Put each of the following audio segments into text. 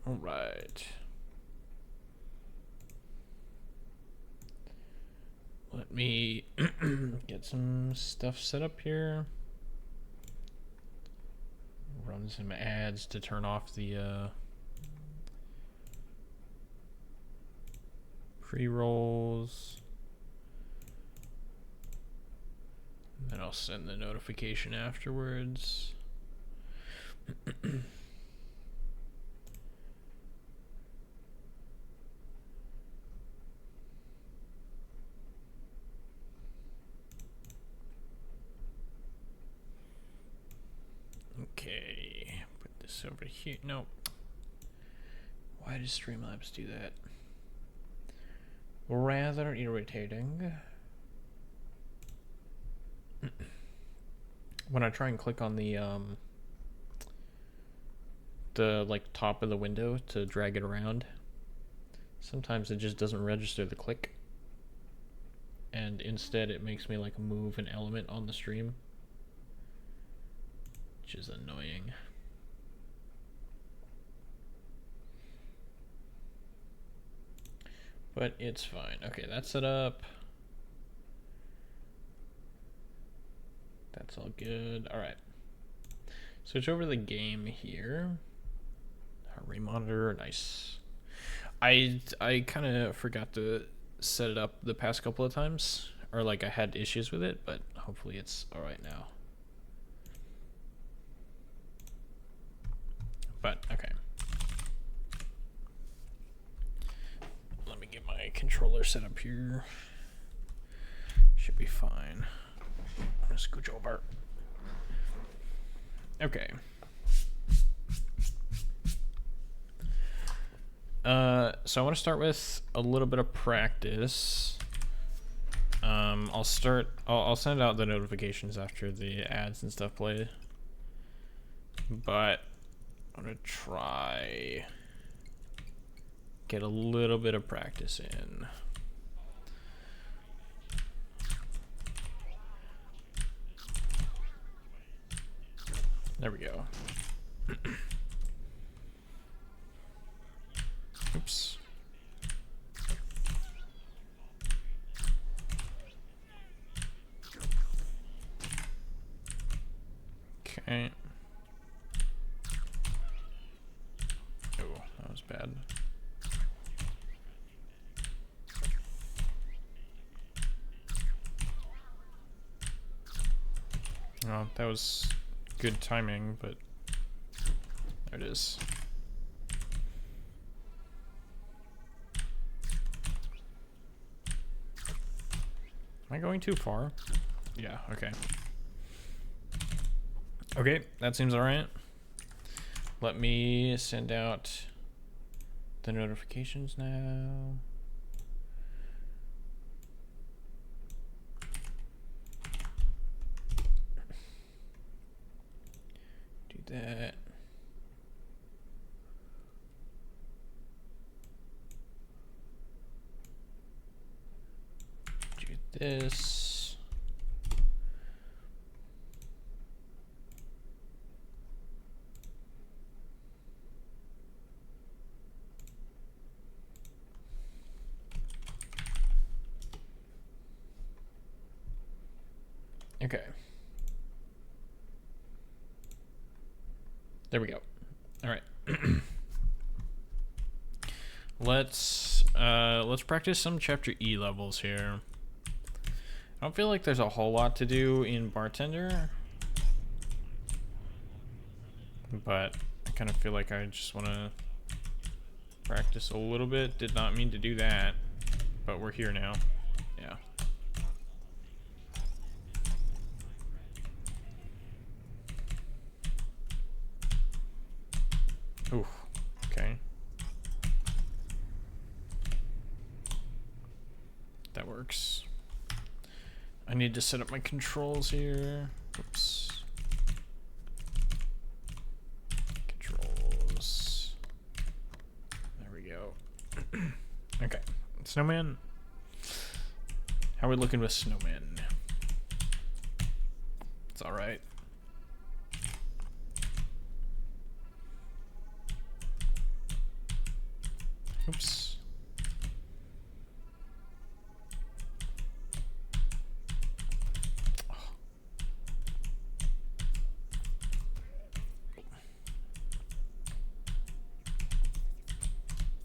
All right. Let me get some stuff set up here. Run some ads to turn off the pre-rolls. Then I'll send the notification afterwards. Okay, put this over here. No. Why does Streamlabs do that? Rather irritating. When I try and click on the like top of the window to drag it around, sometimes it just doesn't register the click, and instead it makes me like move an element on the stream, which is annoying. But it's fine. Okay, that's set up. That's all good. All right. Switch over to the game here. Remonitor, nice. I kind of forgot to set it up the past couple of times, or like I had issues with it, but hopefully it's all right now. But okay. Let me get my controller set up here. Should be fine. Scooch over. Okay. So I want to start with a little bit of practice. I'll send out the notifications after the ads and stuff play. But I'm gonna try get a little bit of practice in. There we go. Oops. Okay. Oh, that was bad. Oh, that was good timing, but there it is. Am I going too far? Yeah, okay. Okay, that seems alright. Let me send out the notifications now. Do that. Do this. Okay. There we go. All right. Let's practice some chapter E levels here. I don't feel like there's a whole lot to do in Bartender, but I kind of feel like I just want to practice a little bit. Did not mean to do that, but we're here now. Yeah. Ooh, okay. That works. I need to set up my controls here. Oops. Controls. There we go. Okay. Snowman. How are we looking with Snowman? It's alright. Oops.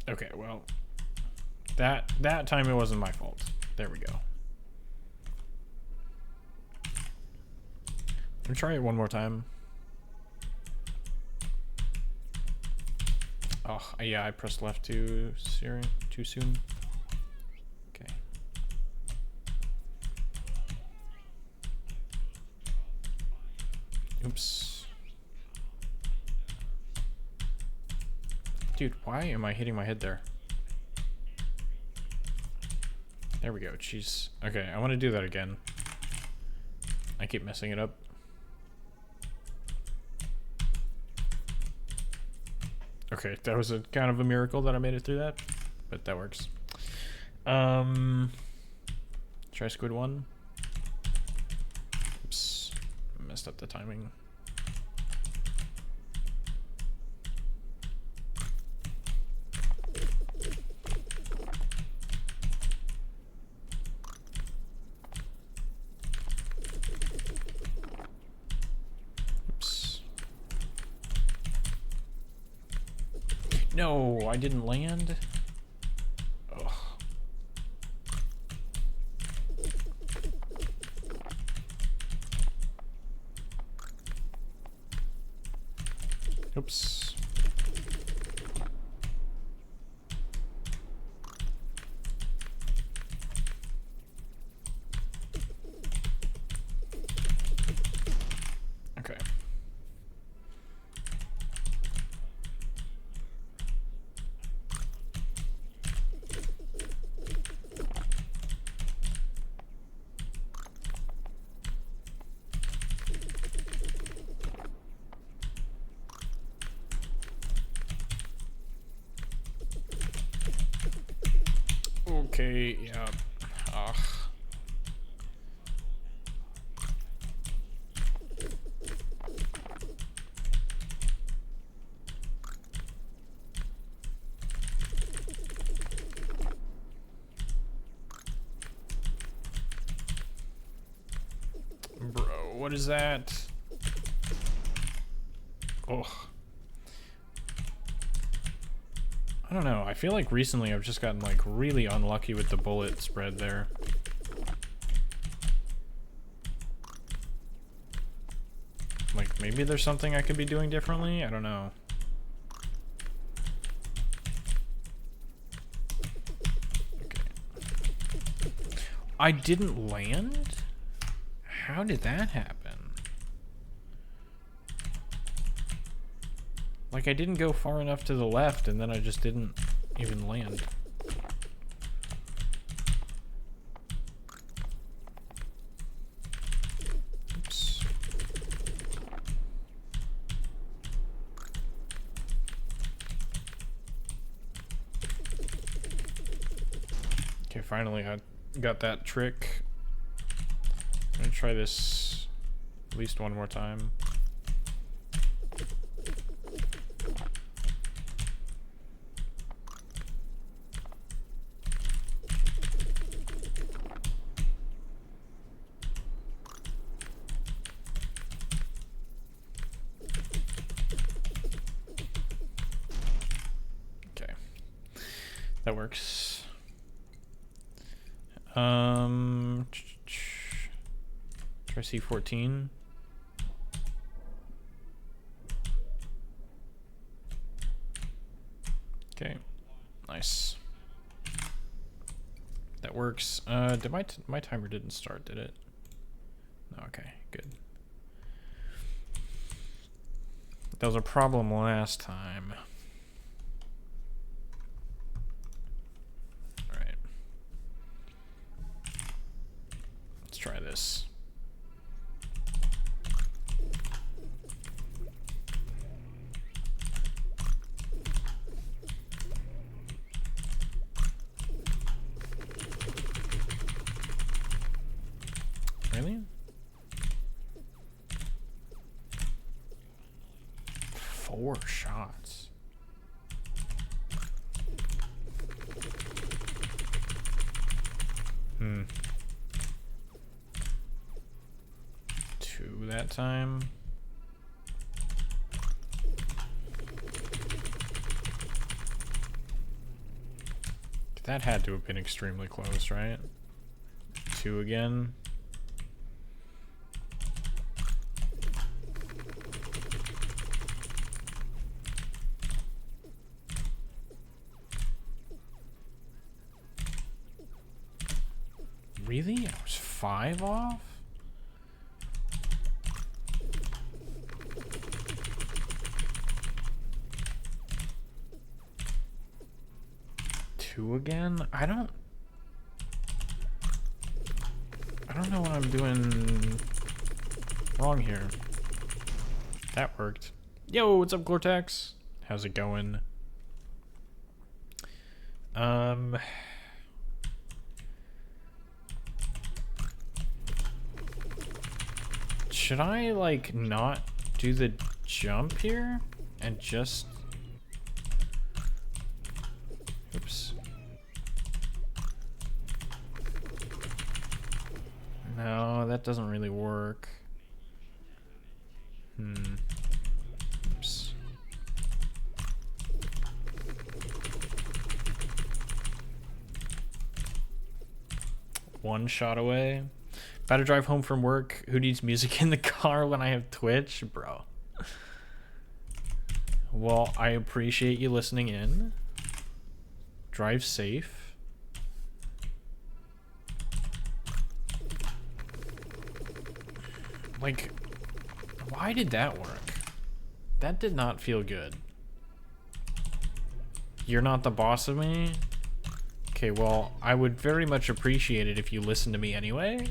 Okay, well, that time it wasn't my fault. There we go. Let me try it one more time. Oh, yeah, I pressed left too soon. Okay. Oops. Dude, why am I hitting my head there? There we go. Jeez. Okay, I want to do that again. I keep messing it up. Okay, that was a kind of a miracle that I made it through that, but that works. Try squid one. Oops, messed up the timing. No, I didn't land. Ugh. Oops. Okay. Okay, yeah. Ugh. Bro, what is that? Ugh. I don't know. I feel like recently I've just gotten like really unlucky with the bullet spread there. Like maybe there's something I could be doing differently? I don't know. Okay. I didn't land? How did that happen? Like, I didn't go far enough to the left, and then I just didn't even land. Oops. Okay, finally I got that trick. I'm gonna try this at least one more time. That works. Try C14. Okay, nice. That works. Did my timer didn't start, did it? No, okay, good. That was a problem last time. Try this. Really? 4 shots. 2 that time. That had to have been extremely close, right? 2 again. Really? I was 5 off? Again? I don't know what I'm doing wrong here. That worked. Yo, what's up, Cortex? How's it going? Should I like not do the jump here and just oops. No, that doesn't really work. Oops. One shot away. About to drive home from work. Who needs music in the car when I have Twitch? Bro. Well, I appreciate you listening in. Drive safe. Like, why did that work? That did not feel good. You're not the boss of me? Okay, well, I would very much appreciate it if you listen to me anyway.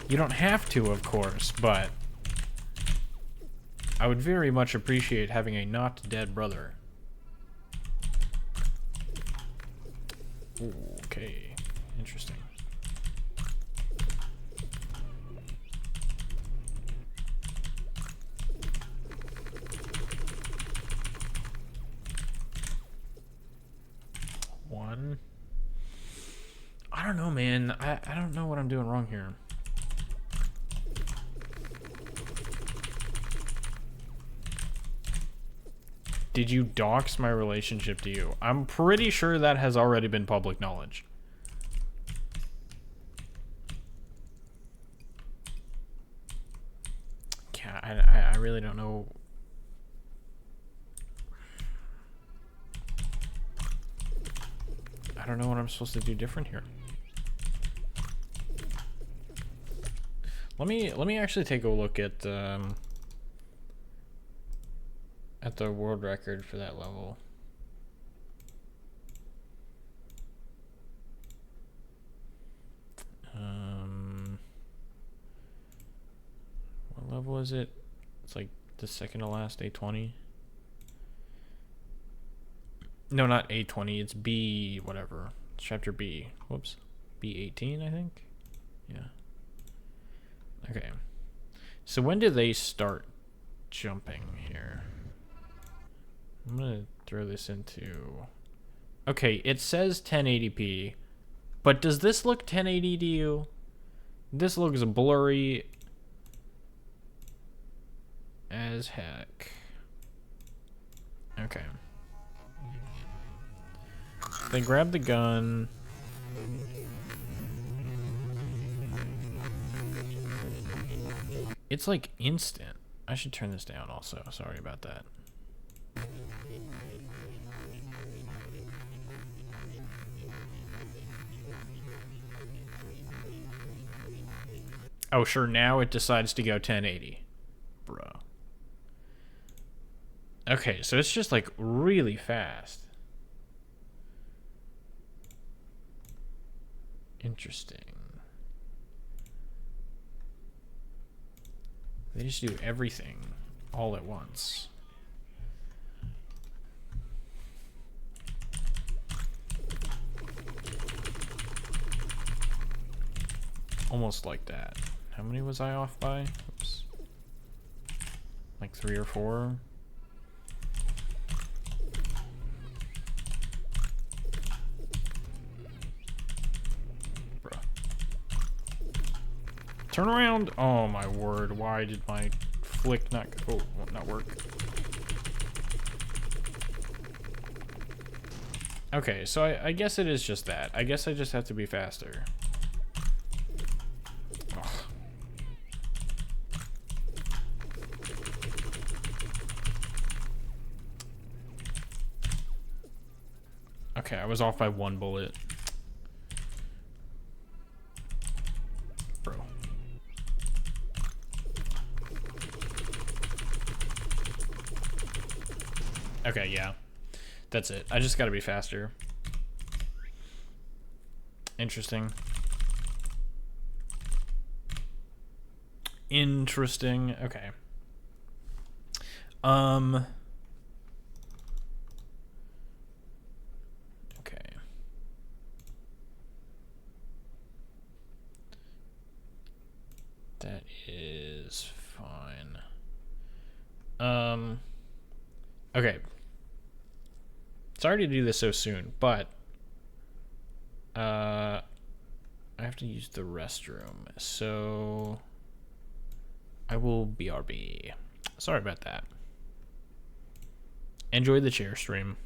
You don't have to, of course, but I would very much appreciate having a not dead brother. Ooh, okay, interesting. One. I don't know, man. I don't know what I'm doing wrong here. Did you dox my relationship to you? I'm pretty sure that has already been public knowledge. Yeah, I really don't know. I don't know what I'm supposed to do different here. Let me actually take a look at the world record for that level. What level is it? It's like the second to last, A20. No, not A20, it's B whatever. It's chapter B. Whoops. B18, I think. Yeah. Okay. So when do they start jumping here? I'm gonna throw this into... Okay, it says 1080p, but does this look 1080 to you? This looks blurry as heck. Okay. They grab the gun. It's like instant. I should turn this down also. Sorry about that. Oh, sure, now it decides to go 1080. Bro. Okay, so it's just like really fast. Interesting. They just do everything all at once. Almost like that. How many was I off by? Oops. Like 3 or 4? Turn around! Oh my word, why did my flick not work? Okay, so I guess it is just that. I guess I just have to be faster. Ugh. Okay, I was off by 1 bullet. Bro. Okay, yeah. That's it. I just gotta be faster. Interesting. Interesting. Okay. Okay. That is fine. Okay. Sorry to do this so soon, but I have to use the restroom, so I will BRB. Sorry about that. Enjoy the chair stream.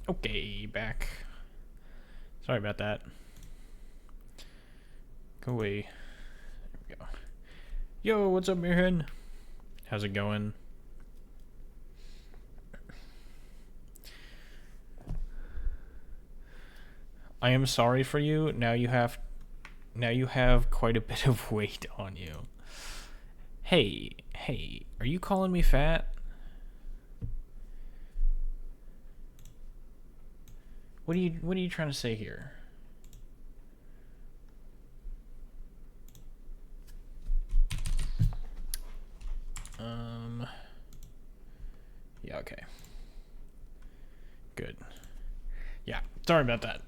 Okay, back. Sorry about that. Go away. There we go. Yo, what's up, Mirhan? How's it going? I am sorry for you. Now you have quite a bit of weight on you. Hey, are you calling me fat? What are you trying to say here? Yeah, okay. Good. Yeah, sorry about that.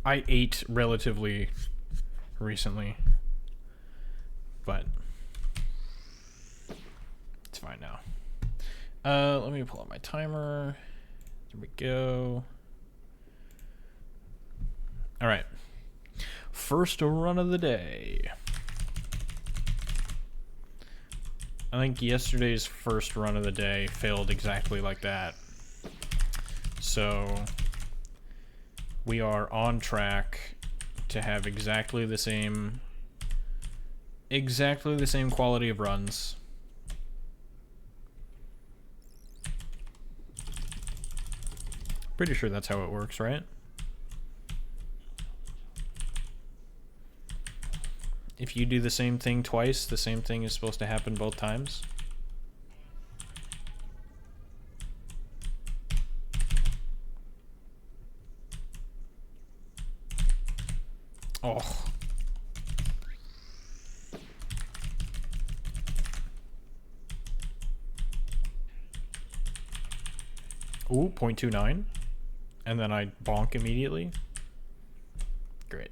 I ate relatively recently, but it's fine now. Let me pull up my timer. There we go. All right. First run of the day. I think yesterday's first run of the day failed exactly like that. So we are on track to have exactly the same quality of runs. Pretty sure that's how it works, right? If you do the same thing twice, the same thing is supposed to happen both times. Oh. Ooh, 0.29. And then I bonk immediately. Great.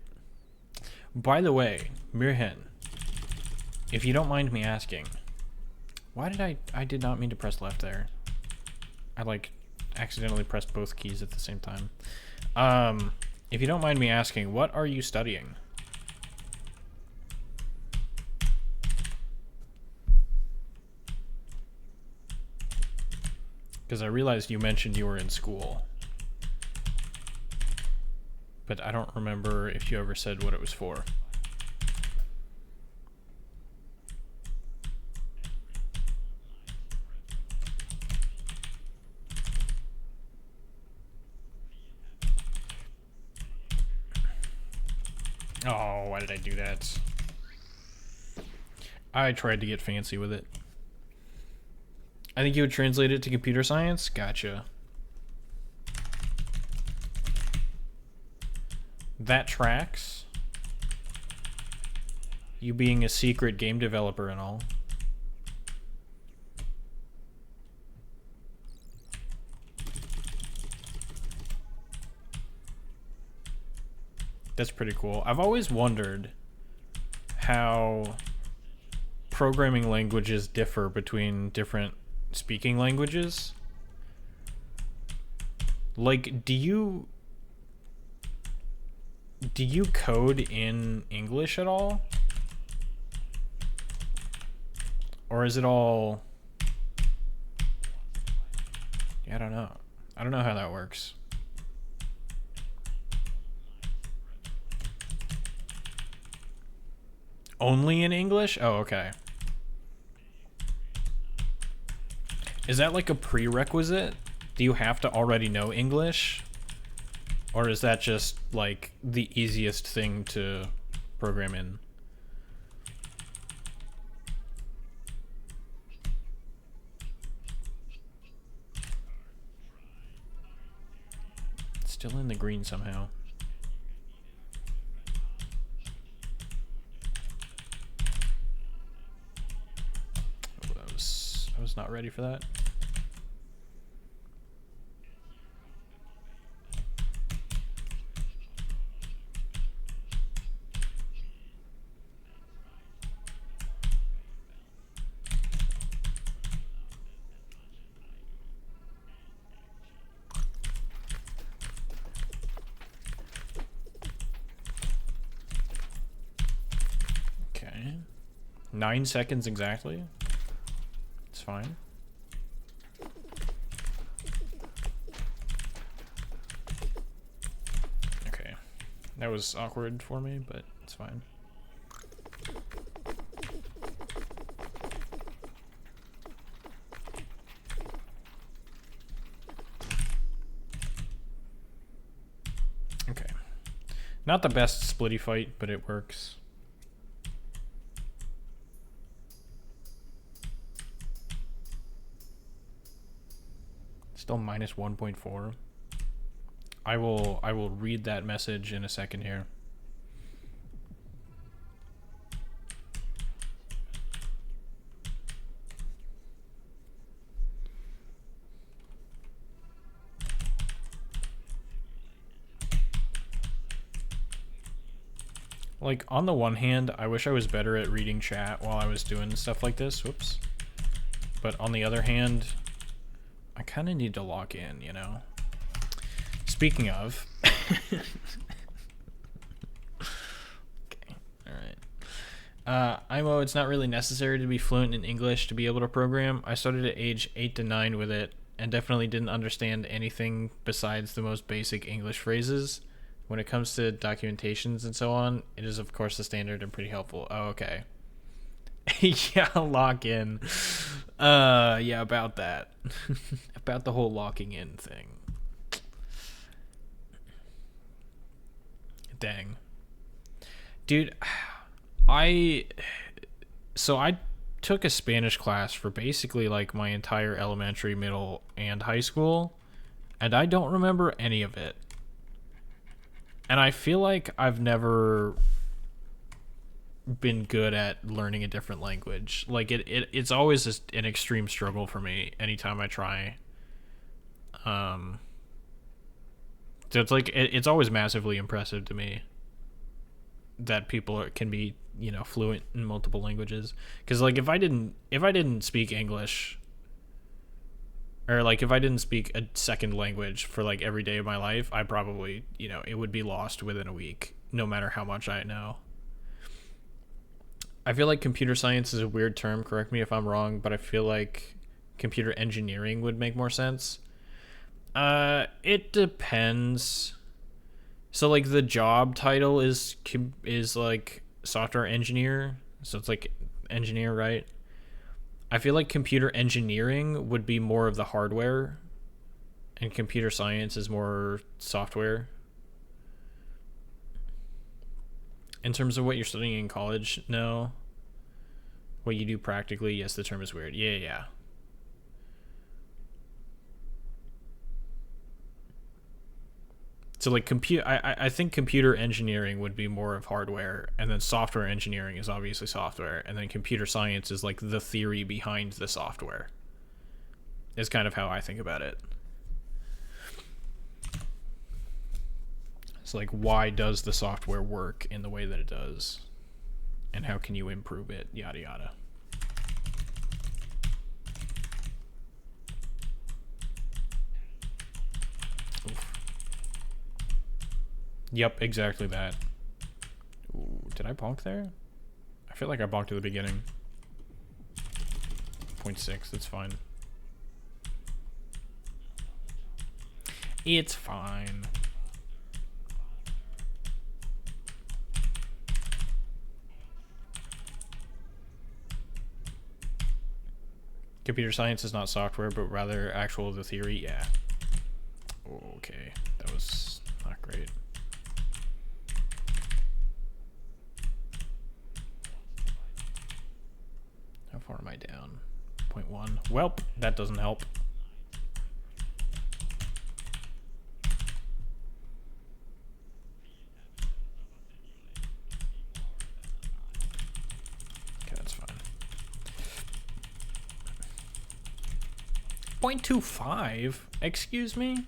By the way, Mirhen, if you don't mind me asking, why did I did not mean to press left there. I like accidentally pressed both keys at the same time. If you don't mind me asking, what are you studying? Because I realized you mentioned you were in school. But I don't remember if you ever said what it was for. Oh, why did I do that? I tried to get fancy with it. I think you would translate it to computer science? Gotcha. That tracks. You being a secret game developer and all. That's pretty cool. I've always wondered how programming languages differ between different speaking languages. Like, do you code in English at all? Or is it all... Yeah, I don't know. I don't know how that works. Only in English? Oh, okay. Is that like a prerequisite? Do you have to already know English? Or is that just like the easiest thing to program in? Still in the green somehow. I was not ready for that. Okay. 9 seconds exactly. It's fine. Okay. That was awkward for me, but it's fine. Okay. Not the best splitty fight, but it works. Still minus 1.4. I will read that message in a second here. Like, on the one hand, I wish I was better at reading chat while I was doing stuff like this. Whoops. But on the other hand, I kind of need to lock in, you know? Speaking of... Okay, alright. IMO, it's not really necessary to be fluent in English to be able to program. I started at age 8 to 9 with it, and definitely didn't understand anything besides the most basic English phrases. When it comes to documentations and so on, it is of course the standard and pretty helpful. Oh, okay. Yeah, lock in. Yeah, about that. About the whole locking in thing. Dang. Dude, I took a Spanish class for basically like my entire elementary, middle, and high school, and I don't remember any of it. And I feel like I've never been good at learning a different language. Like it's always just an extreme struggle for me anytime I try. So it's like it's always massively impressive to me that people can be, you know, fluent in multiple languages. Because like if I didn't speak English, or like if I didn't speak a second language for like every day of my life, I probably, you know, it would be lost within a week, no matter how much I know. I feel like computer science is a weird term, correct me if I'm wrong, but I feel like computer engineering would make more sense. It depends. So like the job title is like software engineer, so it's like engineer, right? I feel like computer engineering would be more of the hardware, and computer science is more software. In terms of what you're studying in college, no. What you do practically, yes, the term is weird. Yeah. So like I think computer engineering would be more of hardware, and then software engineering is obviously software, and then computer science is like the theory behind the software. Is kind of how I think about it. So like, why does the software work in the way that it does? And how can you improve it? Yada yada. Oof. Yep, exactly that. Ooh, did I bonk there? I feel like I bonked at the beginning. 0.6, that's fine. It's fine. Computer science is not software, but rather actual the theory. Yeah. Okay, that was not great. How far am I down? 0.1. Welp, that doesn't help. Okay, that's fine. 0.25? Excuse me?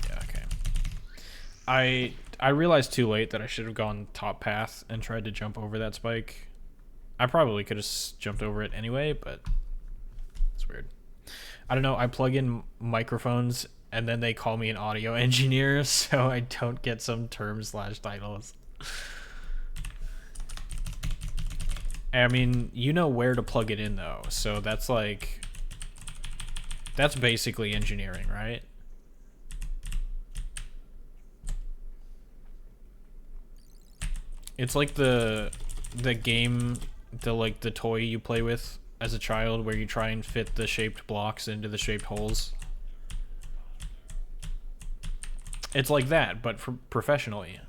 Yeah, okay. I realized too late that I should have gone top path and tried to jump over that spike. I probably could have jumped over it anyway, but it's weird. I don't know, I plug in microphones and then they call me an audio engineer, so I don't get some terms/titles. I mean, you know where to plug it in though, so that's like, that's basically engineering, right? It's like the game, the toy you play with as a child where you try and fit the shaped blocks into the shaped holes. It's like that, but for professionally.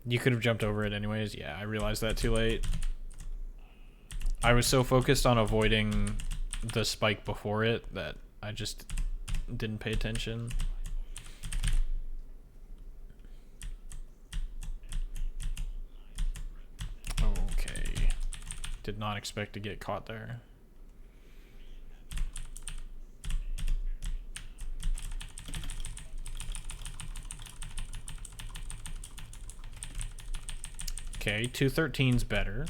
You could have jumped over it anyways. Yeah, I realized that too late. I was so focused on avoiding the spike before it that I just didn't pay attention. Okay. Did not expect to get caught there. Okay, 213's better.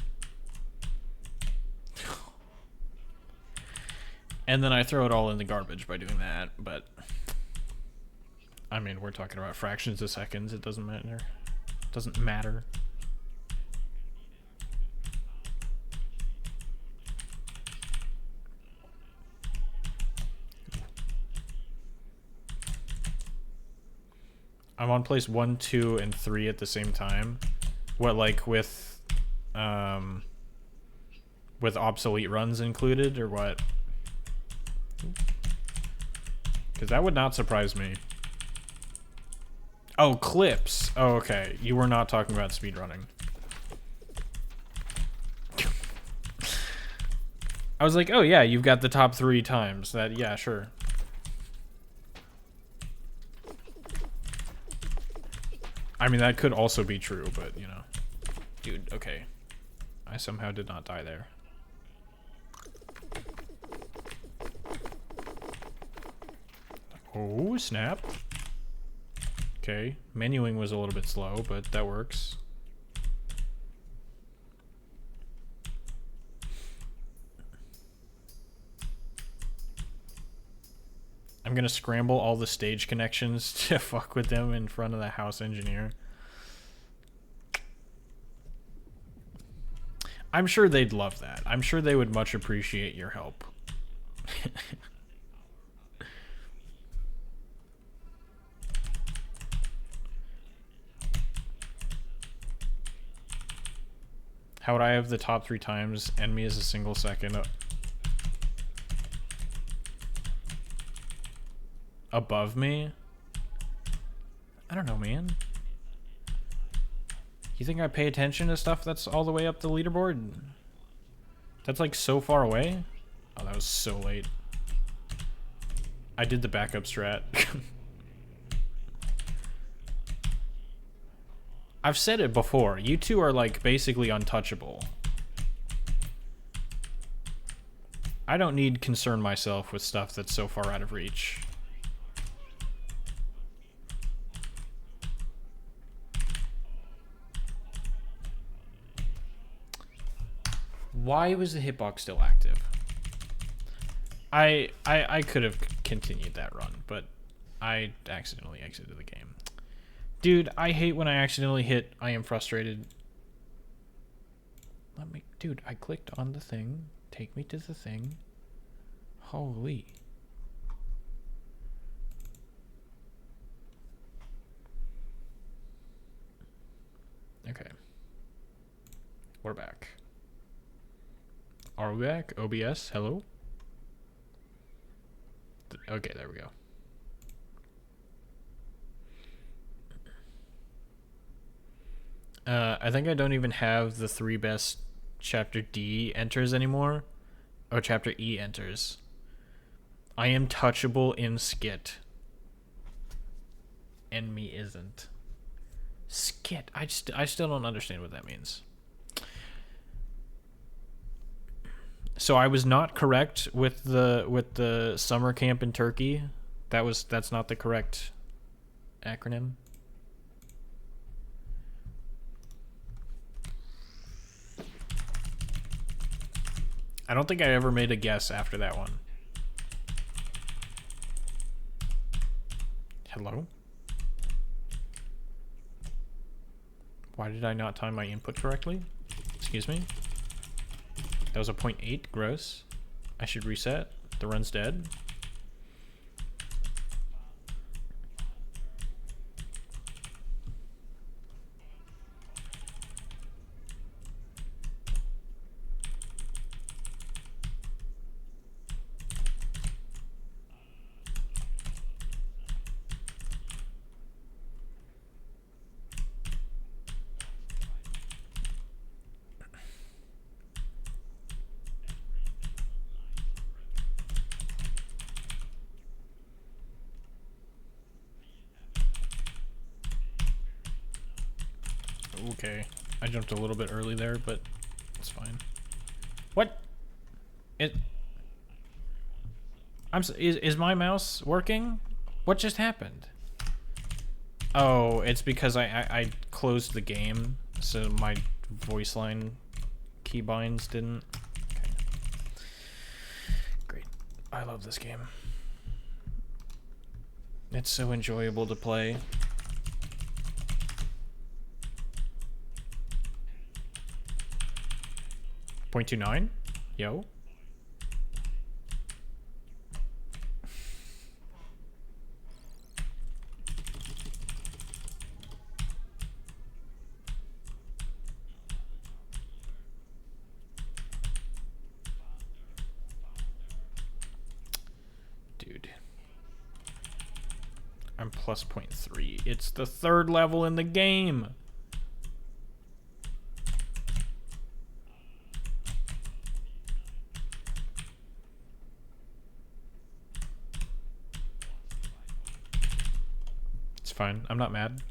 And then I throw it all in the garbage by doing that, but I mean, we're talking about fractions of seconds. It doesn't matter. It doesn't matter. I'm on place 1, 2, and 3 at the same time. What, like with obsolete runs included, or what? Because that would not surprise me. Oh, clips. Oh, okay. You were not talking about speedrunning. I was like, oh yeah, you've got the top 3 times. That, yeah, sure. I mean, that could also be true, but, you know. Dude, okay. I somehow did not die there. Oh, snap. Okay. Menuing was a little bit slow, but that works. I'm gonna scramble all the stage connections to fuck with them in front of the house engineer. I'm sure they'd love that. I'm sure they would much appreciate your help. How would I have the top 3 times? End me as a single second above me? I don't know, man. You think I pay attention to stuff that's all the way up the leaderboard? That's like so far away? Oh, that was so late. I did the backup strat. I've said it before. You two are like basically untouchable. I don't need concern myself with stuff that's so far out of reach. Why was the hitbox still active? I could have continued that run, but I accidentally exited the game. Dude, I hate when I accidentally hit I am frustrated. Dude, I clicked on the thing. Take me to the thing. Holy. Okay. We're back. Are we back? OBS, hello? Okay, there we go. I think I don't even have the 3 best Chapter D enters anymore. Oh, Chapter E enters. I am touchable in Skit. And me isn't. Skit. I still don't understand what that means. So I was not correct with the summer camp in Turkey. That's not the correct acronym. I don't think I ever made a guess after that one. Hello? Why did I not time my input correctly? Excuse me? That was a 0.8, gross. I should reset. The run's dead. Okay, I jumped a little bit early there, but it's fine. What? It... Is my mouse working? What just happened? Oh, it's because I closed the game, so my voice line keybinds didn't. Okay. Great. I love this game. It's so enjoyable to play. .29? Yo. Dude. I'm plus .3. It's the third level in the game. It's fine. I'm not mad.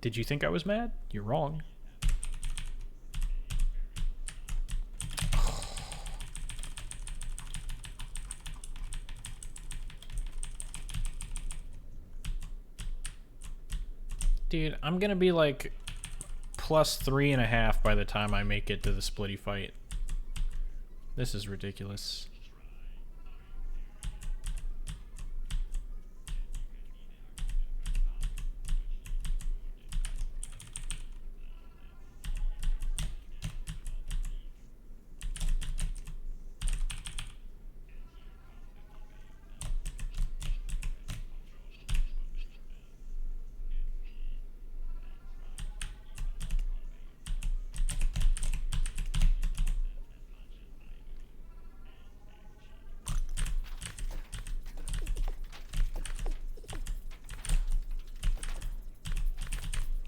Did you think I was mad? You're wrong. Dude, I'm gonna be like plus 3.5 by the time I make it to the splitty fight. This is ridiculous.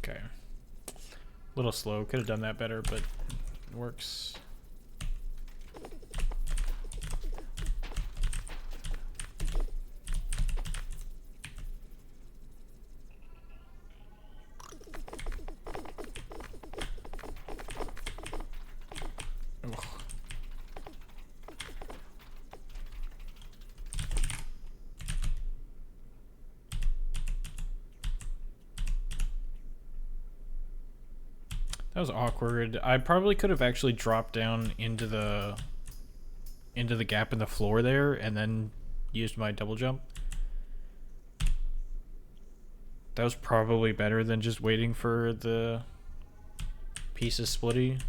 Okay. A little slow. Could have done that better, but it works. Ugh. That was awkward. I probably could have actually dropped down into the gap in the floor there and then used my double jump. That was probably better than just waiting for the pieces splitty.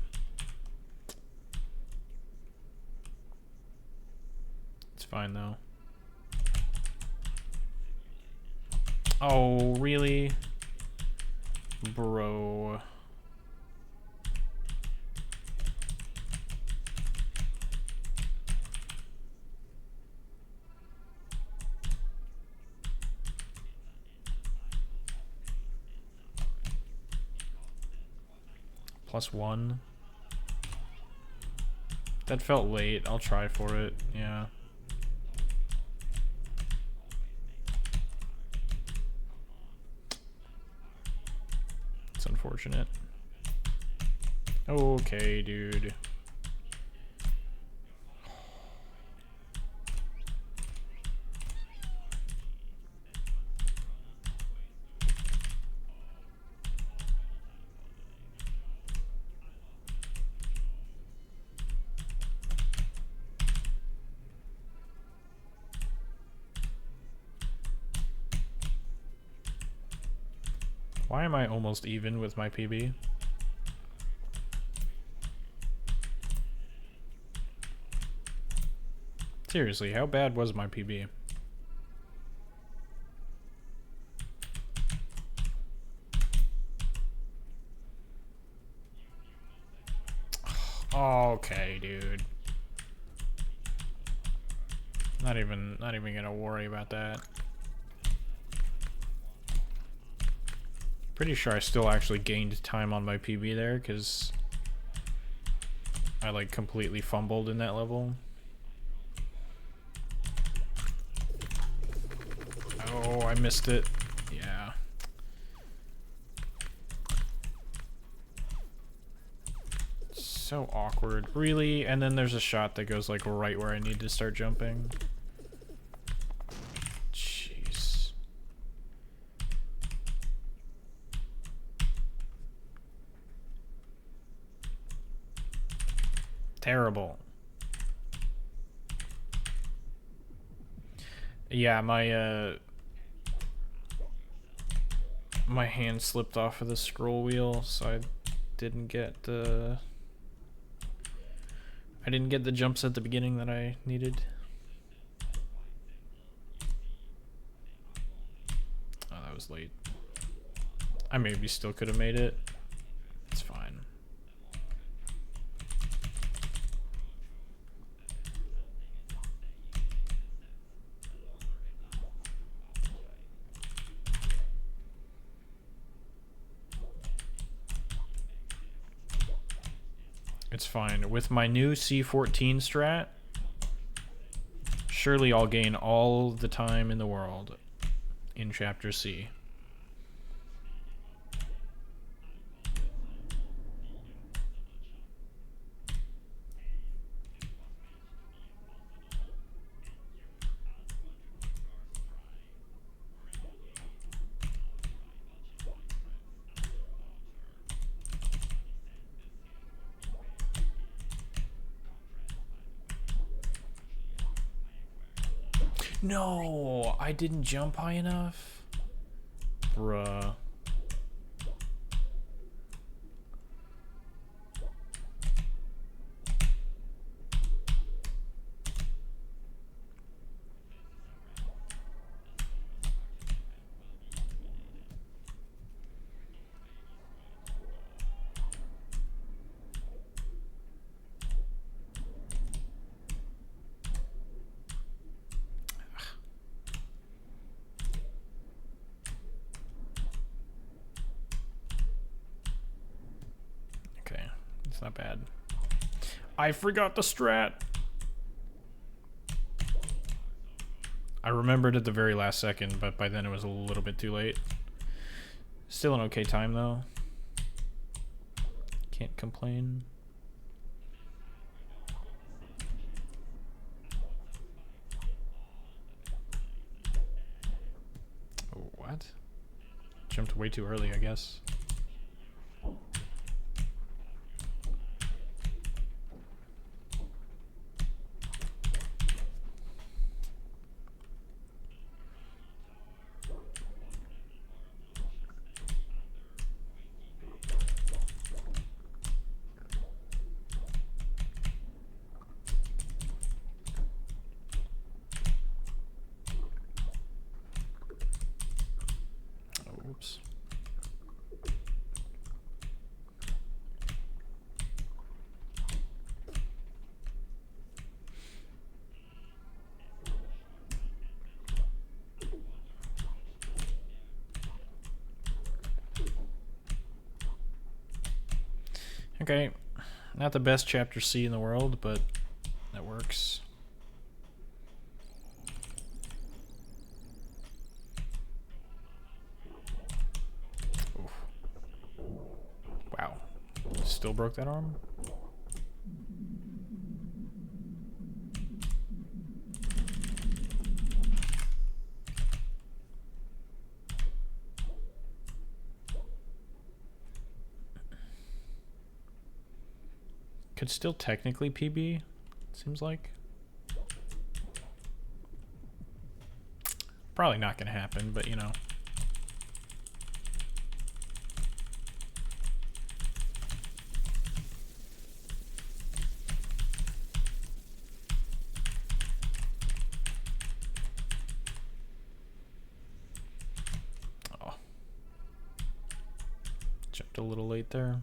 It's fine though. Oh, really? Bro. +1. That felt late. I'll try for it. Yeah. It's unfortunate. Okay, dude. Why am I almost even with my PB? Seriously, how bad was my PB? Okay, dude. Not even gonna worry about that. Pretty sure I still actually gained time on my PB there, because I like completely fumbled in that level. Oh, I missed it. Yeah. So awkward. Really? And then there's a shot that goes like right where I need to start jumping. Jeez. Terrible. Yeah, my hand slipped off of the scroll wheel, so I didn't get the jumps at the beginning that I needed. Oh, that was late. I maybe still could have made it. It's fine. It's fine. With my new C14 strat, surely I'll gain all the time in the world in Chapter C. No, I didn't jump high enough. Bruh. Okay, it's not bad. I forgot the strat. I remembered at the very last second, but by then it was a little bit too late. Still an okay time though. Can't complain. Oh, what? Jumped way too early, I guess. Oops. Okay, not the best Chapter C in the world, but that works. Oof. Wow. Still broke that arm? Could still technically PB, seems like. Probably not gonna happen, but you know. Oh. Jumped a little late there.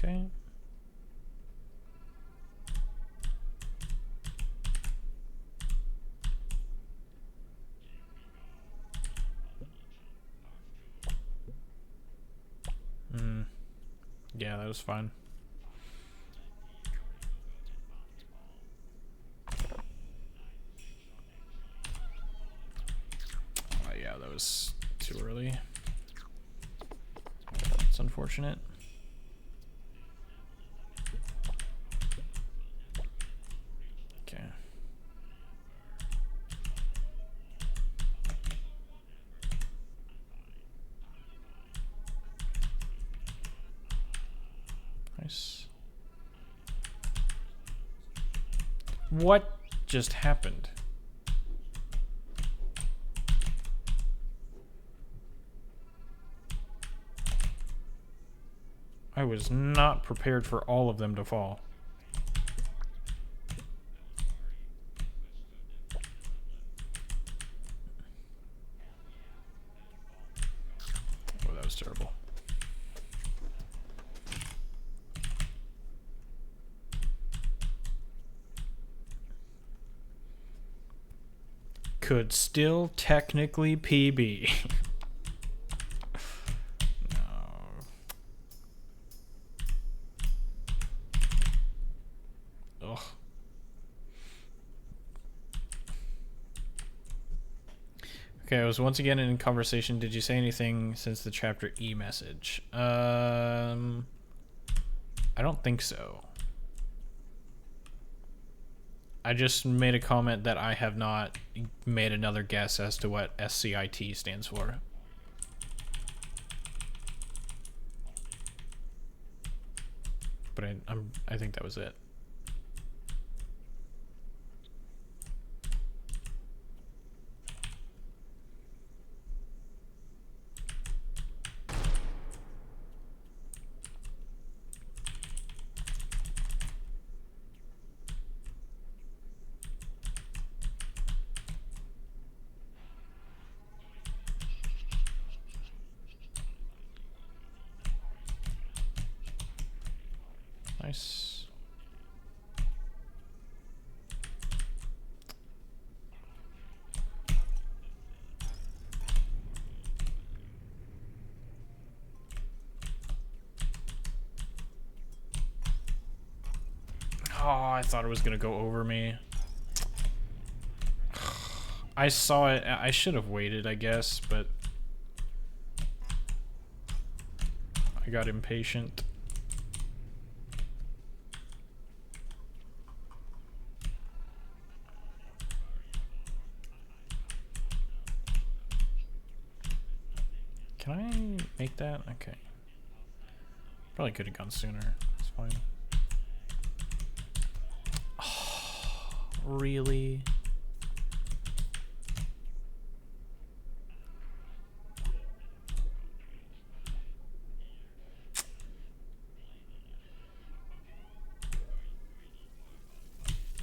Okay. Yeah, that was fine. was too early. It's unfortunate. Okay. Nice. What just happened? I was not prepared for all of them to fall. Oh, that was terrible. Could still technically PB. Ugh. Okay, I was once again in conversation. Did you say anything since the chapter E message? I don't think so. I just made a comment that I have not made another guess as to what SCIT stands for. But I think that was it. Nice. Oh, I thought it was gonna go over me. I saw it. I should have waited, I guess, but I got impatient. Can I make that? Okay. Probably could have gone sooner. It's fine. Oh, really?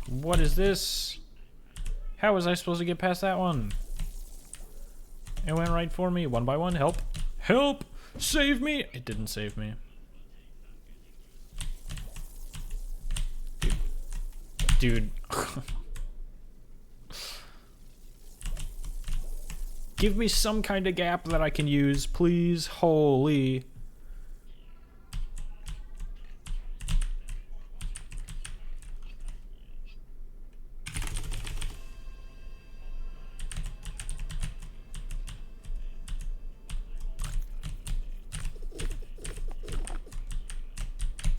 What is this? How was I supposed to get past that one? It went right for me, one by one. Help! Help! Save me! It didn't save me. Dude. Give me some kind of gap that I can use, please. Holy.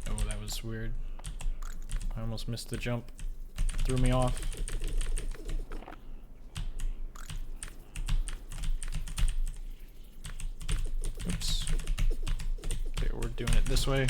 Oh, that was weird. I almost missed the jump. Threw me off. Oops. Okay, we're doing it this way.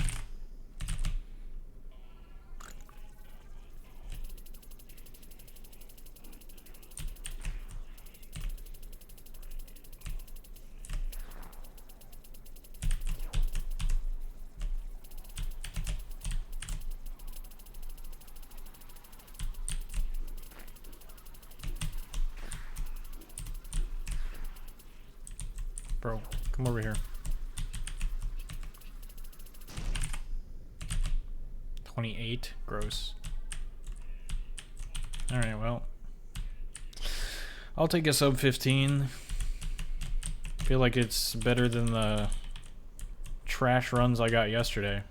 Bro, come over here. 28? Gross. Alright, well. I'll take a sub 15. Feel like it's better than the trash runs I got yesterday.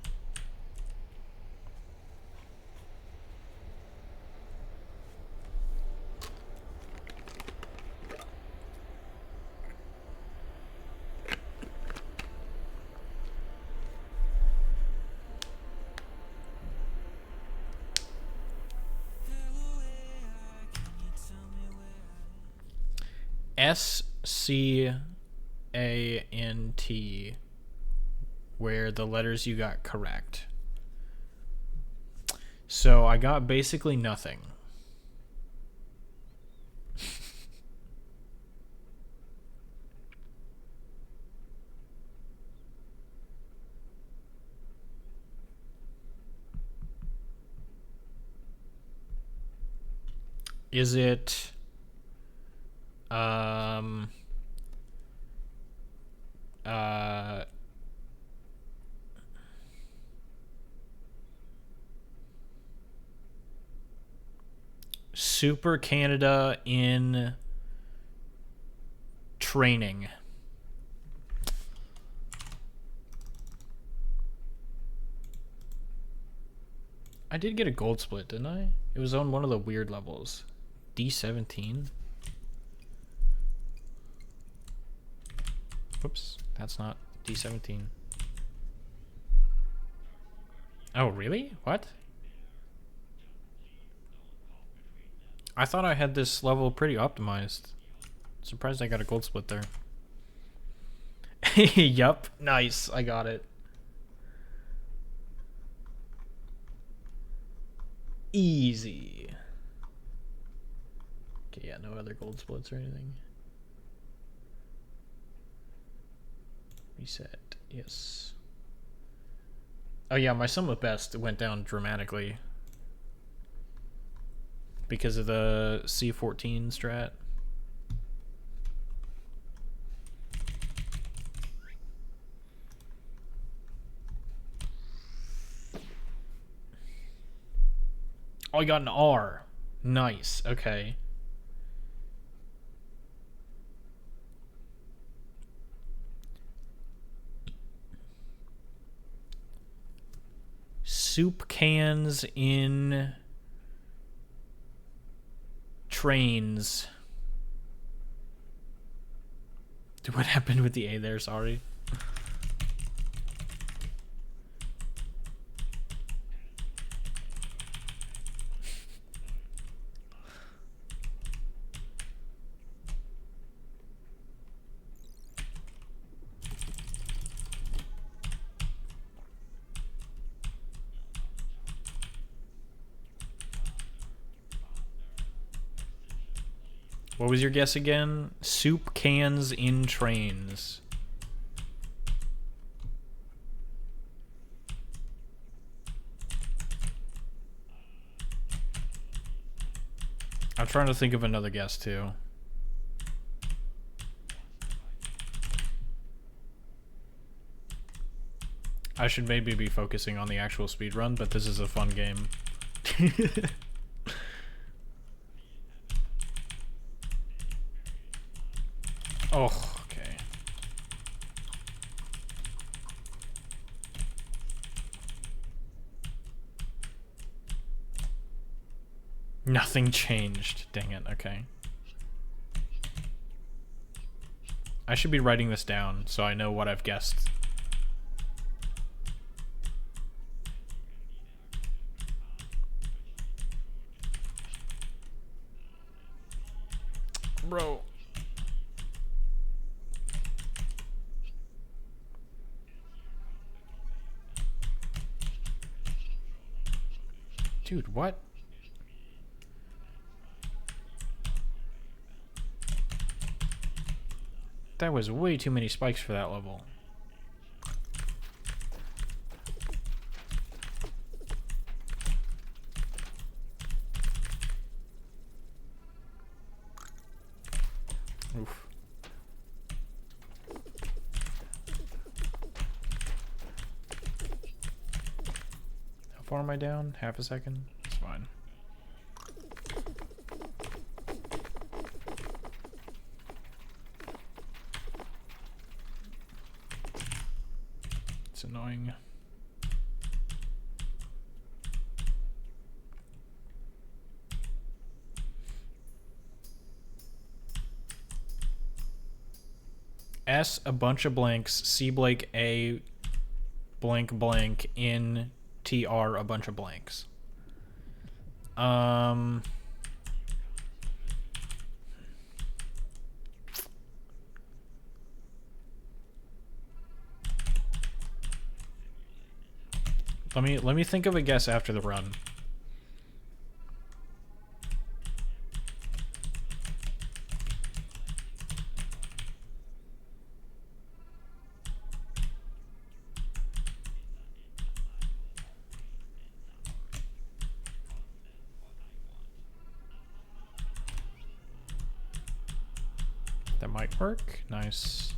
SCANT, where the letters you got correct. So I got basically nothing. Is it Super Canada in training? I did get a gold split, didn't I? It was on one of the weird levels. D17. Whoops, that's not D17. Oh, really? What? I thought I had this level pretty optimized. Surprised I got a gold split there. Yup, nice, I got it. Easy. Okay, yeah, no other gold splits or anything. Reset, yes. Oh yeah, my sum of best went down dramatically because of the C14 strat. Oh, I got an R. Nice, okay. Soup cans in trains. What happened with the A there? Sorry. What was your guess again? Soup cans in trains. I'm trying to think of another guess too. I should maybe be focusing on the actual speedrun, but this is a fun game. Oh, okay. Nothing changed. Dang it, okay. I should be writing this down so I know what I've guessed. Bro. Dude, what? That was way too many spikes for that level. Oof. How far am I down? Half a second? It's fine. It's annoying. S, a bunch of blanks. C, Blake, A, blank, blank. In, TR, a bunch of blanks. Let me think of a guess after the run. That might work. Nice.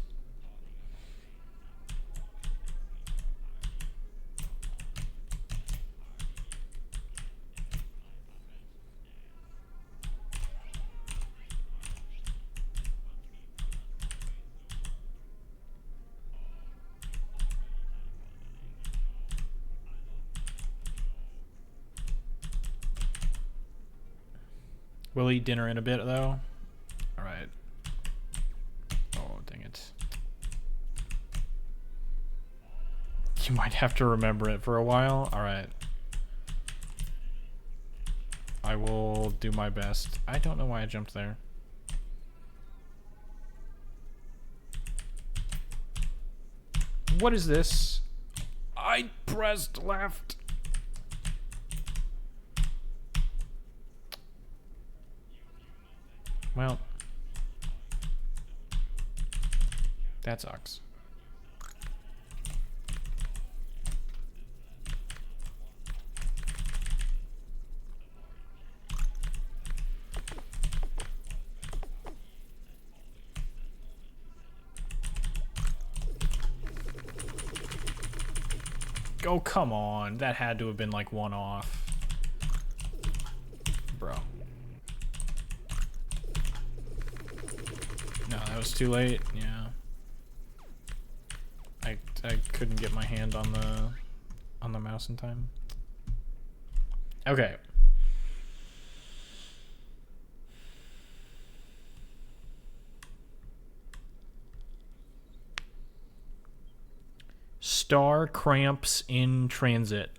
We'll eat dinner in a bit, though. All right. Oh, dang it. You might have to remember it for a while. All right. I will do my best. I don't know why I jumped there. What is this? I pressed left. Well, that sucks. Oh, come on. That had to have been like one off. Bro. No, that was too late. Yeah. I couldn't get my hand on the mouse in time. Okay. Star cramps in transit.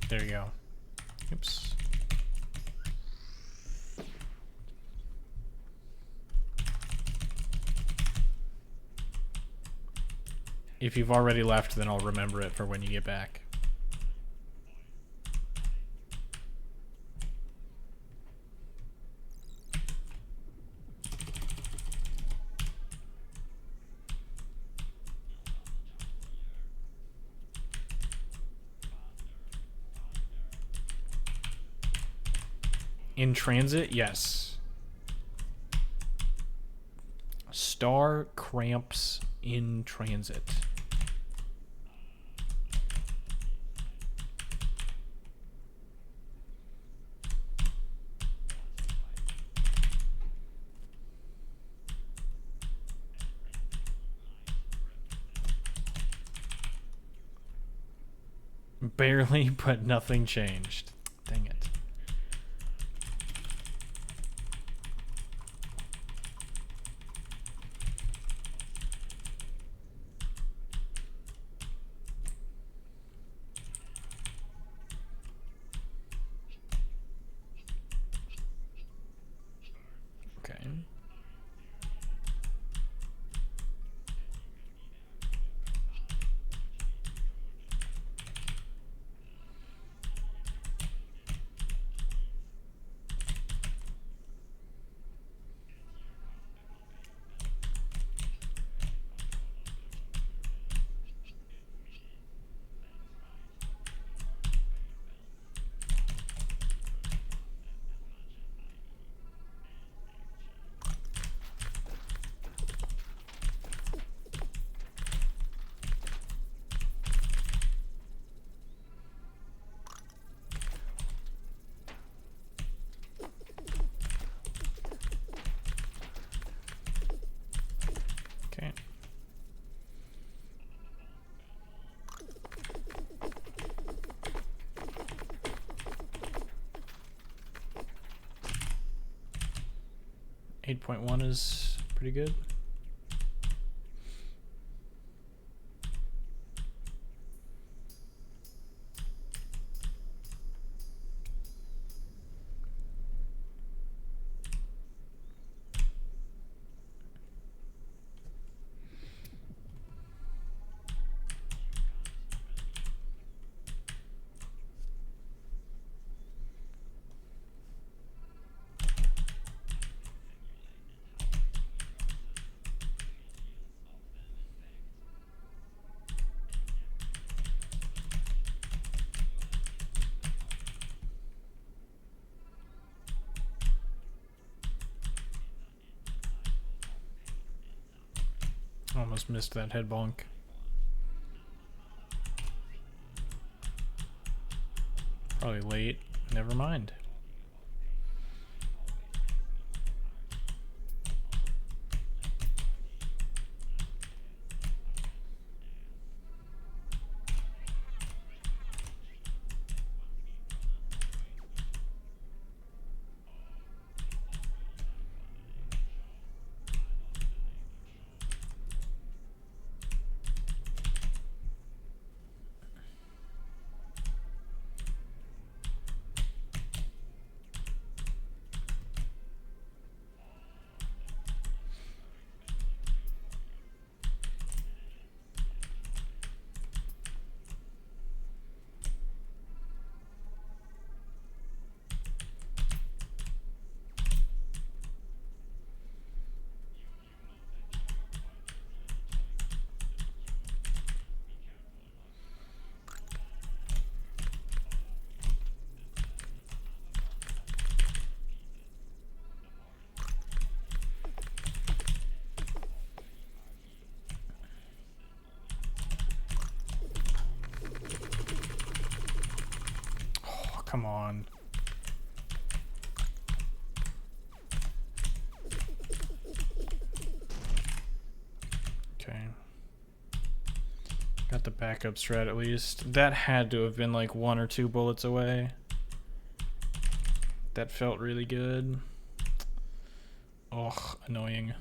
There you go. Oops. If you've already left, then I'll remember it for when you get back. In transit, yes. Star cramps in transit. Barely, but nothing changed. Dang it. Okay. Okay. .1 is pretty good. Almost missed that head bonk. Probably late. Never mind. Come on. Okay. Got the backup strat at least. That had to have been like 1 or 2 bullets away. That felt really good. Oh, annoying.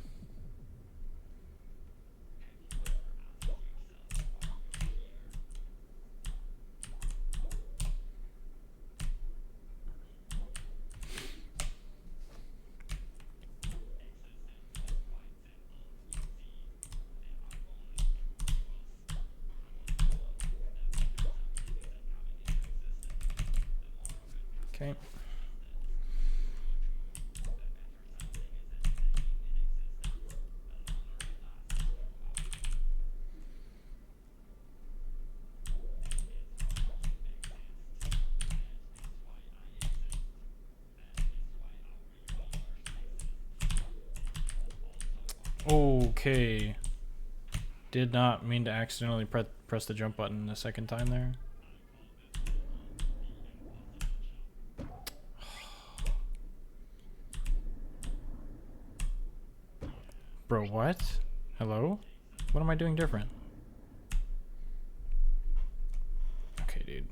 Okay. Okay. Did not mean to accidentally press the jump button the second time there. Bro, what? Hello? What am I doing different? Okay, dude.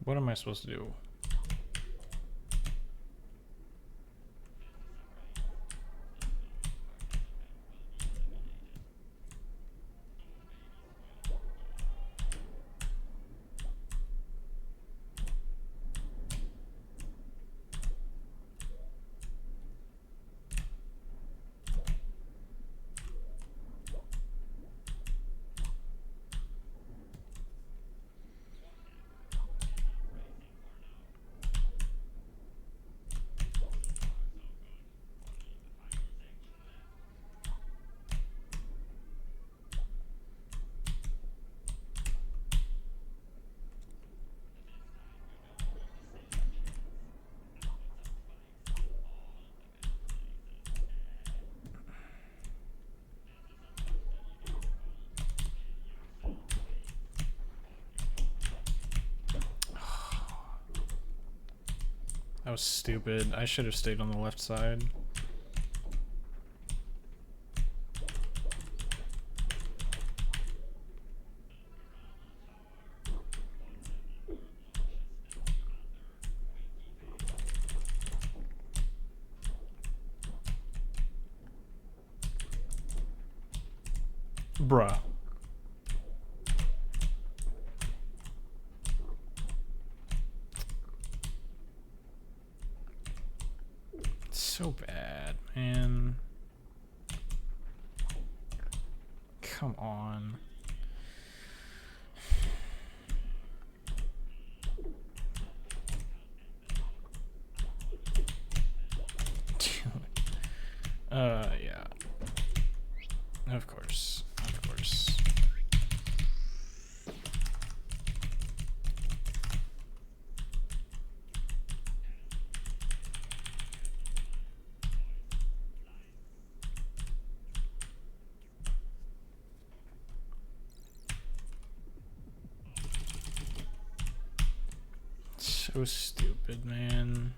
What am I supposed to do? That was stupid. I should have stayed on the left side. Bruh. So bad, man. Come on. Yeah. Of course. Of course. So stupid, man.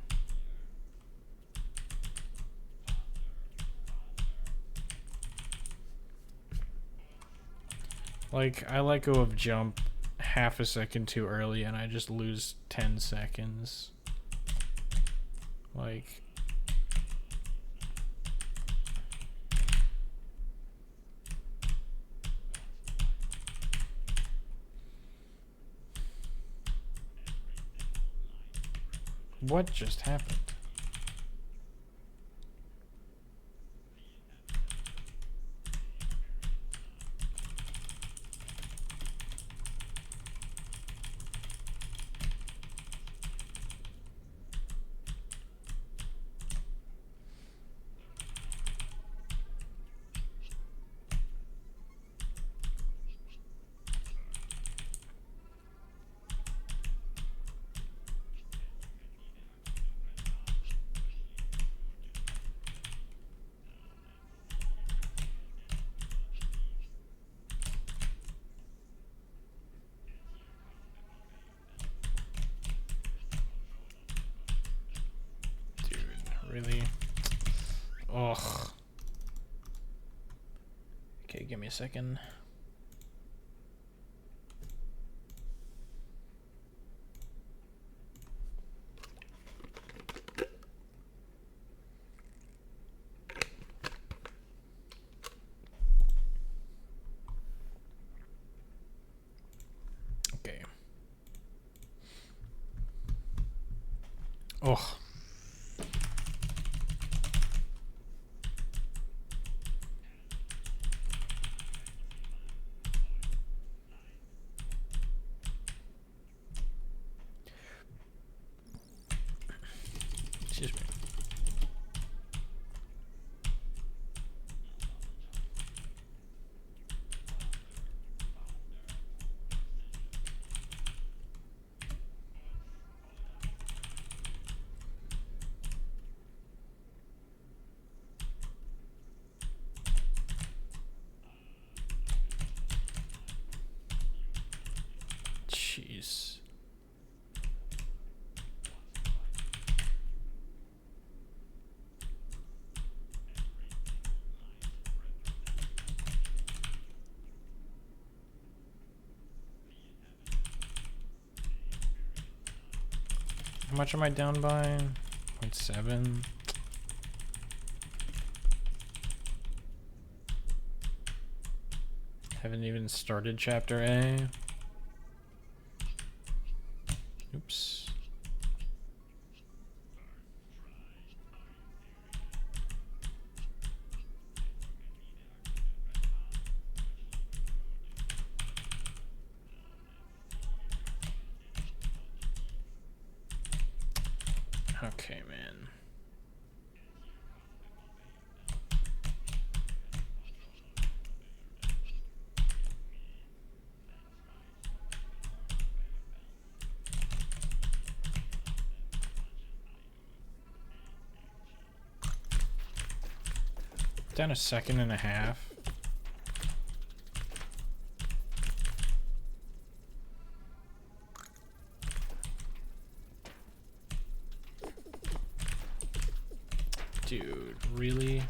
Like, I let go of jump half a second too early and I just lose 10 seconds. Like... What just happened? Really? Ugh. Okay, give me a second. Okay. Ugh. Excuse me. Jeez. How much am I down by? 0.7. Haven't even started chapter A. Oops. Okay, man. Down a second and a half. Dude, really?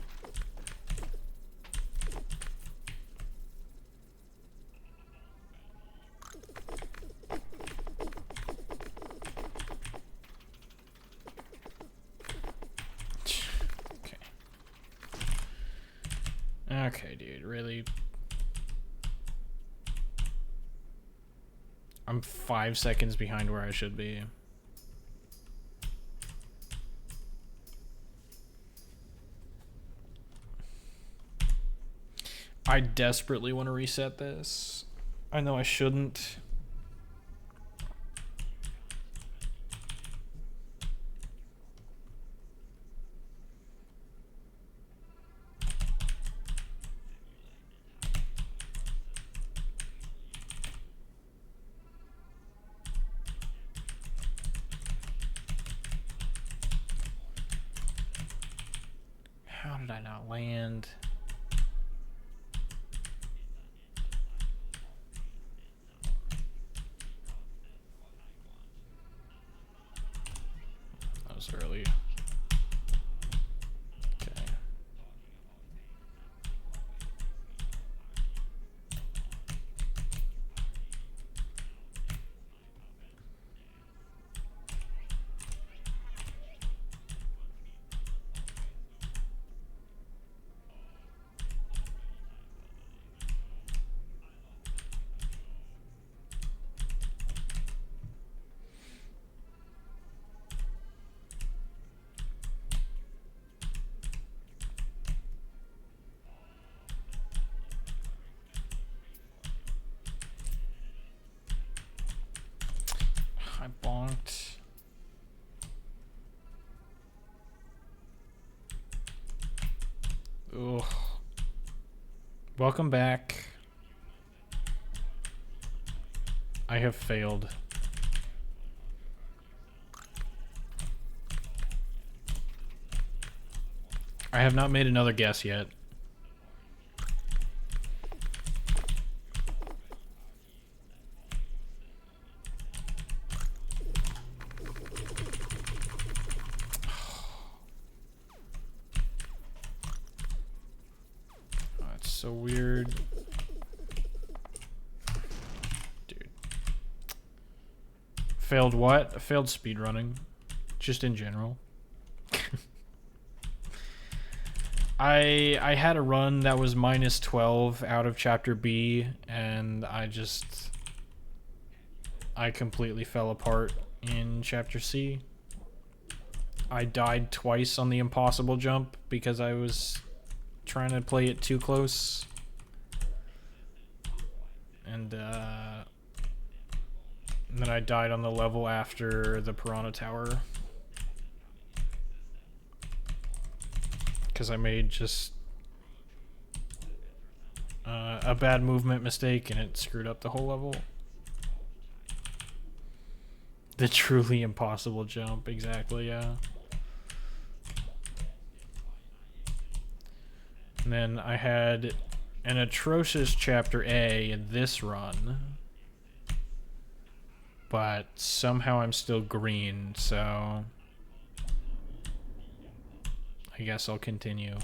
Okay. Okay, dude, really? I'm 5 seconds behind where I should be. I desperately want to reset this. I know I shouldn't. How did I not land? That was early. Okay. I bonked. Ugh. Welcome back. I have failed. I have not made another guess yet. Oh, that's so weird. Dude. Failed what? Failed speedrunning. Just in general. I had a run that was minus 12 out of chapter B, and I completely fell apart in chapter C. I died twice on the impossible jump because I was trying to play it too close. And then I died on the level after the Piranha Tower. Because I made just a bad movement mistake and it screwed up the whole level. The truly impossible jump, exactly, yeah. And then I had an atrocious chapter A in this run. But somehow I'm still green, so I guess I'll continue.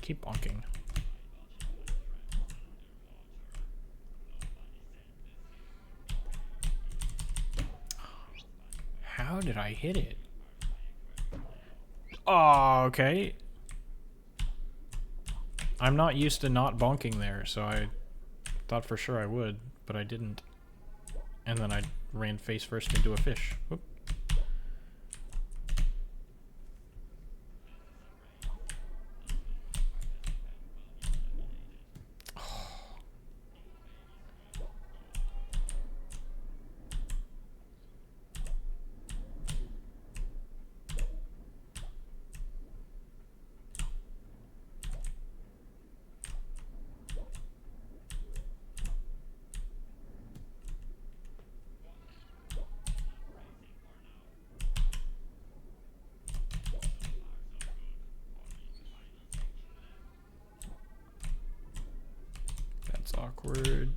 Keep bonking. How did I hit it? Oh, okay. I'm not used to not bonking there, so I thought for sure I would, but I didn't. And then I ran face first into a fish. Whoop. That's awkward.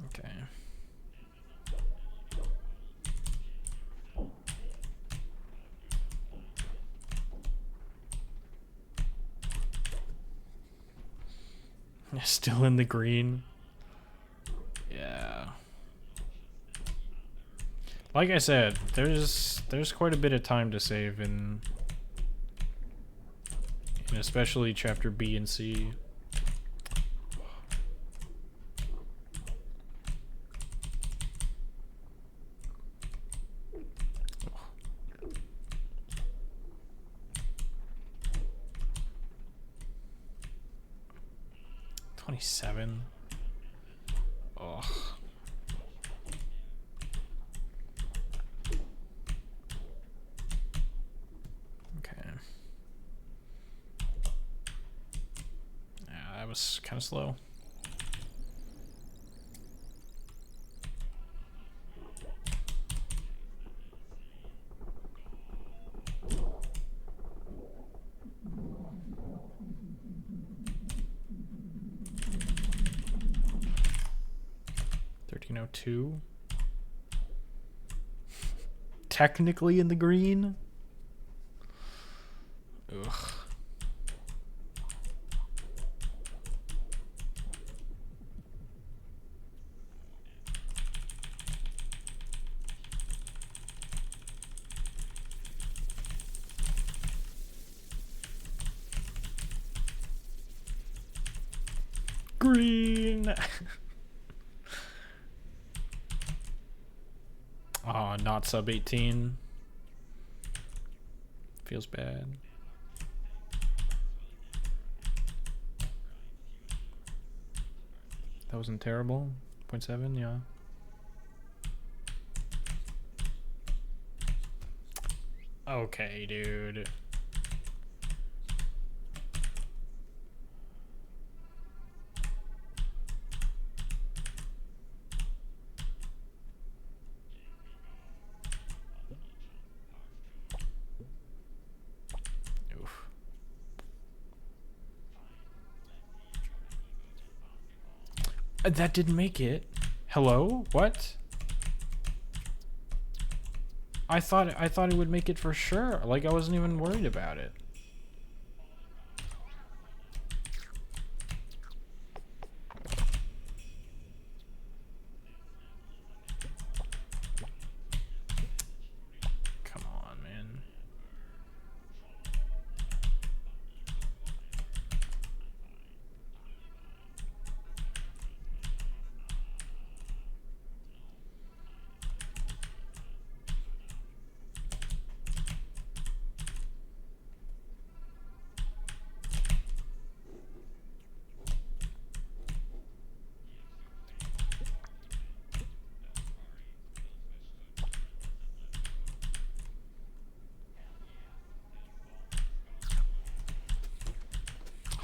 Okay. Still in the green. Yeah. Like I said, there's quite a bit of time to save in especially chapter B and C. $27. Ugh. was kind of slow. $13.02. Technically in the green. Ugh. Green. Oh, not sub 18. Feels bad. That wasn't terrible. 0.7, yeah. Okay, dude. Oof. That didn't make it. Hello? What? I thought it would make it for sure. Like, I wasn't even worried about it. Come on, man.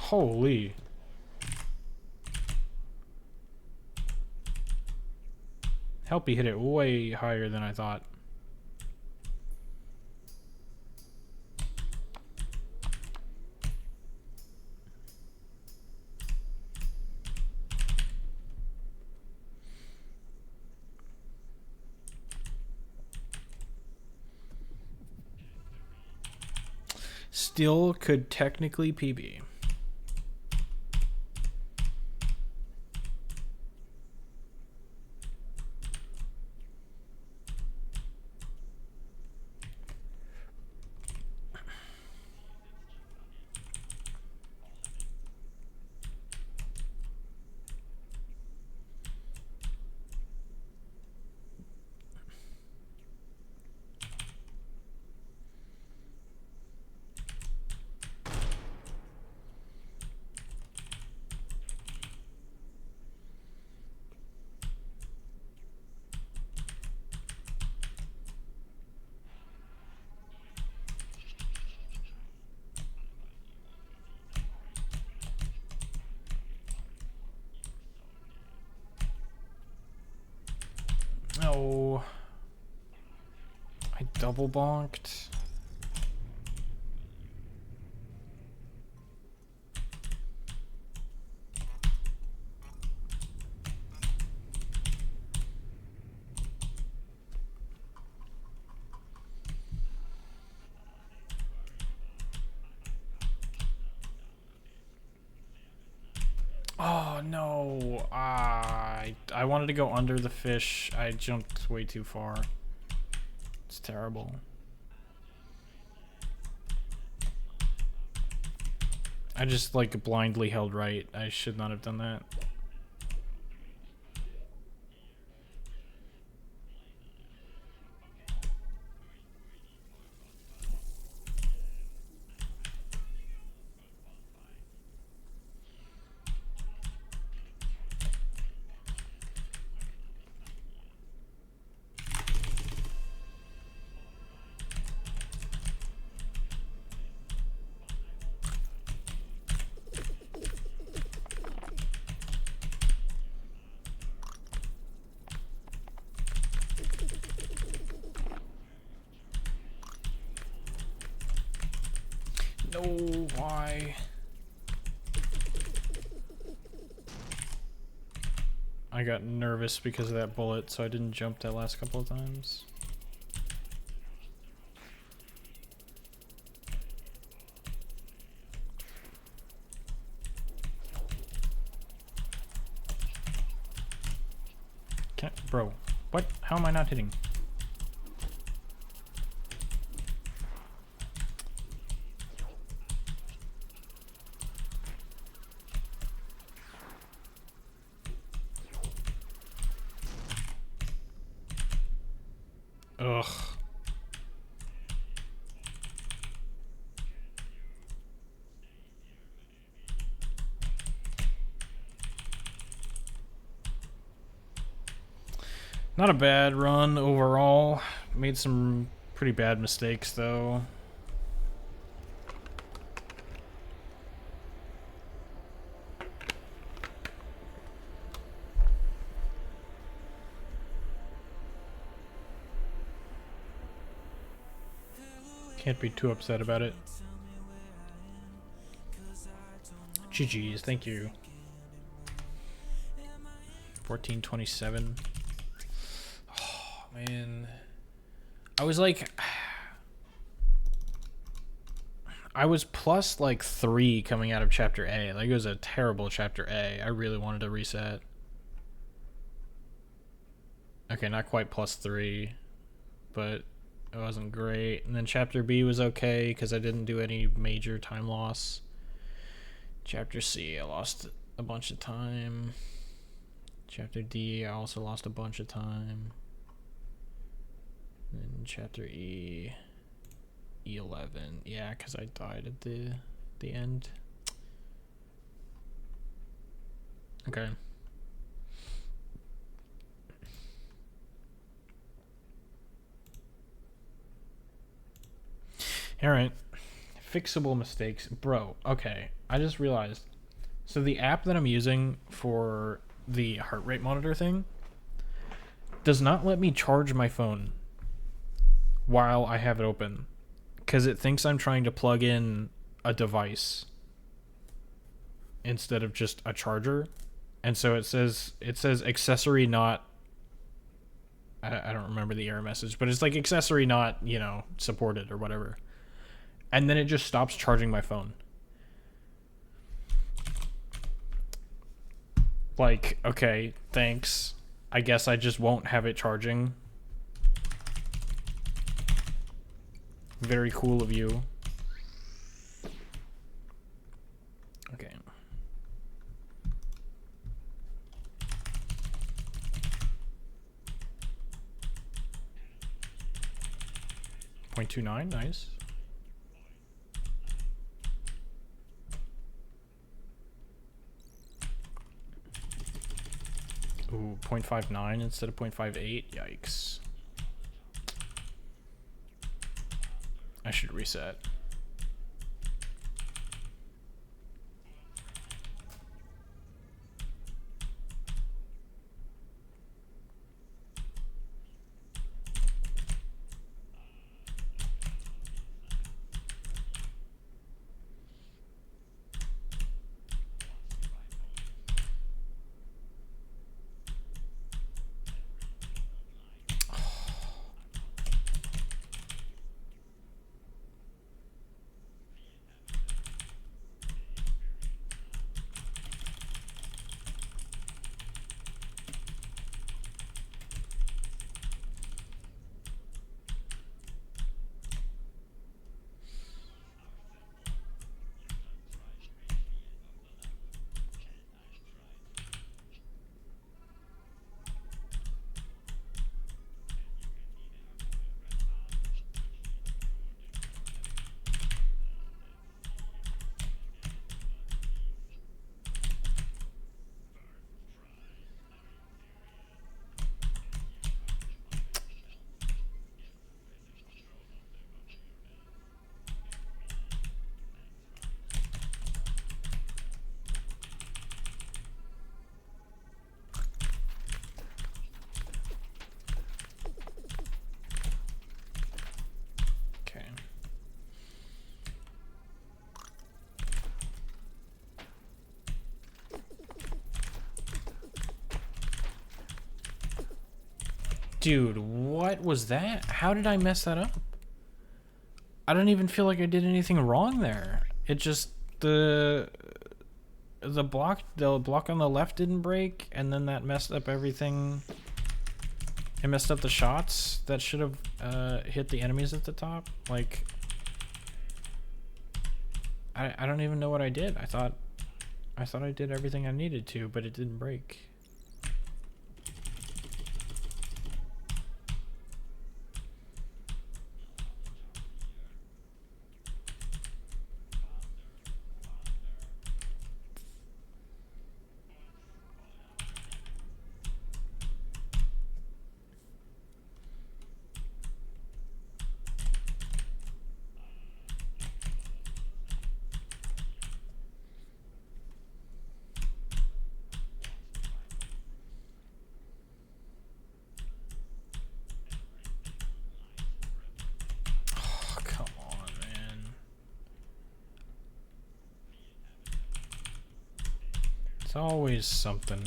Holy. Helpy hit it way higher than I thought. Still could technically PB. Oh, I double bonked. Oh no, I wanted to go under the fish. I jumped way too far. It's terrible. I just like blindly held right. I should not have done that. No, why? I got nervous because of that bullet, so I didn't jump that last couple of times. Bro, what? How am I not hitting? Ugh. Not a bad run overall. Made some pretty bad mistakes though. Can't be too upset about it. GG's, thank you. 1427. Oh man. I was like, I was plus like 3 coming out of chapter A. Like it was a terrible chapter A. I really wanted to reset. Okay, not quite plus 3, but it wasn't great. And then chapter B was okay because I didn't do any major time loss. Chapter C, I lost a bunch of time. Chapter D, I also lost a bunch of time. And chapter E, E11, yeah, because I died at the end. Okay. All right. Fixable mistakes. Bro, okay. I just realized. So the app that I'm using for the heart rate monitor thing does not let me charge my phone while I have it open because it thinks I'm trying to plug in a device instead of just a charger. And so it says accessory not, I don't remember the error message, but it's like accessory not, you know, supported or whatever. And then it just stops charging my phone. Like, okay, thanks. I guess I just won't have it charging. Very cool of you. Okay. .29, nice. Ooh, 0.59 instead of 0.58. Yikes. I should reset. Dude, what was that? How did I mess that up? I don't even feel like I did anything wrong there. It just the block on the left didn't break, and then that messed up everything. It messed up the shots that should have hit the enemies at the top. Like, I don't even know what I did. I thought I did everything I needed to, but it didn't break. It's always something.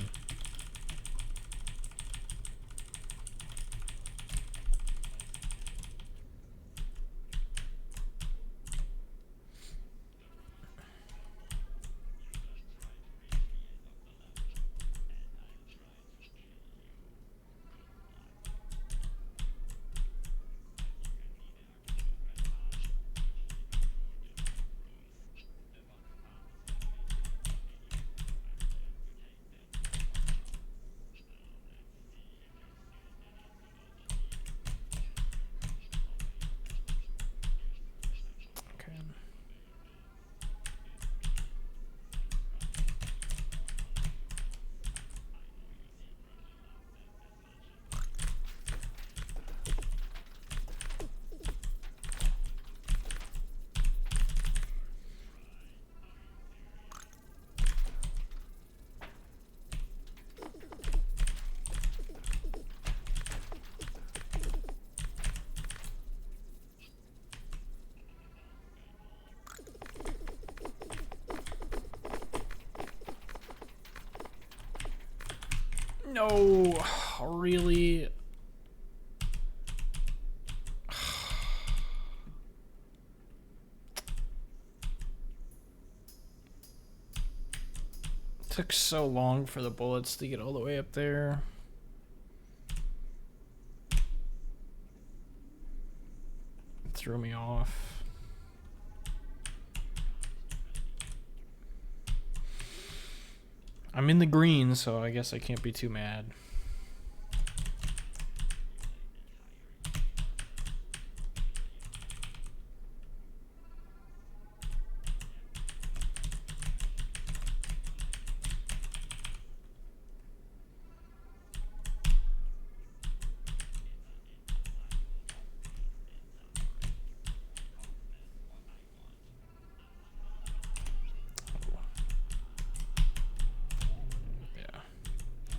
No, really? Took so long for the bullets to get all the way up there. It threw me off. I'm in the green, so I guess I can't be too mad.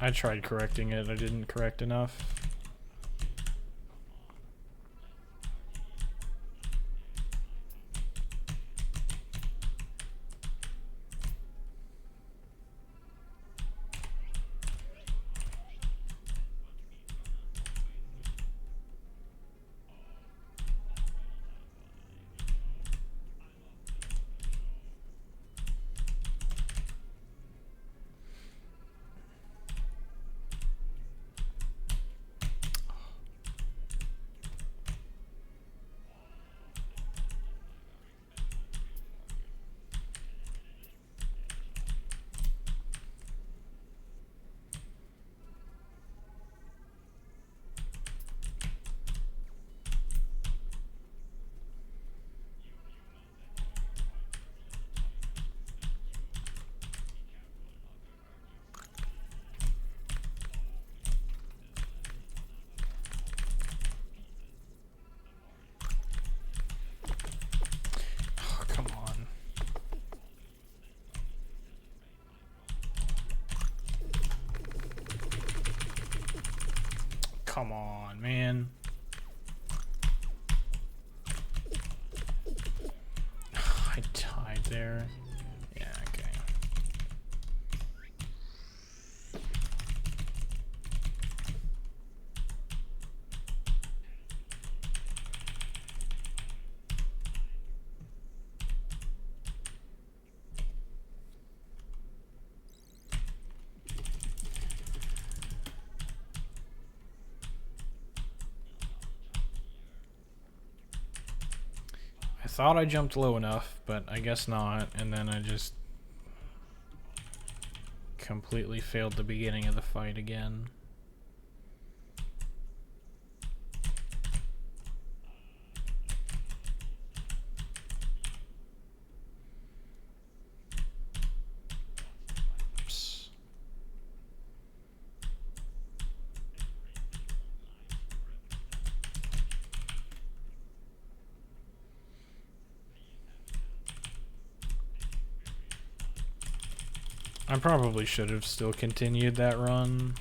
I tried correcting it, I didn't correct enough. Come on, man. I died there. Yeah, okay. I thought I jumped low enough, but I guess not, and then I just completely failed the beginning of the fight again. Oops. I probably should have still continued that run.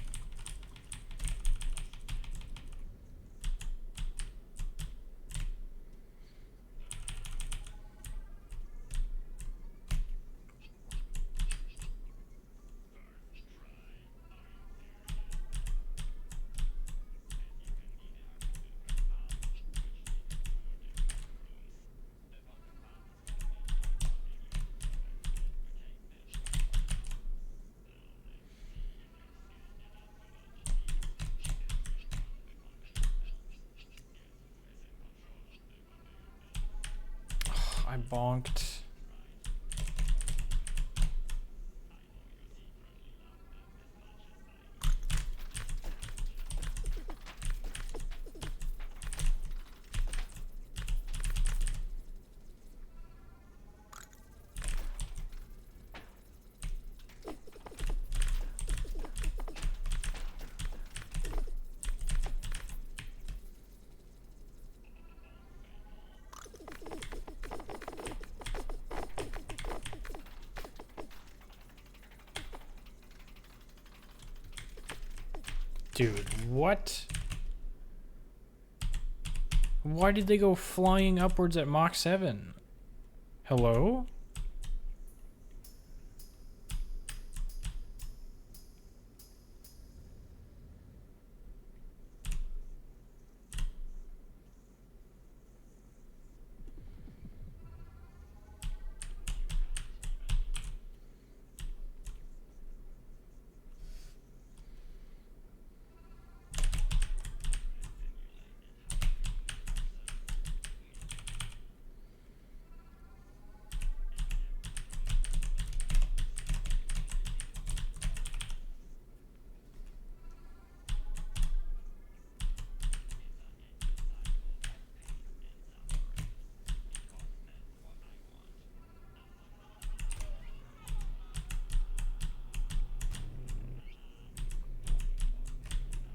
I bonked. Dude, what? Why did they go flying upwards at Mach 7? Hello?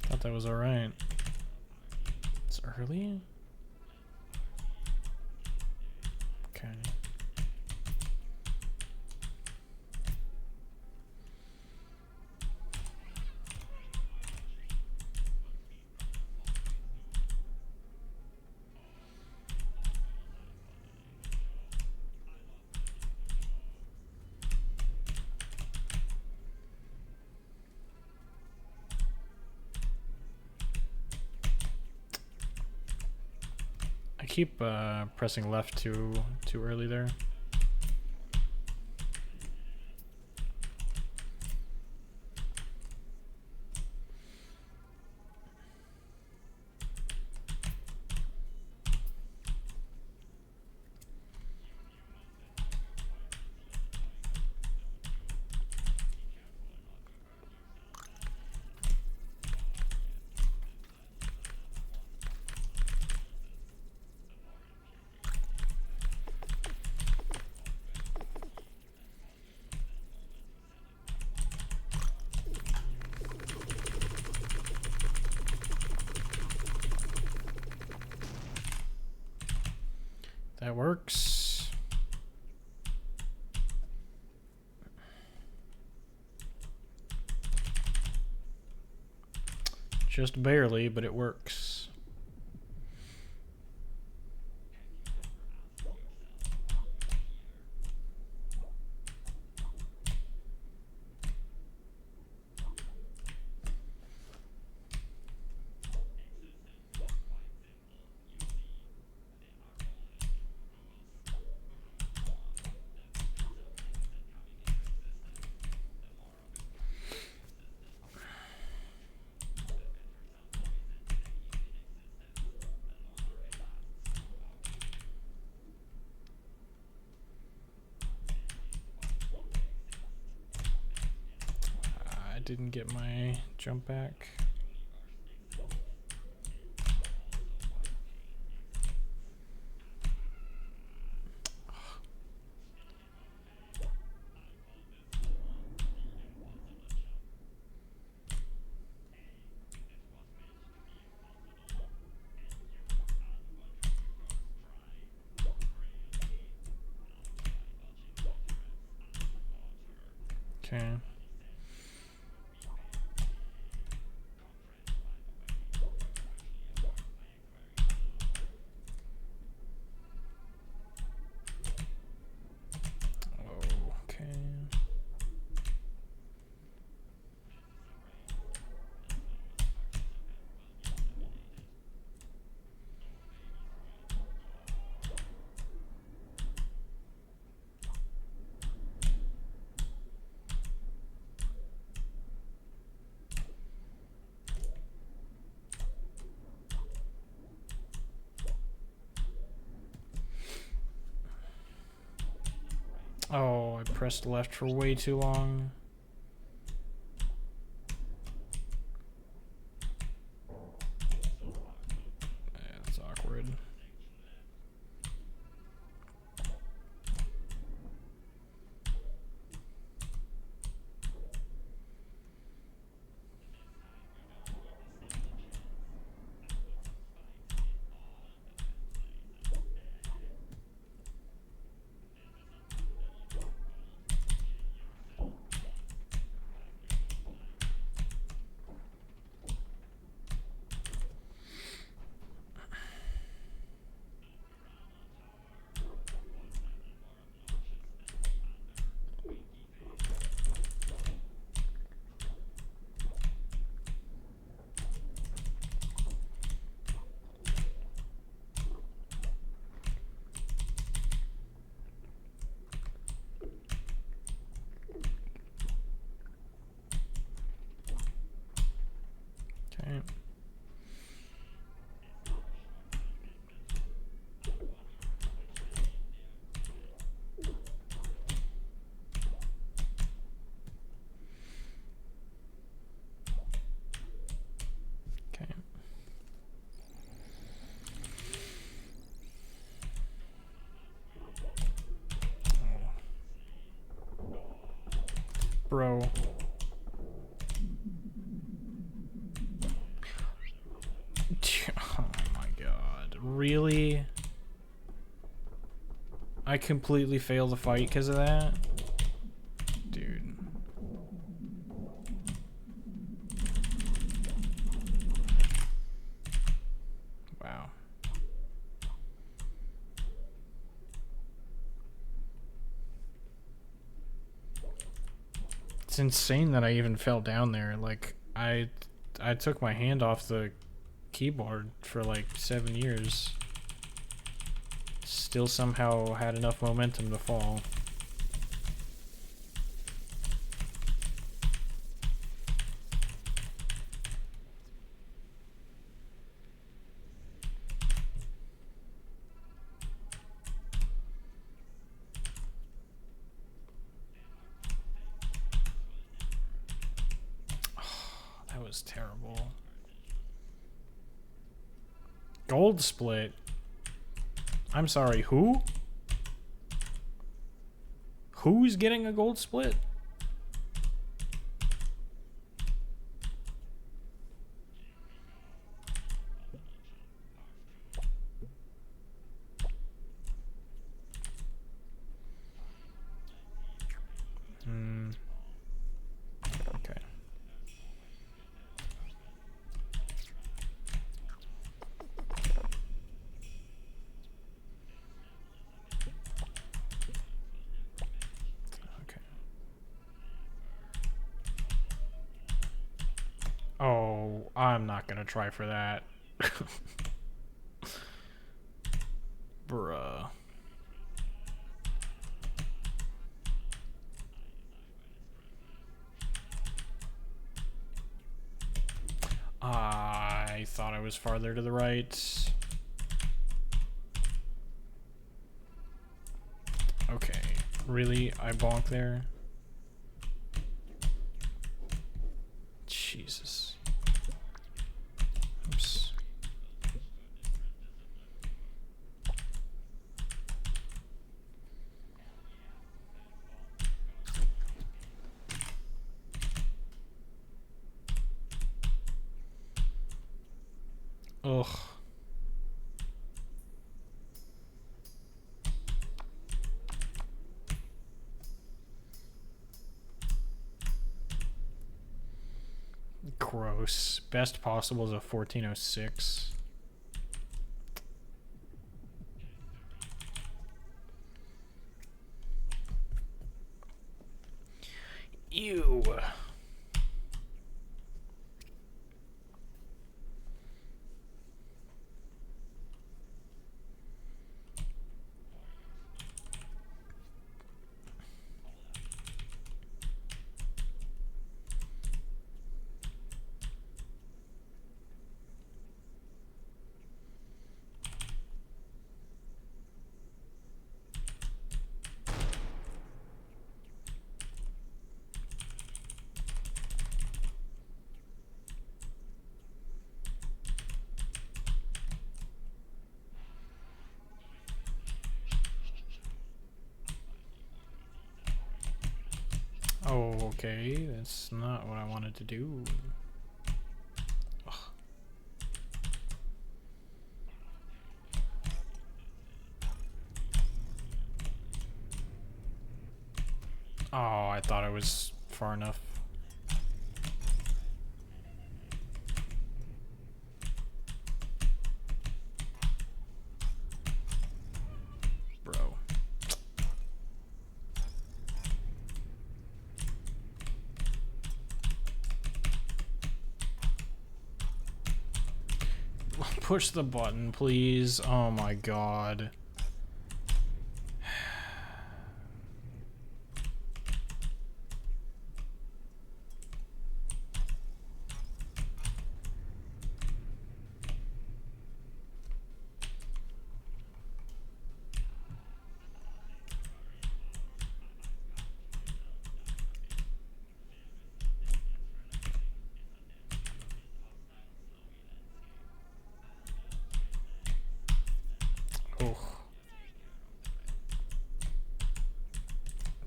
Thought that was alright. It's early? Okay. I keep pressing left too early there. That works. Just barely, but it works. didn't get my jump back. Okay. Okay. Oh, I pressed left for way too long. Yeah, that's awkward. Okay. Okay. Bro. Oh my god. Really? I completely failed the fight because of that? Dude. Wow. It's insane that I even fell down there. Like, I took my hand off the keyboard for like 7 years. Still somehow had enough momentum to fall. That was terrible. Gold split? I'm sorry, who? Who's getting a gold split? Okay. Okay. Oh, I'm not gonna try for that. Bruh. I thought I was farther to the right. Okay. Really? I bonked there? Jesus. Oops. Ugh. Gross. Best possible is a 1406. Ew. Oh, okay. That's not what I wanted to do. Ugh. Oh, I thought I was far enough. Bro. Push the button, please. Oh my god. Oh.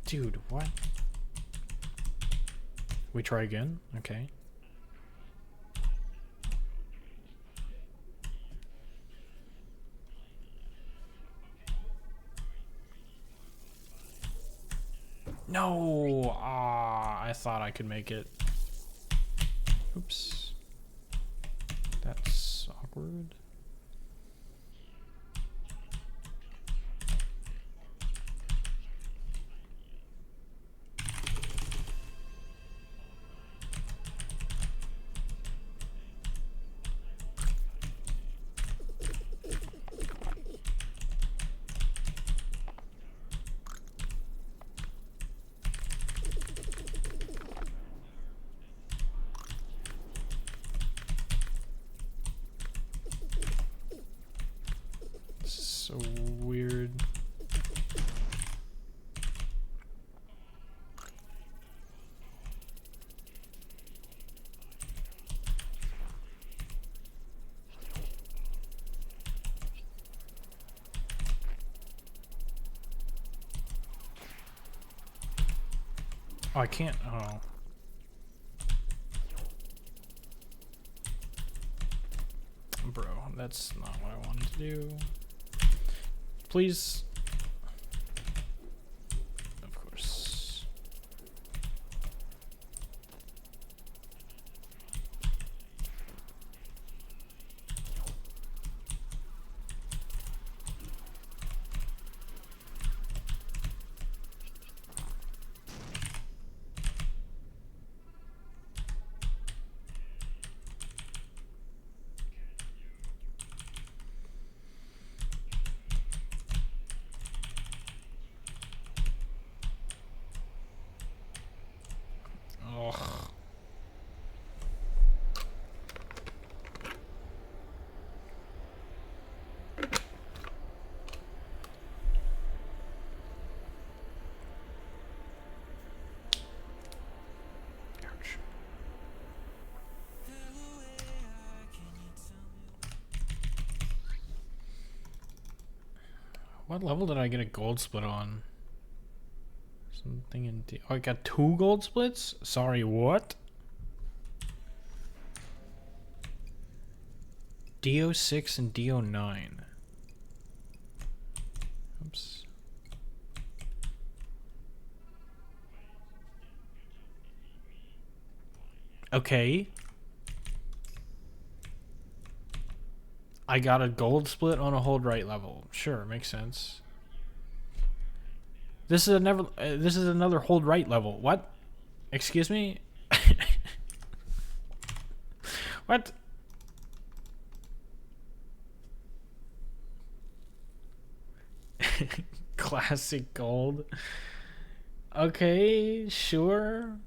Dude, what? We try again? Okay. No! Ah, I thought I could make it. Oops. That's awkward. So weird. Oh, I can't. Oh. Bro, that's not what I wanted to do. Please. Of course. What level did I get a gold split on? Something in oh, I got 2 gold splits? Sorry, what? DO6 and DO9. Oops. Okay. I got a gold split on a hold right level. Sure, makes sense. This is another hold right level. What? Excuse me? What? Classic gold. Okay, sure.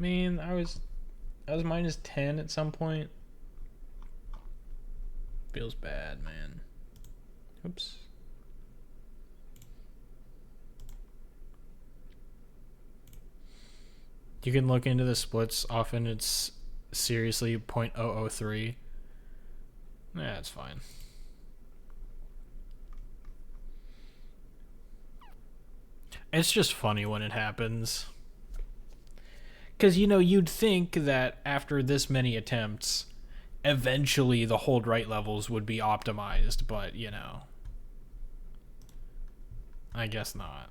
Man, I was minus 10 at some point. Feels bad, man. Oops. You can look into the splits. Often it's seriously 0.003. Yeah, it's fine. It's just funny when it happens. Because, you know, you'd think that after this many attempts, eventually the hold right levels would be optimized, but, you know, I guess not.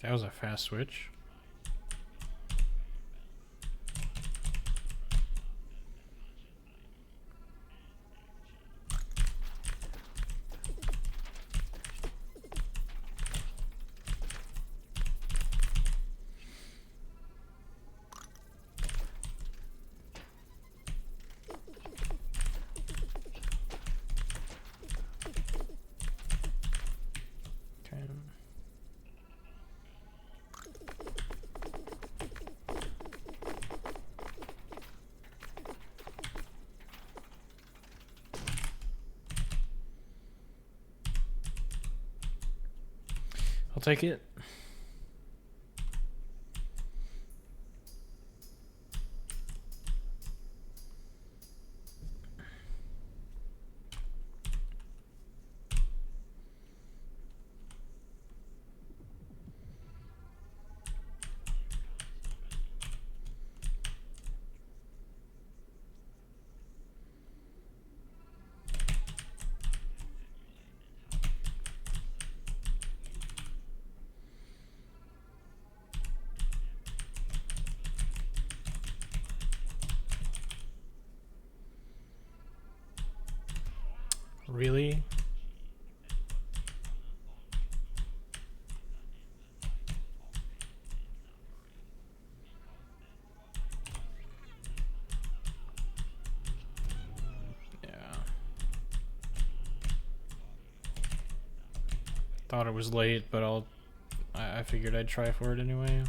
That was a fast switch. I'll take it. Really? Yeah. Thought it was late, but I figured I'd try for it anyway.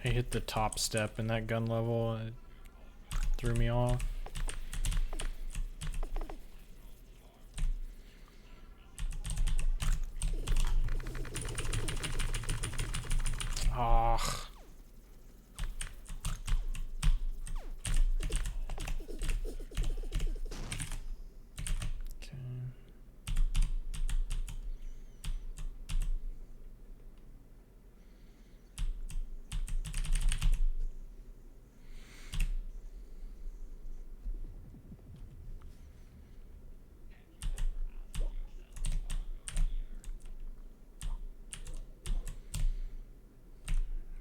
I hit the top step in that gun level and it threw me off. Ah.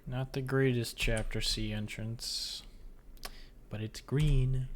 Not the greatest Chapter C entrance, but it's green.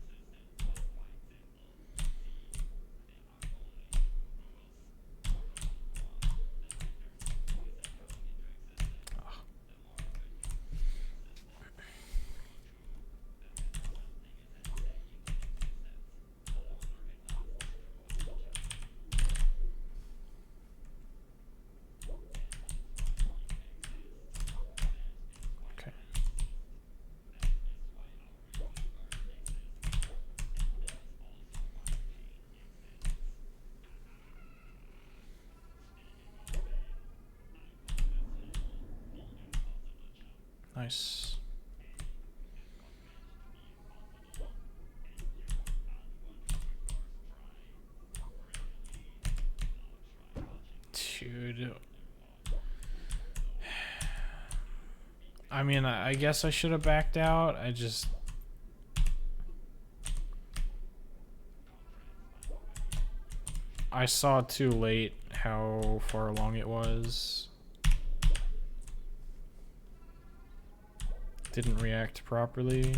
Nice. Dude. I mean, I guess I should have backed out. I saw too late how far along it was. Didn't react properly.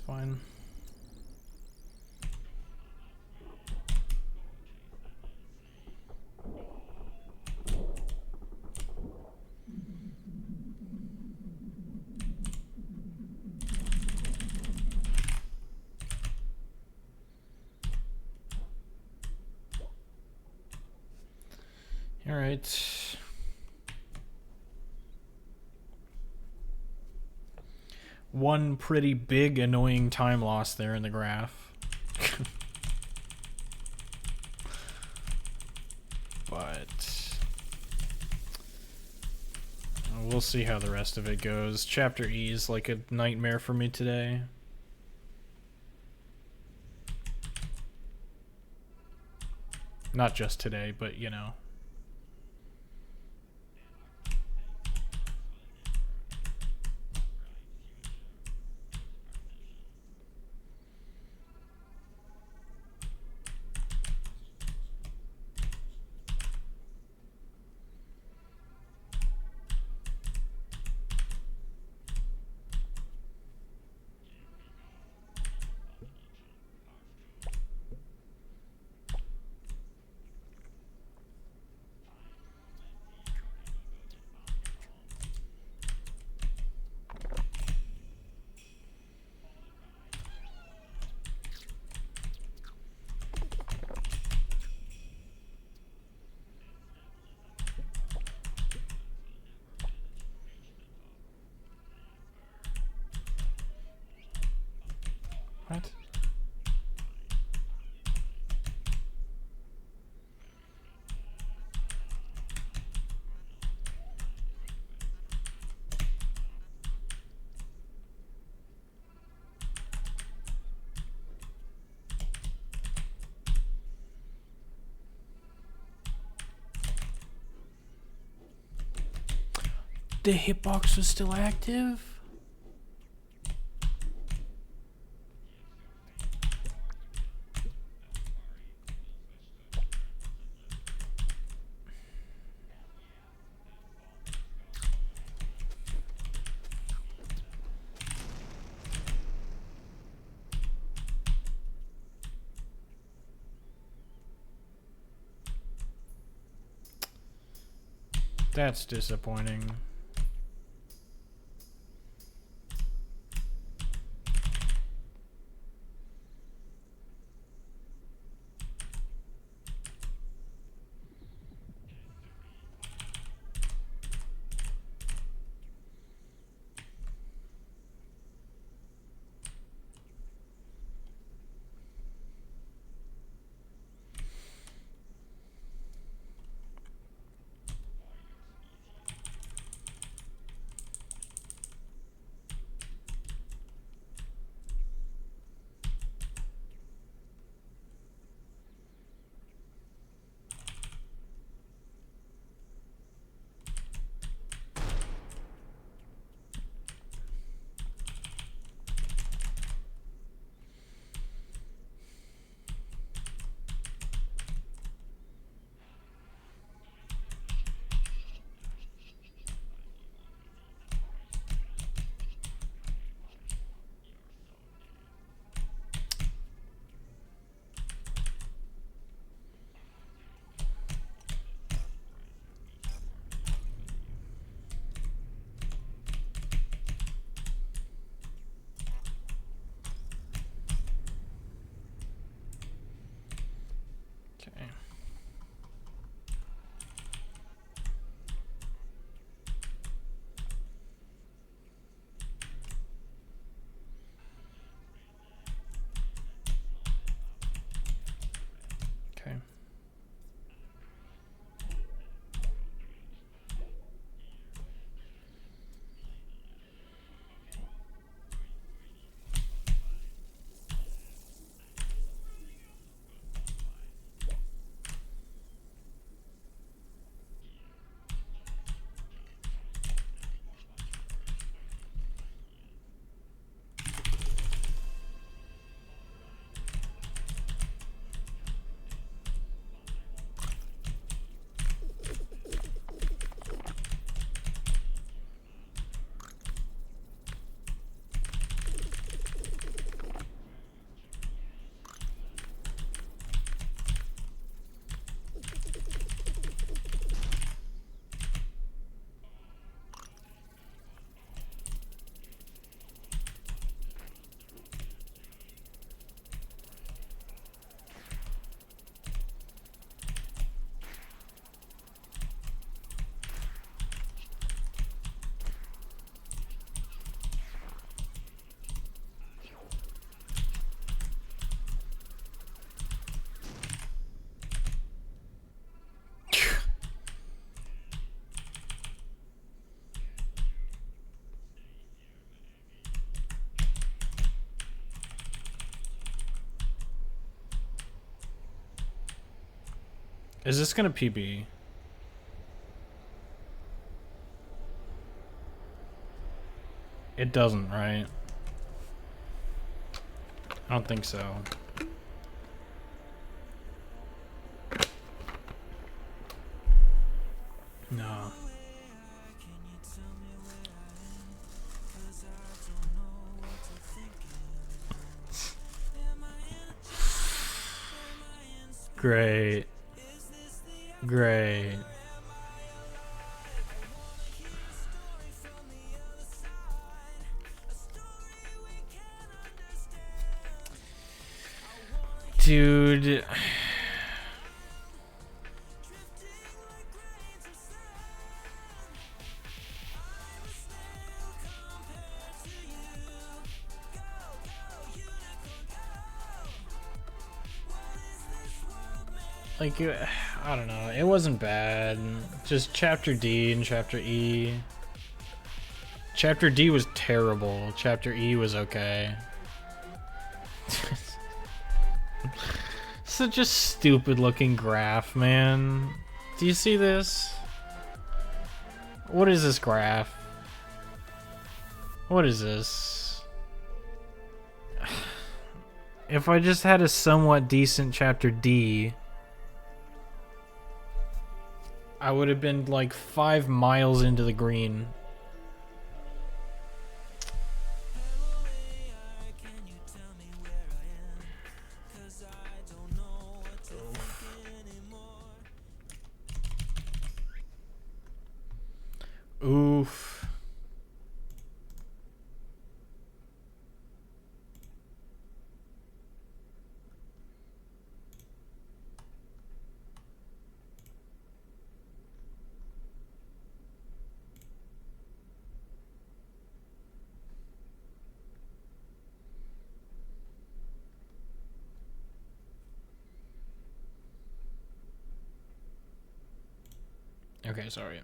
Fine. All right. One pretty big annoying time loss there in the graph. But we'll see how the rest of it goes. Chapter E is like a nightmare for me today. Not just today, but you know. What? The hitbox was still active? That's disappointing. Is this gonna PB? It doesn't, right? I don't think so. No. Great. Great. Dude. Like, I don't know. It wasn't bad. Just Chapter D and Chapter E. Chapter D was terrible. Chapter E was okay. Such a stupid looking graph, man. Do you see this? What is this graph? What is this? If I just had a somewhat decent Chapter D, I would have been like 5 miles into the green. Oof. Okay, sorry.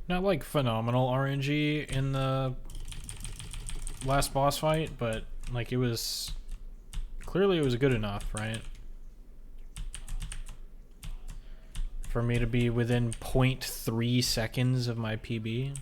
Not like phenomenal RNG in the last boss fight, but like it was clearly it was good enough, right? For me to be within 0.3 seconds of my PB.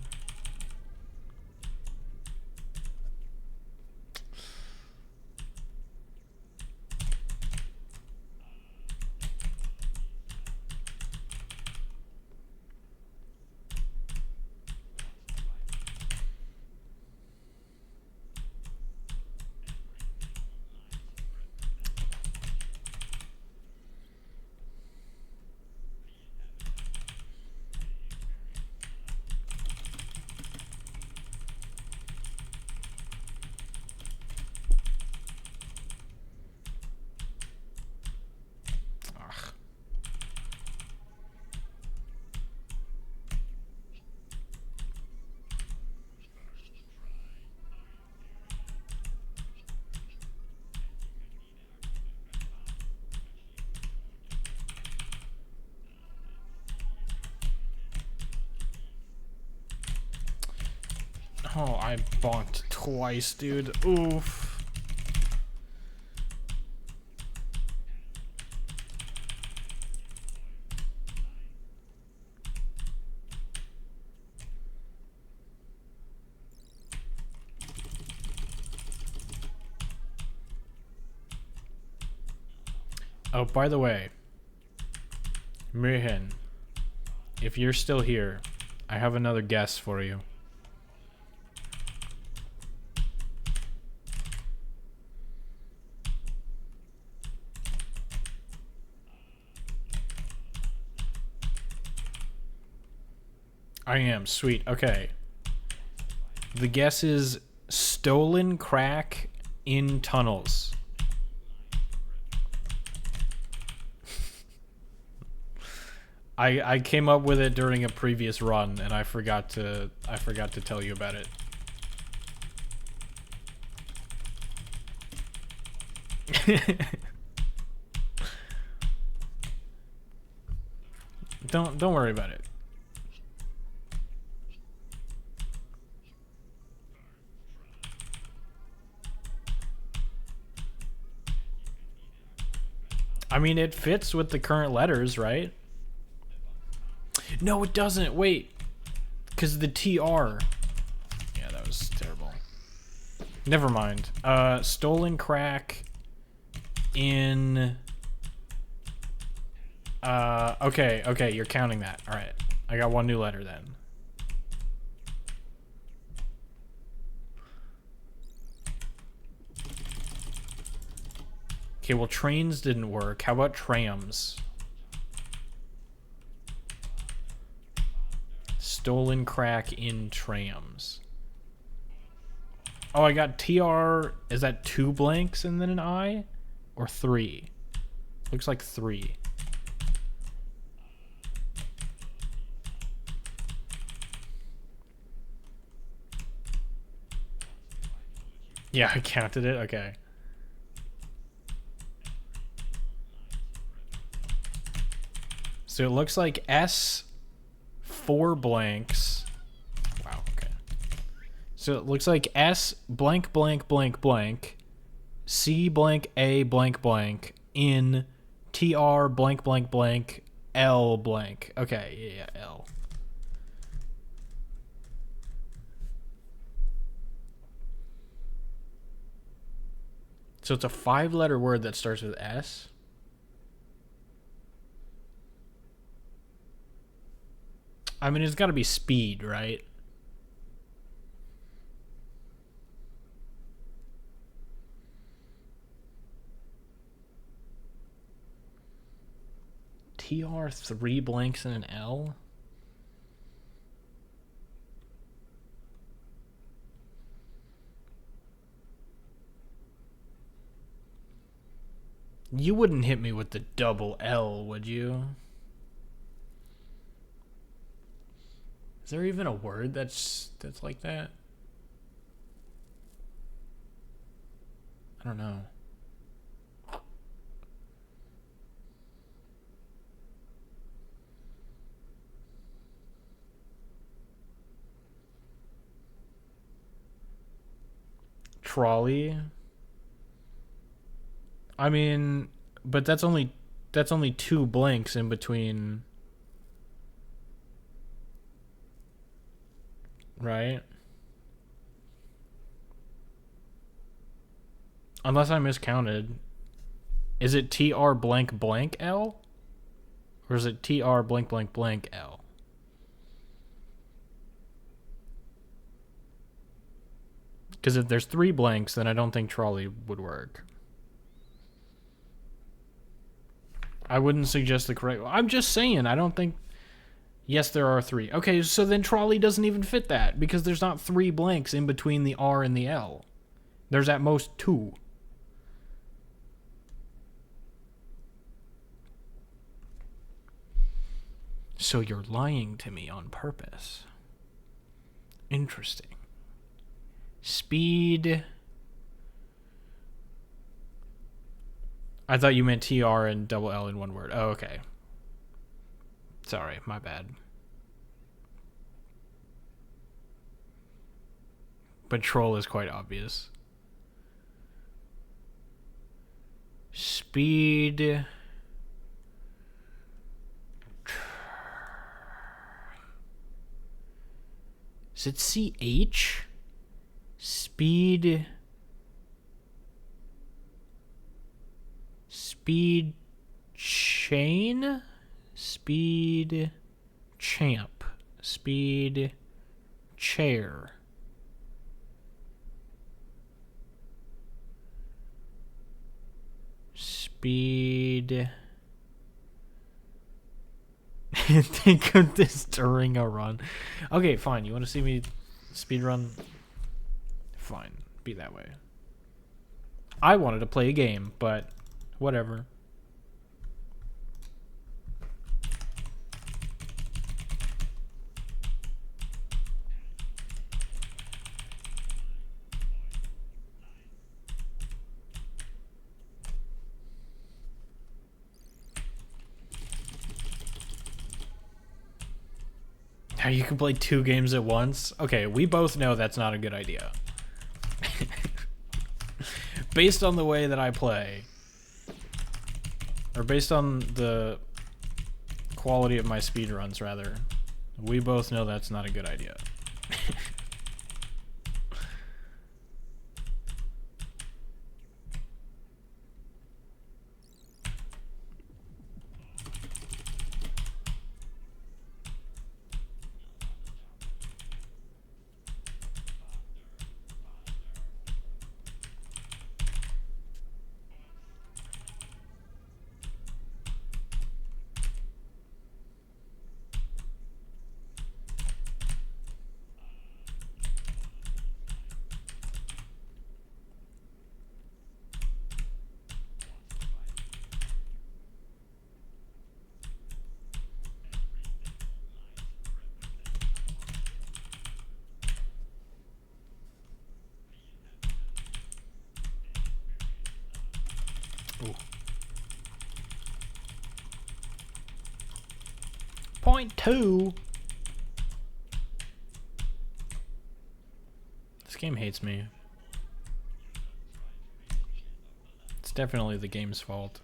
Oh, I bonked twice, dude. Oof. Oh, by the way, Mirhen, if you're still here, I have another guess for you. I am. Sweet. Okay. The guess is stolen crack in tunnels. I came up with it during a previous run and I forgot to tell you about it. Don't worry about it. I mean, it fits with the current letters, right? No, it doesn't. Wait. Because the TR. Yeah, that was terrible. Never mind. Stolen crack in... okay, you're counting that. Alright. I got one new letter then. Okay, well, trains didn't work. How about trams? Stolen crack in trams. Oh, I got TR. Is that 2 blanks and then an I? Or 3? Looks like 3. Yeah, I counted it. Okay. So it looks like S, 4 blanks. Wow, okay. So it looks like S blank blank blank blank, C blank A blank blank, in TR blank blank blank, L blank. Okay, yeah, L. So it's a 5-letter word that starts with S. I mean, it's got to be speed, right? TR, 3 blanks and an L? You wouldn't hit me with the double L, would you? Is there even a word that's like that? I don't know. Trolley. I mean, but that's only 2 blanks in between, right? Unless I miscounted. Is it TR blank blank L? Or is it TR blank blank blank L? Because if there's 3 blanks, then I don't think trolley would work. I wouldn't suggest the correct... I'm just saying, I don't think... Yes, there are 3. Okay, so then trolley doesn't even fit that, because there's not 3 blanks in between the R and the L. There's at most 2. So you're lying to me on purpose. Interesting. Speed... I thought you meant TR and double L in one word. Oh, okay. Sorry, my bad. But troll is quite obvious. Speed... Is it CH? Speed... Speed chain? Speed champ. Speed chair. Speed... Think of this during a run. Okay, fine. You want to see me speed run? Fine. Be that way. I wanted to play a game, but whatever. How you can play 2 games at once? Okay, we both know that's not a good idea. Based on the way that I play, or based on the quality of my speedruns, rather, we both know that's not a good idea. Ooh. Point 2. This game hates me. It's definitely the game's fault.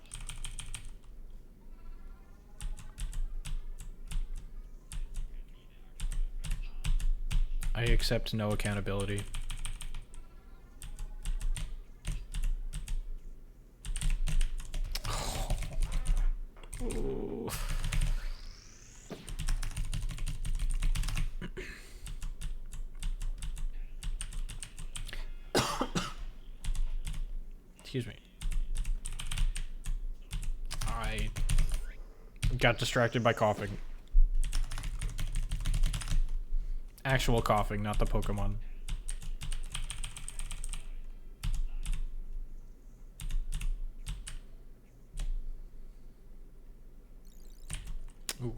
I accept no accountability. Ooh. Excuse me. I got distracted by coughing. Actual coughing, not the Pokemon. Ooh.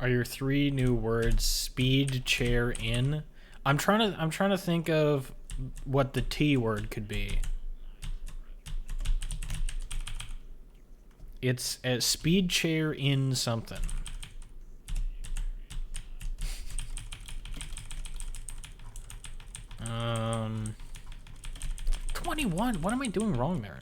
Are your 3 new words speed, chair, in? I'm trying to think of what the T word could be. It's a speed, chair, in something. Um, 21. What am I doing wrong there?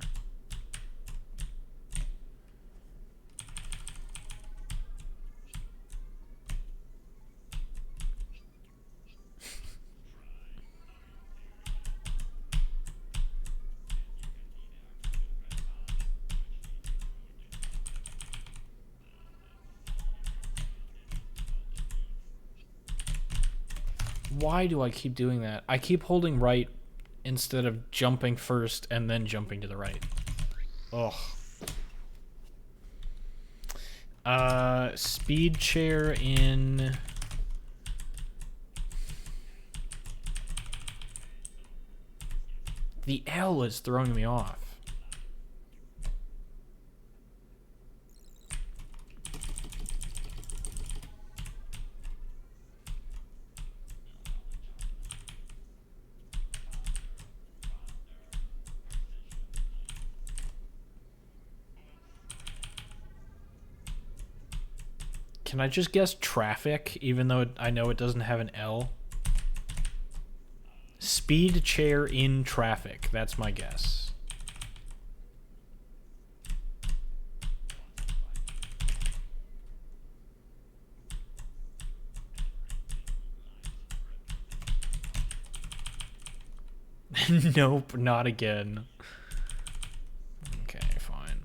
Why do I keep doing that? I keep holding right instead of jumping first and then jumping to the right. Ugh. Speed chair in... The L is throwing me off. Can I just guess traffic, even though I know it doesn't have an L? Speed chair in traffic. That's my guess. Nope, not again. Okay, fine.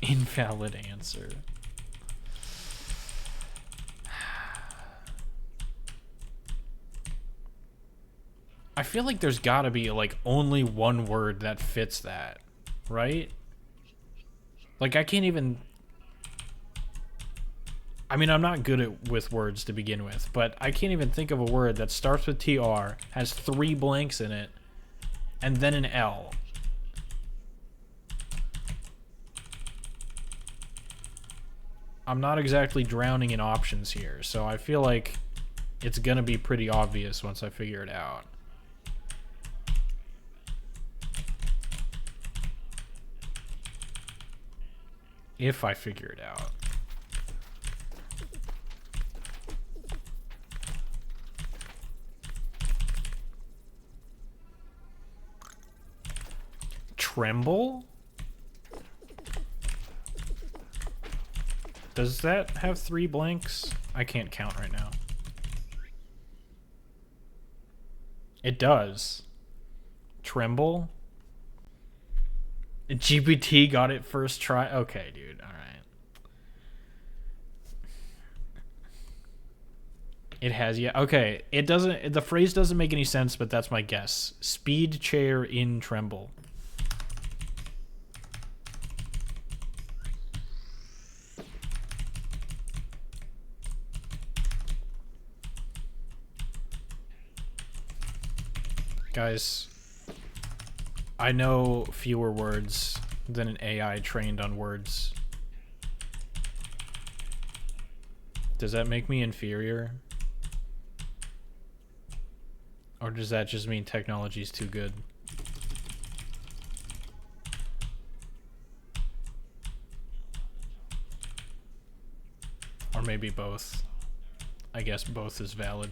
Invalid answer. I feel like there's gotta be like only one word that fits that, right? Like I can't even I mean, I'm not good with words to begin with, but I can't even think of a word that starts with TR, has 3 blanks in it, and then an L. I'm not exactly drowning in options here, so I feel like it's gonna be pretty obvious once I figure it out. If I figure it out. Tremble? Does that have 3 blanks? I can't count right now. It does. Tremble? GPT got it first try? Okay, dude. Alright. It has, yeah. Okay. It doesn't, the phrase doesn't make any sense, but that's my guess. Speed chair in tremble. Guys, I know fewer words than an AI trained on words. Does that make me inferior? Or does that just mean technology's too good? Or maybe both. I guess both is valid.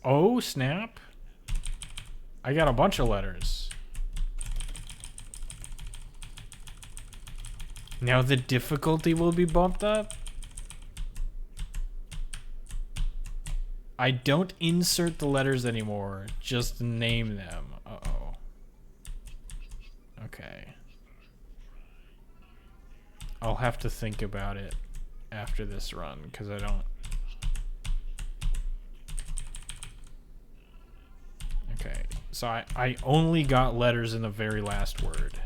Oh, snap. I got a bunch of letters. Now the difficulty will be bumped up? I don't insert the letters anymore, just name them. Uh-oh. Okay. I'll have to think about it after this run, because I don't... Okay, so I only got letters in the very last word.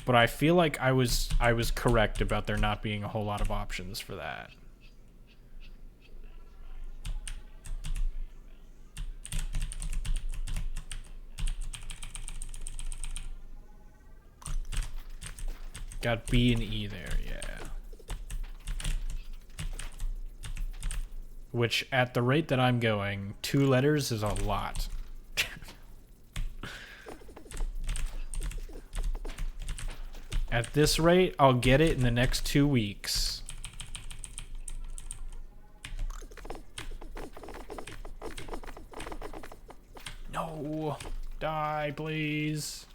But I feel like I was correct about there not being a whole lot of options for that. Got B and E there, yeah. Which, at the rate that I'm going, 2 letters is a lot. At this rate, I'll get it in the next 2 weeks. No! Die, please.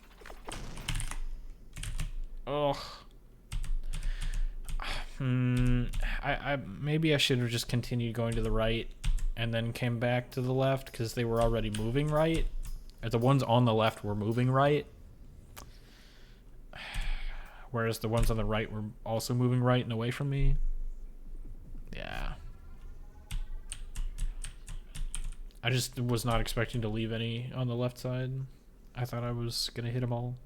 Ugh. Maybe I should have just continued going to the right and then came back to the left because they were already moving right. Or the ones on the left were moving right. Whereas the ones on the right were also moving right and away from me. Yeah. I just was not expecting to leave any on the left side. I thought I was going to hit them all.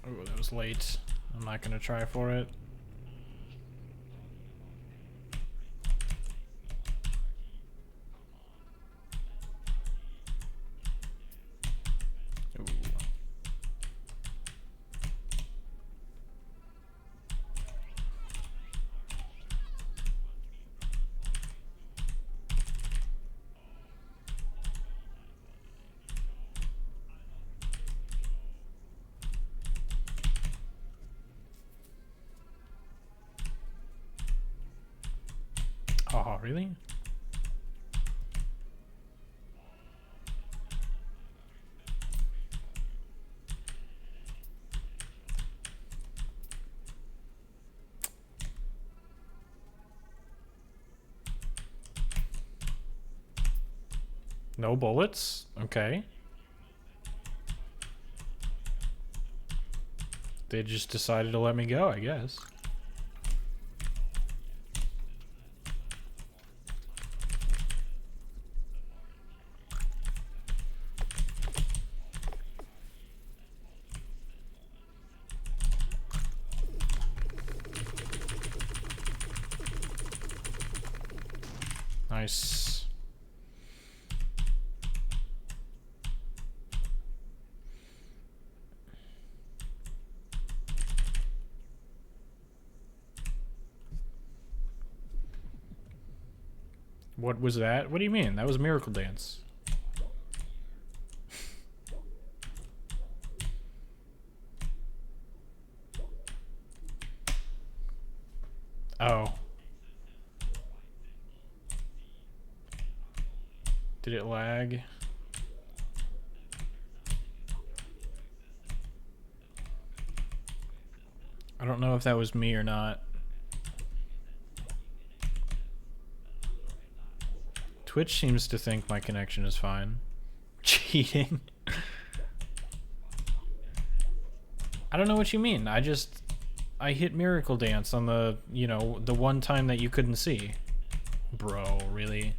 Oh, that was late. I'm not gonna try for it. Ooh. Oh, really? No bullets? Okay. They just decided to let me go, I guess. Nice. What was that? What do you mean? That was Miracle Dance. Oh. Did it lag? I don't know if that was me or not. Twitch seems to think my connection is fine. Cheating. I don't know what you mean. I hit Miracle Dance on the, you know, the one time that you couldn't see. Bro, really?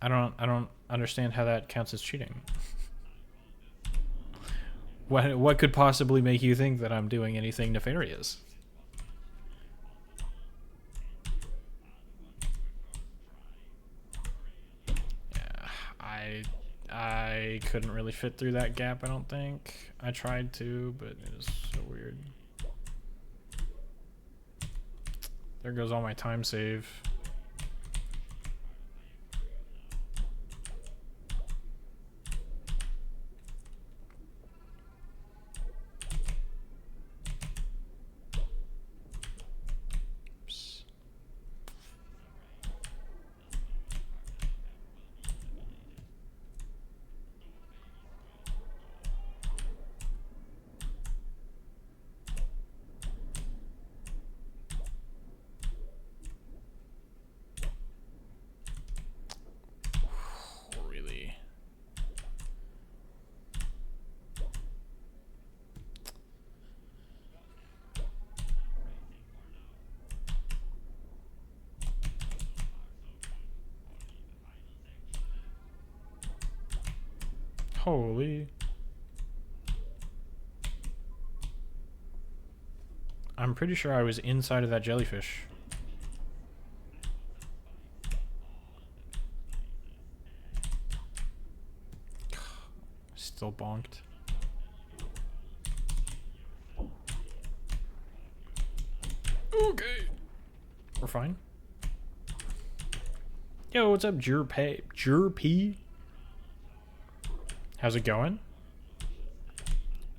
I don't understand how that counts as cheating. What could possibly make you think that I'm doing anything nefarious? Yeah, I couldn't really fit through that gap, I don't think. I tried to, but it was so weird. There goes all my time save. Holy. I'm pretty sure I was inside of that jellyfish. Still bonked. Okay. We're fine. Yo, what's up, Jerp? How's it going?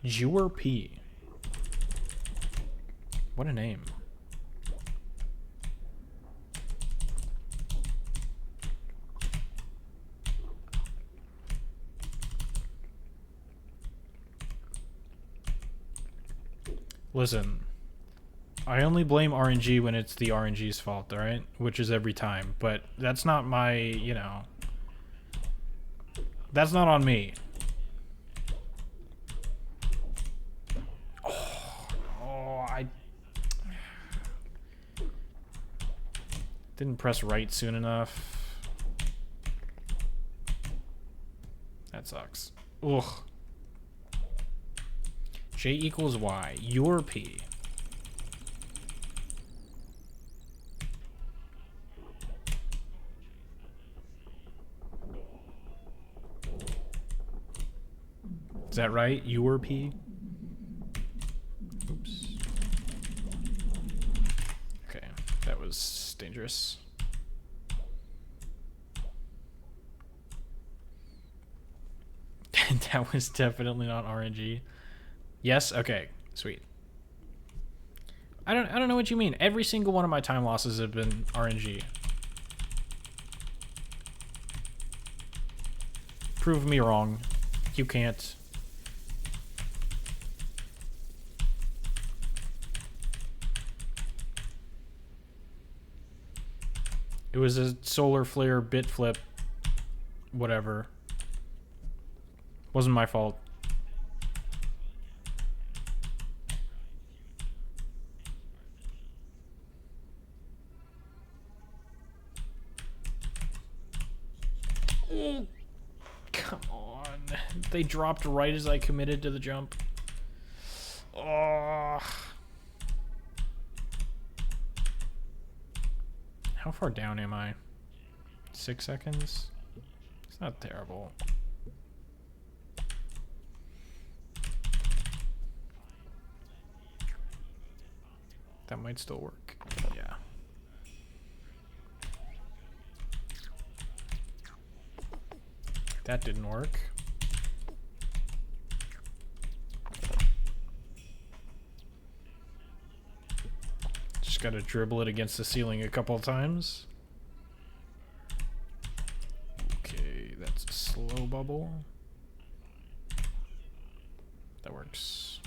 Jerp. What a name. Listen, I only blame RNG when it's the RNG's fault, alright? Which is every time. But that's not my, you know... That's not on me. I didn't press right soon enough. That sucks. Ugh. J equals Y. Your P. Is that right? Your P? Oops. Okay, that was dangerous. That was definitely not RNG. Yes? Okay, sweet. I don't know what you mean. Every single one of my time losses have been RNG. Prove me wrong. You can't. It was a solar flare bit flip. Whatever. Wasn't my fault. Oh, come on. They dropped right as I committed to the jump. Oh. How far down am I? 6 seconds? It's not terrible. That might still work. Yeah. That didn't work. Just gotta dribble it against the ceiling a couple of times. Okay, that's a slow bubble. That works.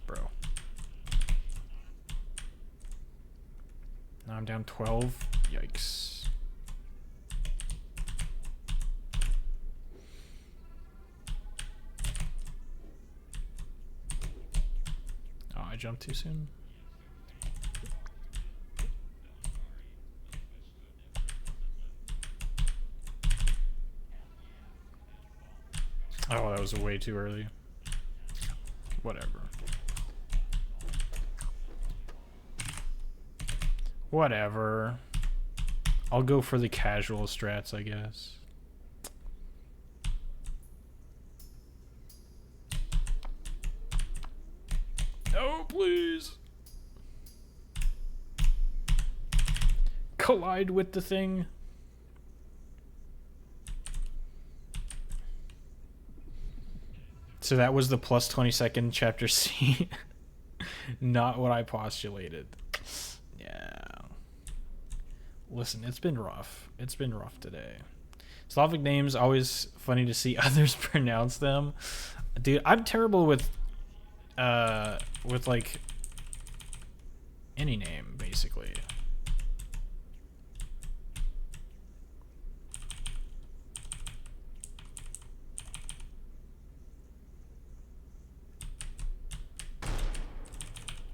Bro. Now I'm down 12. Yikes. Oh, I jumped too soon. Oh, that was way too early. Whatever. Whatever. I'll go for the casual strats, I guess. Oh, please. Collide with the thing. So that was the plus 22nd chapter C. Not what I postulated. Yeah. Listen, it's been rough. It's been rough today. Slavic names, always funny to see others pronounce them. Dude, I'm terrible with like any name, basically.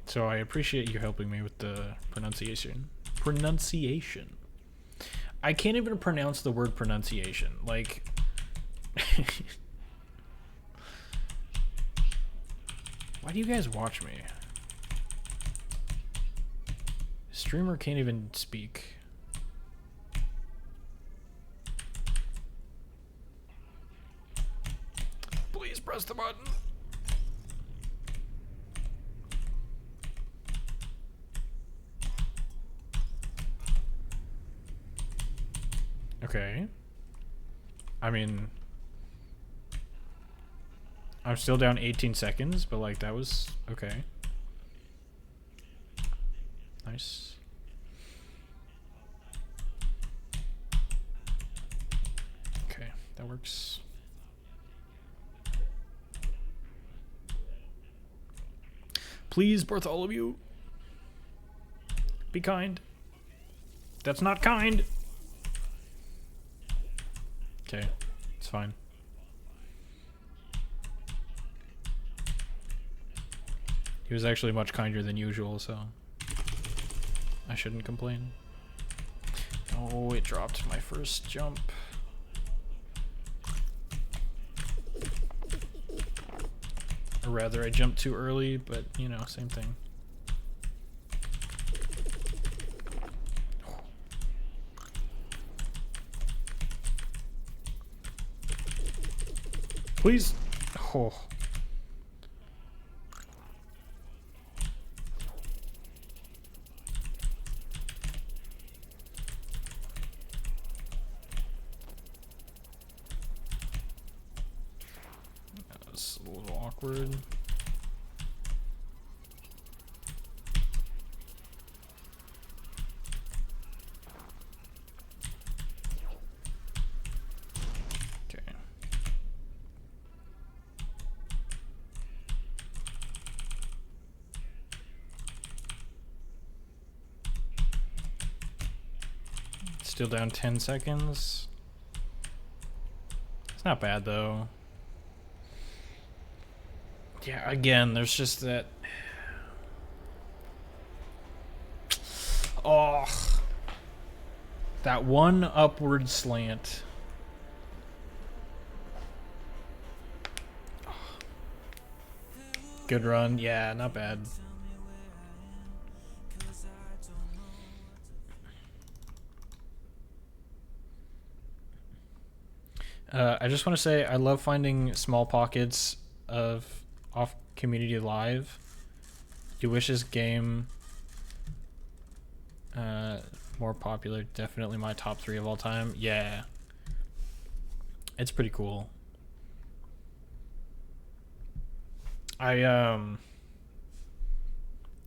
So I appreciate you helping me with the pronunciation. Pronunciation. I can't even pronounce the word pronunciation. Like... Why do you guys watch me? Streamer can't even speak. Please press the button. Okay. I mean, I'm still down 18 seconds, but like that was okay. Nice. Okay, that works. Please, Bartholomew. Be kind. That's not kind. Okay, it's fine. He was actually much kinder than usual, so I shouldn't complain. Oh, it dropped my first jump. Or rather, I jumped too early, but, you know, same thing. Please. Oh. That was a little awkward. Still down 10 seconds. It's not bad though. Yeah, again, there's just that. Oh, that one upward slant. Good run. Yeah, not bad. I just want to say I love finding small pockets of off community live. You wish this game more popular? Definitely my top 3 of all time. Yeah, it's pretty cool. I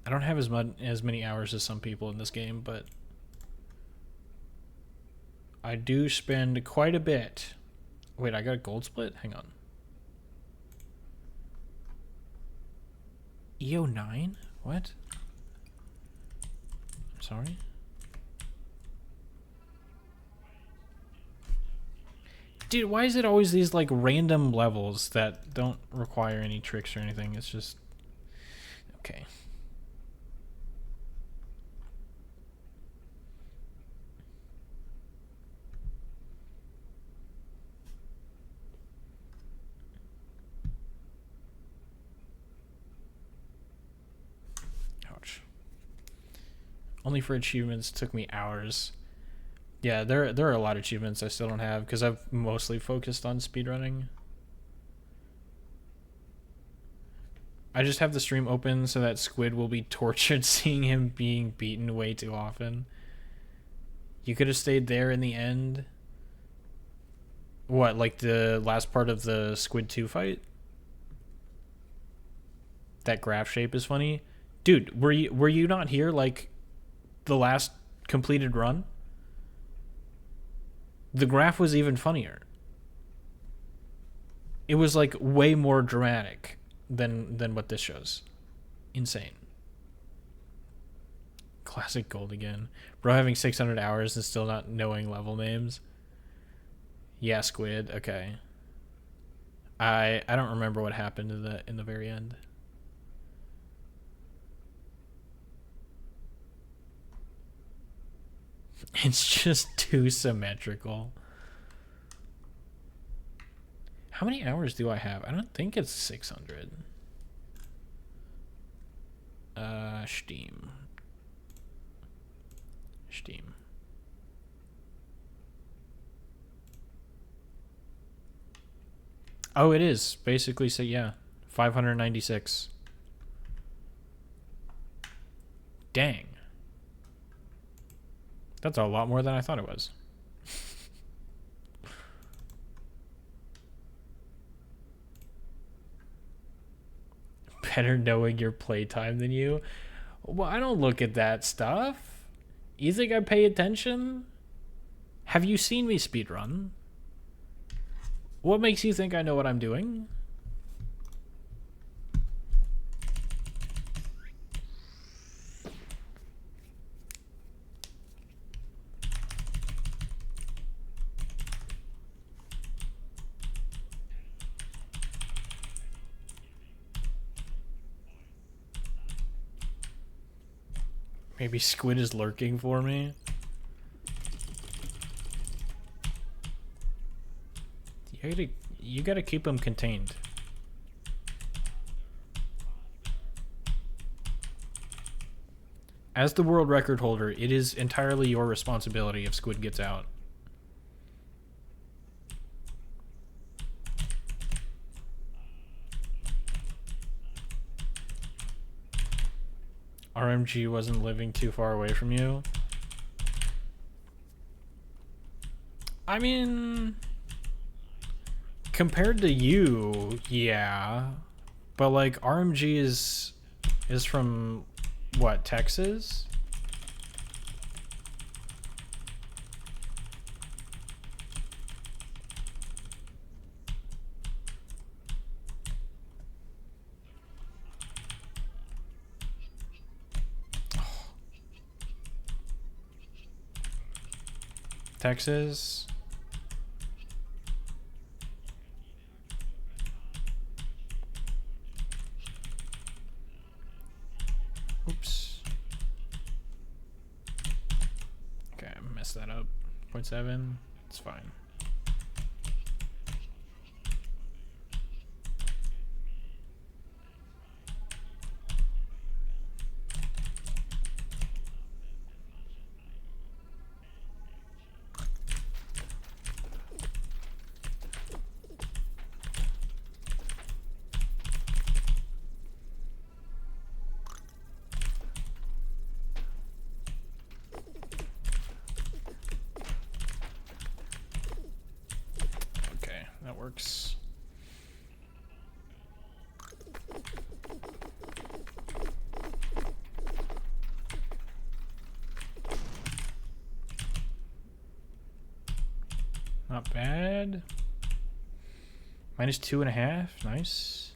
don't have as many hours as some people in this game, but I do spend quite a bit. Wait, I got a gold split? Hang on. EO9? What? I'm sorry? Dude, why is it always these like random levels that don't require any tricks or anything? It's just... Okay. Ouch. Only for achievements took me hours. Yeah, there are a lot of achievements I still don't have because I've mostly focused on speedrunning. I just have the stream open so that Squid will be tortured seeing him being beaten way too often. You could have stayed there in the end. What, like the last part of the Squid 2 fight? That graph shape is funny. Dude, were you not here like the last completed run? The graph was even funnier. It was like way more dramatic than what this shows. Insane. Classic gold again. Bro having 600 hours and still not knowing level names. Yeah, Squid. Okay. I don't remember what happened in the very end. It's just too symmetrical. How many hours do I have? I don't think it's 600. Steam. Oh, it is. Basically, so yeah. 596. Dang. That's a lot more than I thought it was. Better knowing your playtime than you. Well, I don't look at that stuff. You think I pay attention? Have you seen me speedrun? What makes you think I know what I'm doing? Maybe Squid is lurking for me. You gotta keep him contained. As the world record holder, it is entirely your responsibility if Squid gets out. RMG wasn't living too far away from you. I mean, compared to you, yeah. But like RMG is from what, Texas? Texas. Oops. Okay, I messed that up. 0.7. It's fine. That works. Not bad. Minus 2.5. Nice.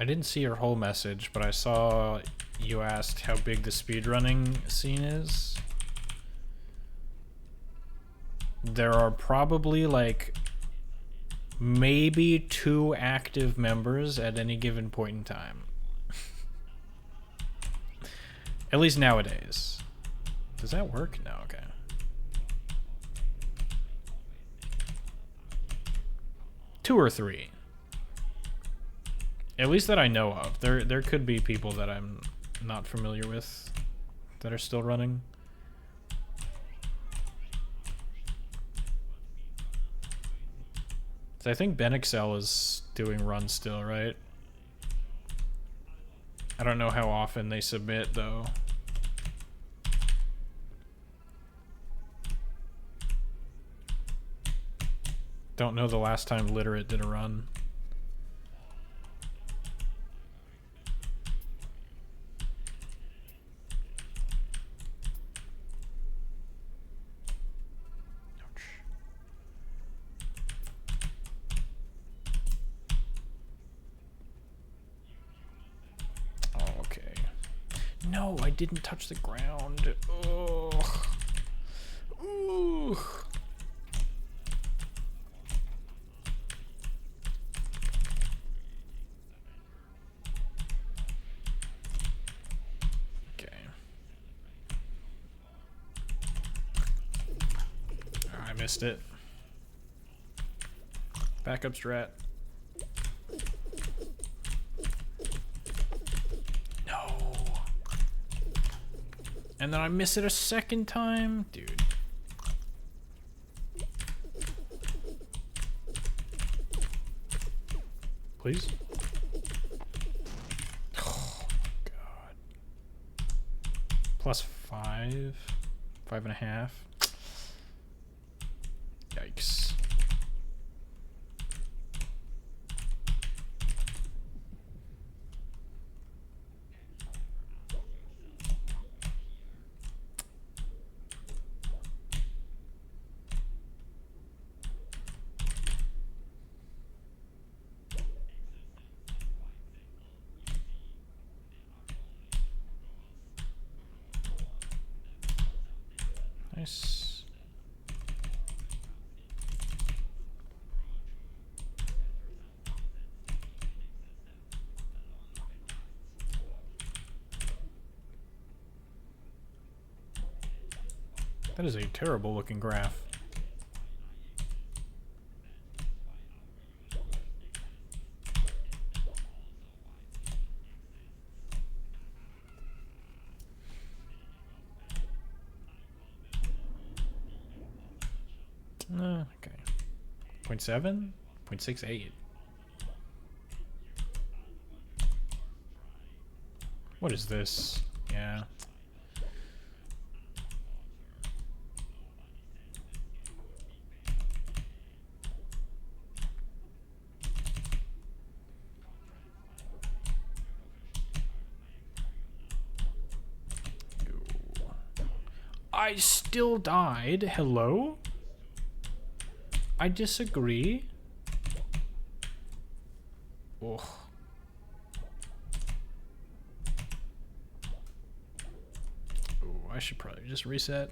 I didn't see your whole message, but I saw you asked how big the speedrunning scene is. There are probably like maybe 2 active members at any given point in time. At least nowadays. Does that work? No, okay. Two or three. At least that I know of. There could be people that I'm not familiar with that are still running. So I think BenXL is doing runs still, right? I don't know how often they submit though. Don't know the last time Literate did a run. No, I didn't touch the ground. Ugh. Ooh. Okay. Oh, I missed it. Backup strat. And then I miss it a second time? Dude. Please? Oh, God. Plus 5. 5.5. Yikes. Nice. That is a terrible looking graph. Okay. 0.7? 0.68. What is this? Yeah. I still died. Hello? I disagree. Ugh. Ooh, I should probably just reset.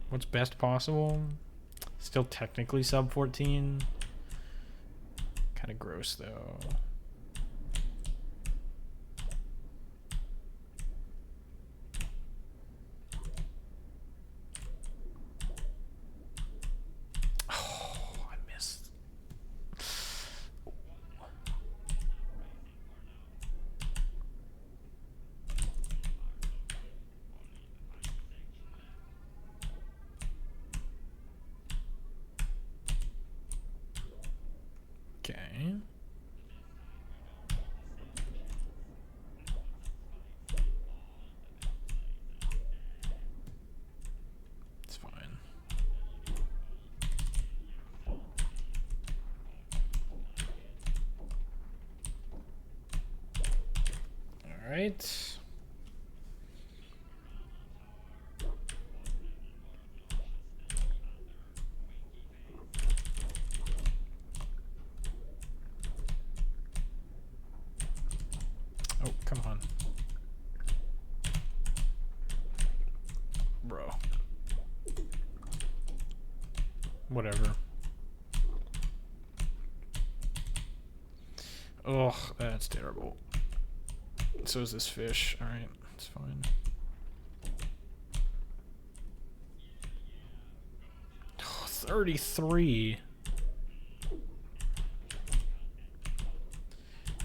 What's best possible? Still technically sub 14. Kind of gross though. Oh, I missed. Okay. It's fine. All right. Oh, come on. Bro. Whatever. Ugh, that's terrible. So is this fish. Alright, it's fine. Oh, 33.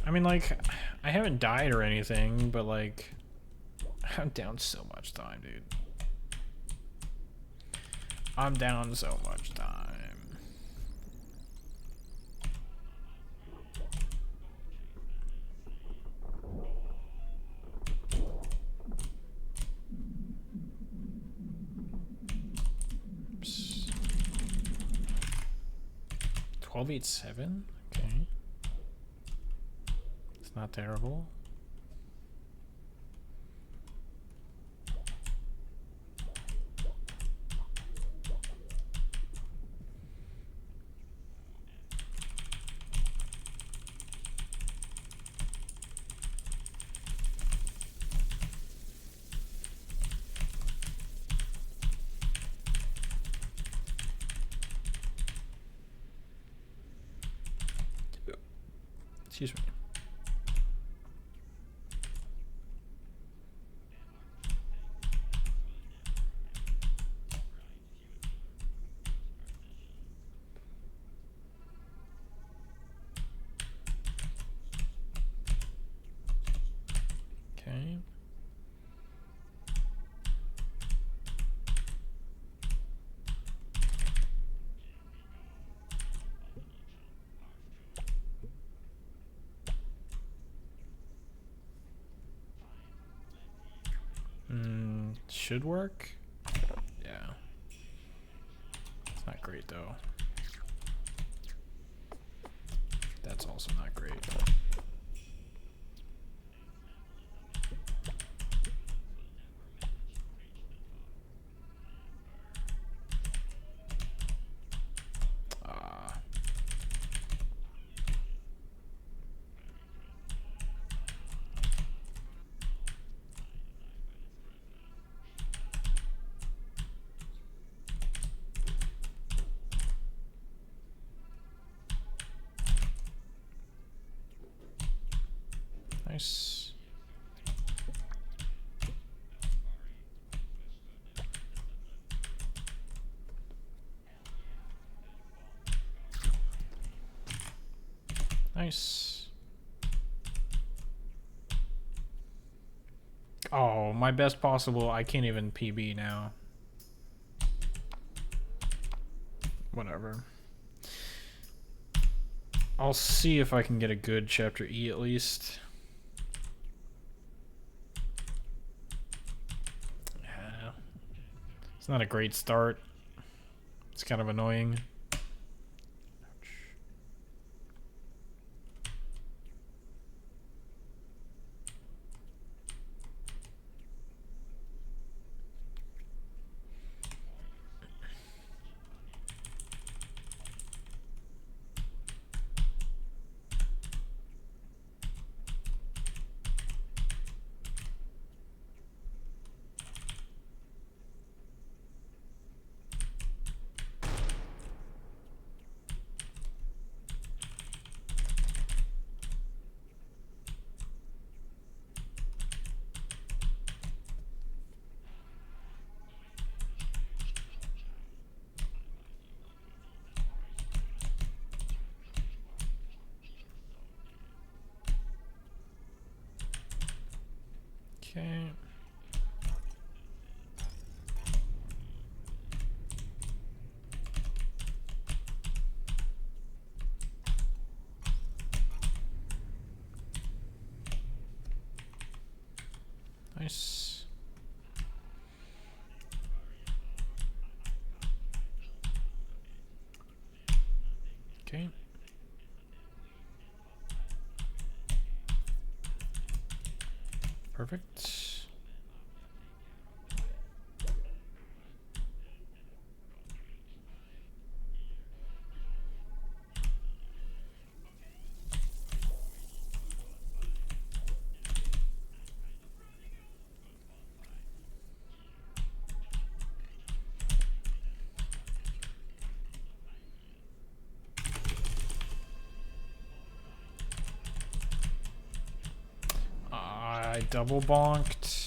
I mean, like, I haven't died or anything, but, like, I'm down so much time, dude. I'm down so much time. Oops. 12.87? Okay. It's not terrible. Excuse me. Okay. Should work. Yeah. It's not great though. That's also not great. Nice. Nice. Oh, my best possible. I can't even PB now. Whatever. I'll see if I can get a good chapter E at least. Yeah. It's not a great start. It's kind of annoying. Okay. Nice. Okay. Perfect. I double bonked.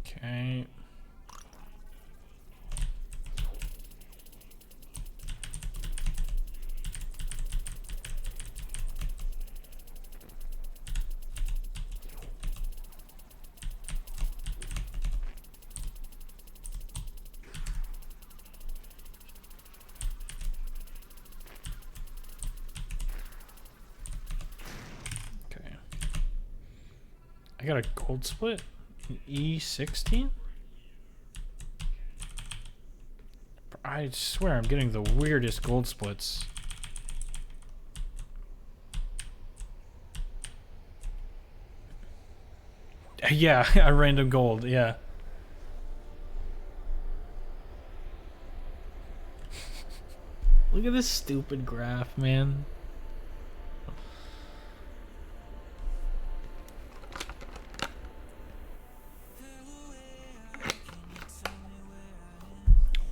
Okay. Okay. I got a gold split? E16? I swear I'm getting the weirdest gold splits. Yeah, a random gold, yeah. Look at this stupid graph, man.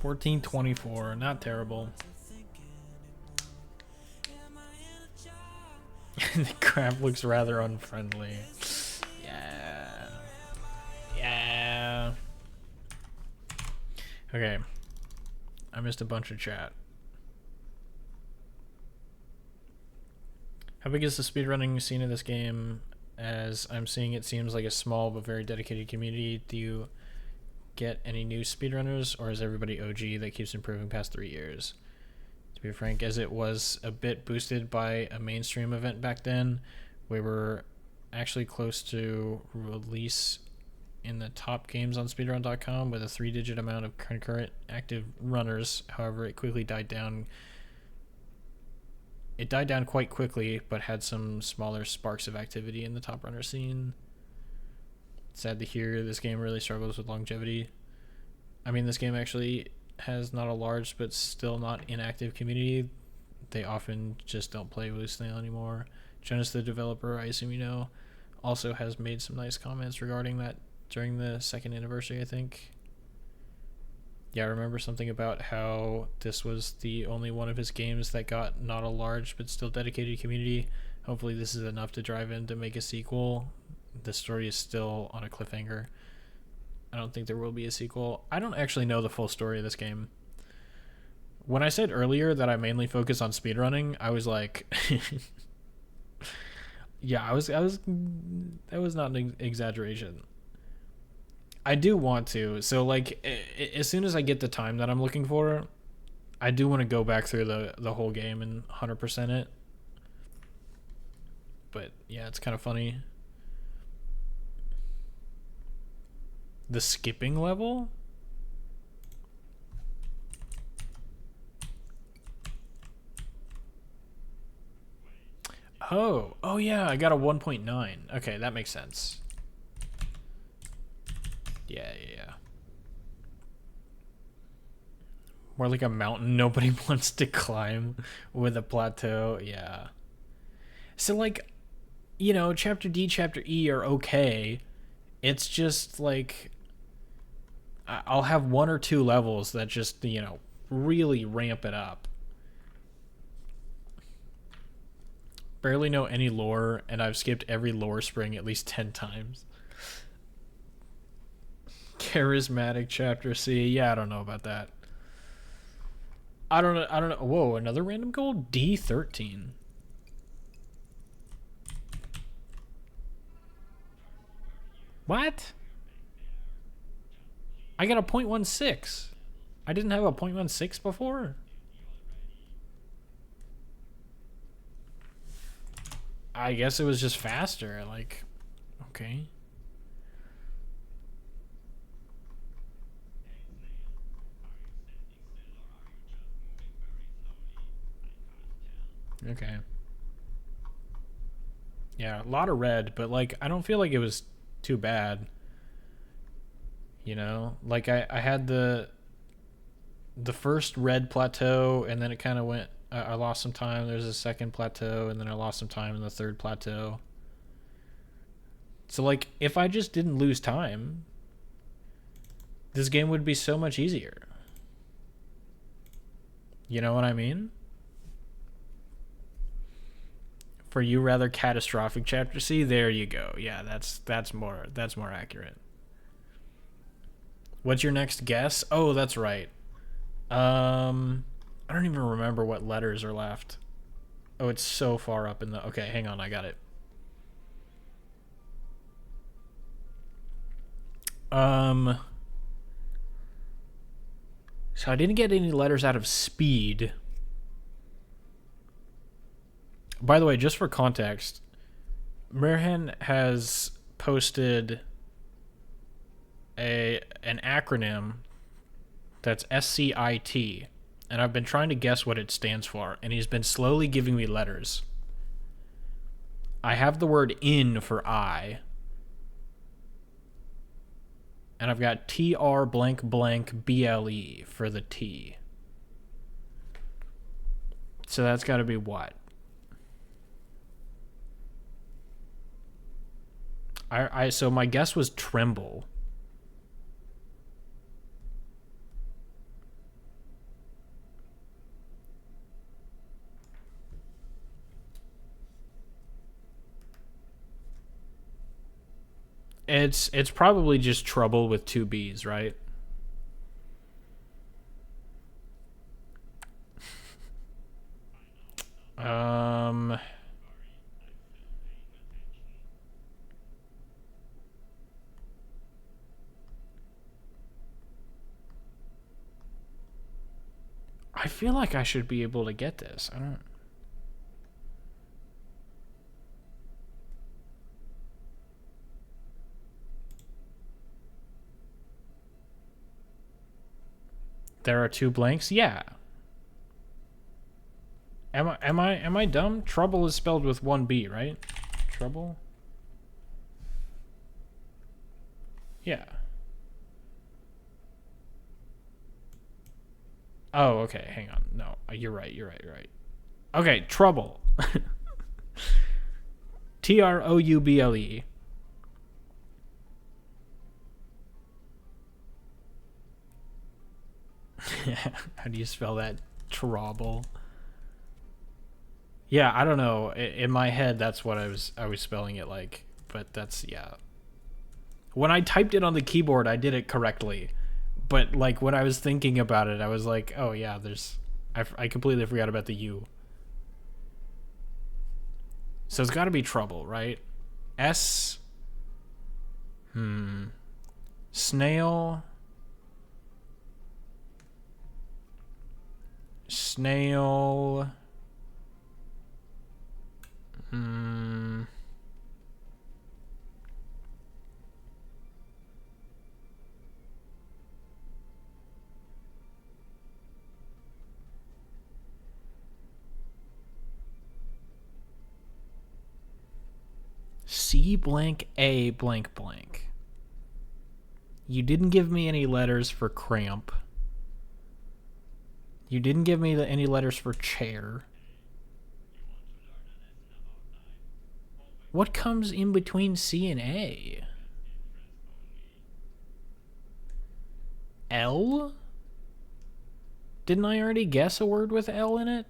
$14.24, not terrible. The graph looks rather unfriendly. Yeah. Yeah. Okay. I missed a bunch of chat. How big is the speedrunning scene in this game? As I'm seeing, it seems like a small but very dedicated community. Do you get any new speedrunners, or is everybody OG that keeps improving past 3 years? To be frank, as it was a bit boosted by a mainstream event back then, we were actually close to release in the top games on speedrun.com with a 3-digit amount of concurrent active runners. However, it quickly died down. It died down quite quickly, but had some smaller sparks of activity in the top runner scene. Sad to hear. This game really struggles with longevity. I mean, this game actually has not a large but still not inactive community. They often just don't play with Snail anymore. Jonas, the developer, I assume you know, also has made some nice comments regarding that during the second anniversary, I think. Yeah, I remember something about how this was the only one of his games that got not a large but still dedicated community. Hopefully this is enough to drive in to make a sequel. The story is still on a cliffhanger. I don't think there will be a sequel. I don't actually know the full story of this game. When I said earlier that I mainly focus on speedrunning, I was like... yeah, that was not an exaggeration. I do want to. So, like, as soon as I get the time that I'm looking for, I do want to go back through the whole game and 100% it. But, yeah, it's kind of funny. The skipping level? Oh yeah, I got a 1.9. Okay, that makes sense. Yeah. More like a mountain nobody wants to climb with a plateau. Yeah. So, like, you know, Chapter D, Chapter E are okay. It's just, like, I'll have 1 or 2 levels that just, you know, really ramp it up. barely know any lore, and I've skipped every lore spring at least 10 times. Charismatic chapter C. Yeah, I don't know about that. I don't know. Whoa, another random gold? D13. What? I got a 0.16. I didn't have a 0.16 before? I guess it was just faster. Like, okay. Okay. Yeah, a lot of red, but like I don't feel like it was too bad. You know? Like I had the first red plateau, and then it kind of went. I lost some time. There's a second plateau, and then I lost some time in the third plateau. So like, if I just didn't lose time, this game would be so much easier. You know what I mean? For you, rather catastrophic chapter C. There you go. Yeah, that's more accurate. What's your next guess? Oh, that's right. I don't even remember what letters are left. Oh, it's so far up in the. Okay, hang on, I got it. So I didn't get any letters out of speed. By the way, just for context, Mirhan has posted an acronym that's SCIT, and I've been trying to guess what it stands for, and he's been slowly giving me letters. I have the word in for I, and I've got TR blank blank BLE for the T. So that's got to be what? So my guess was tremble. It's probably just trouble with two B's, right? I feel like I should be able to get this. I don't. There are two blanks. Yeah. Am I dumb? Trouble is spelled with one B, right? Trouble. Yeah. Oh, okay. Hang on. No, you're right. You're right. Okay, trouble. TROUBLE. How do you spell that? Trouble. Yeah, I don't know. In my head, that's what I was spelling it like, but that's yeah. When I typed it on the keyboard, I did it correctly, but like when I was thinking about it, I was like, oh yeah, I completely forgot about the U. So it's got to be trouble, right? S. Snail. Snail. C blank A blank blank. You didn't give me any letters for cramp. You didn't give me any letters for chair. What comes in between C and A? L? Didn't I already guess a word with L in it?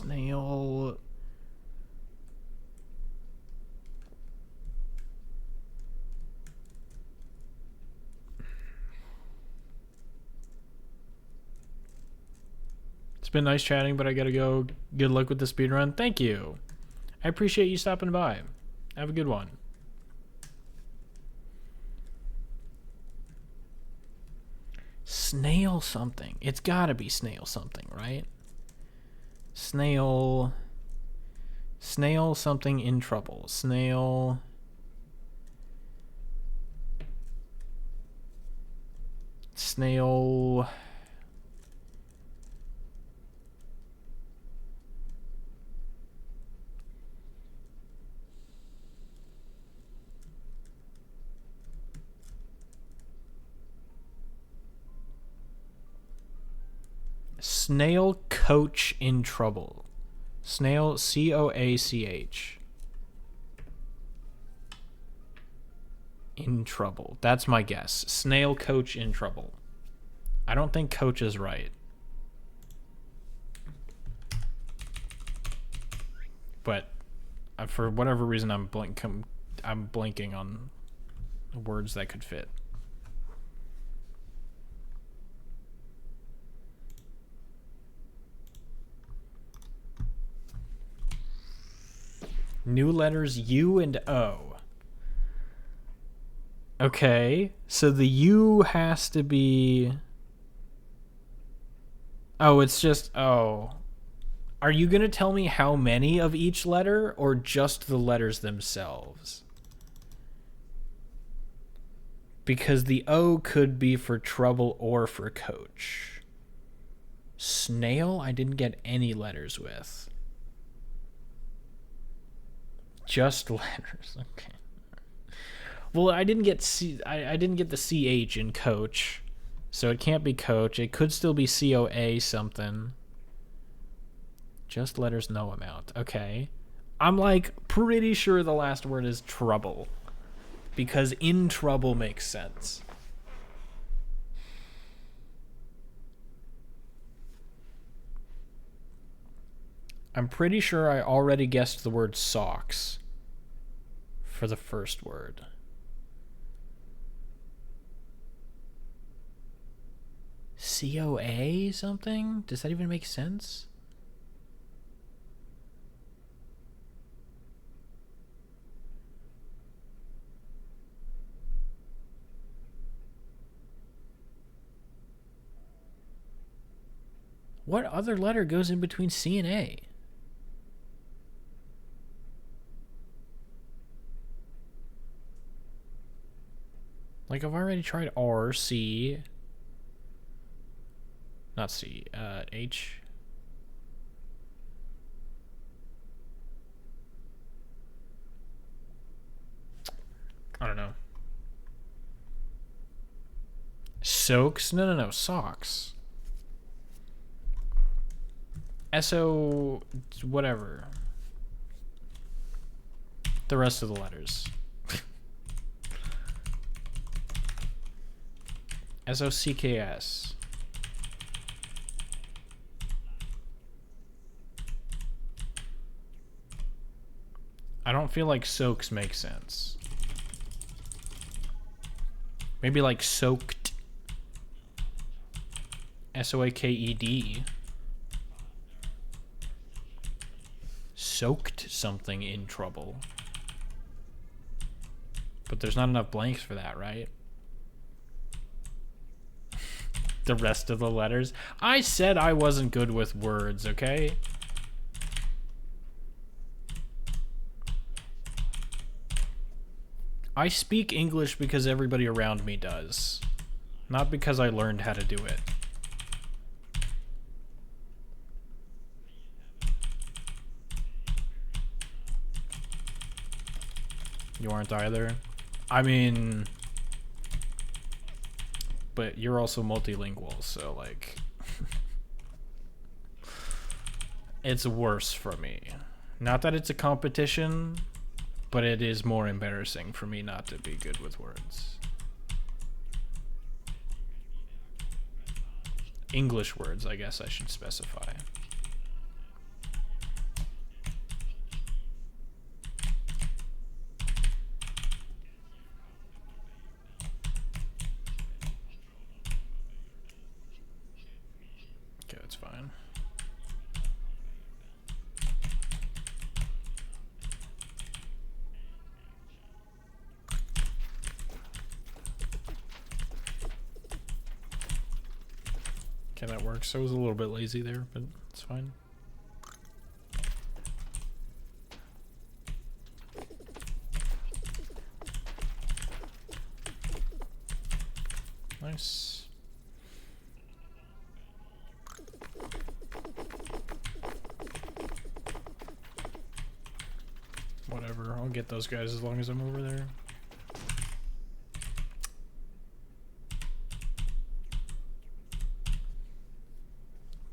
Snail. It's been nice chatting, but I gotta go. Good luck with the speedrun. Thank you. I appreciate you stopping by. Have a good one. Snail something. It's gotta be snail something, right? Snail something in trouble. Snail Snail coach in trouble. Snail, C-O-A-C-H. In trouble. That's my guess. Snail coach in trouble. I don't think coach is right. But for whatever reason, I'm blanking on words that could fit. New letters U and O. Okay, so the U has to be... Oh, it's just... Oh. Are you going to tell me how many of each letter, or just the letters themselves? Because the O could be for trouble or for coach. Snail, I didn't get any letters with. Just letters. Okay. Well, I didn't get I didn't get the CH in coach, so it can't be coach. It could still be COA something. Just letters, no amount. Okay. I'm like pretty sure the last word is trouble, because in trouble makes sense. I'm pretty sure I already guessed the word socks for the first word. COA something? Does that even make sense? What other letter goes in between C and A? Like, I've already tried R, C. Not C, H. I don't know. Soaks? No, socks. S-O... whatever. The rest of the letters. S-O-C-K-S. I don't feel like soaks make sense. Maybe like soaked. S-O-A-K-E-D. Soaked something in trouble. But there's not enough blanks for that, right? The rest of the letters. I said I wasn't good with words, okay? I speak English because everybody around me does. Not because I learned how to do it. You aren't either? I mean... But you're also multilingual, so, like... It's worse for me. Not that it's a competition, but it is more embarrassing for me not to be good with words. English words, I guess I should specify. That's fine. Okay, that works. I was a little bit lazy there, but it's fine. Nice. Whatever, I'll get those guys as long as I'm over there.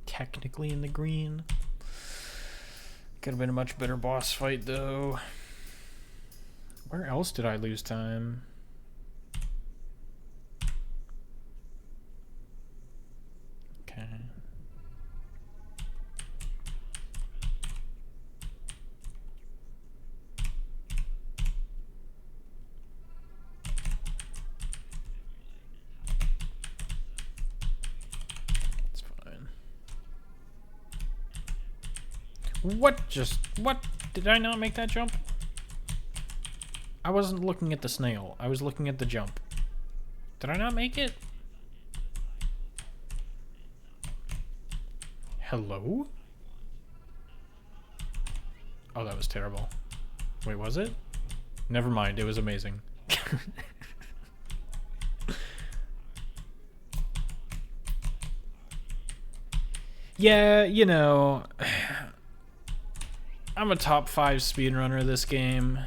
Technically in the green. Could have been a much better boss fight though. Where else did I lose time? Okay. It's fine. What did I not make that jump? I wasn't looking at the snail. I was looking at the jump. Did I not make it? Hello? Oh, that was terrible. Wait, was it? Never mind, it was amazing. Yeah, you know, I'm a top 5 speedrunner of this game.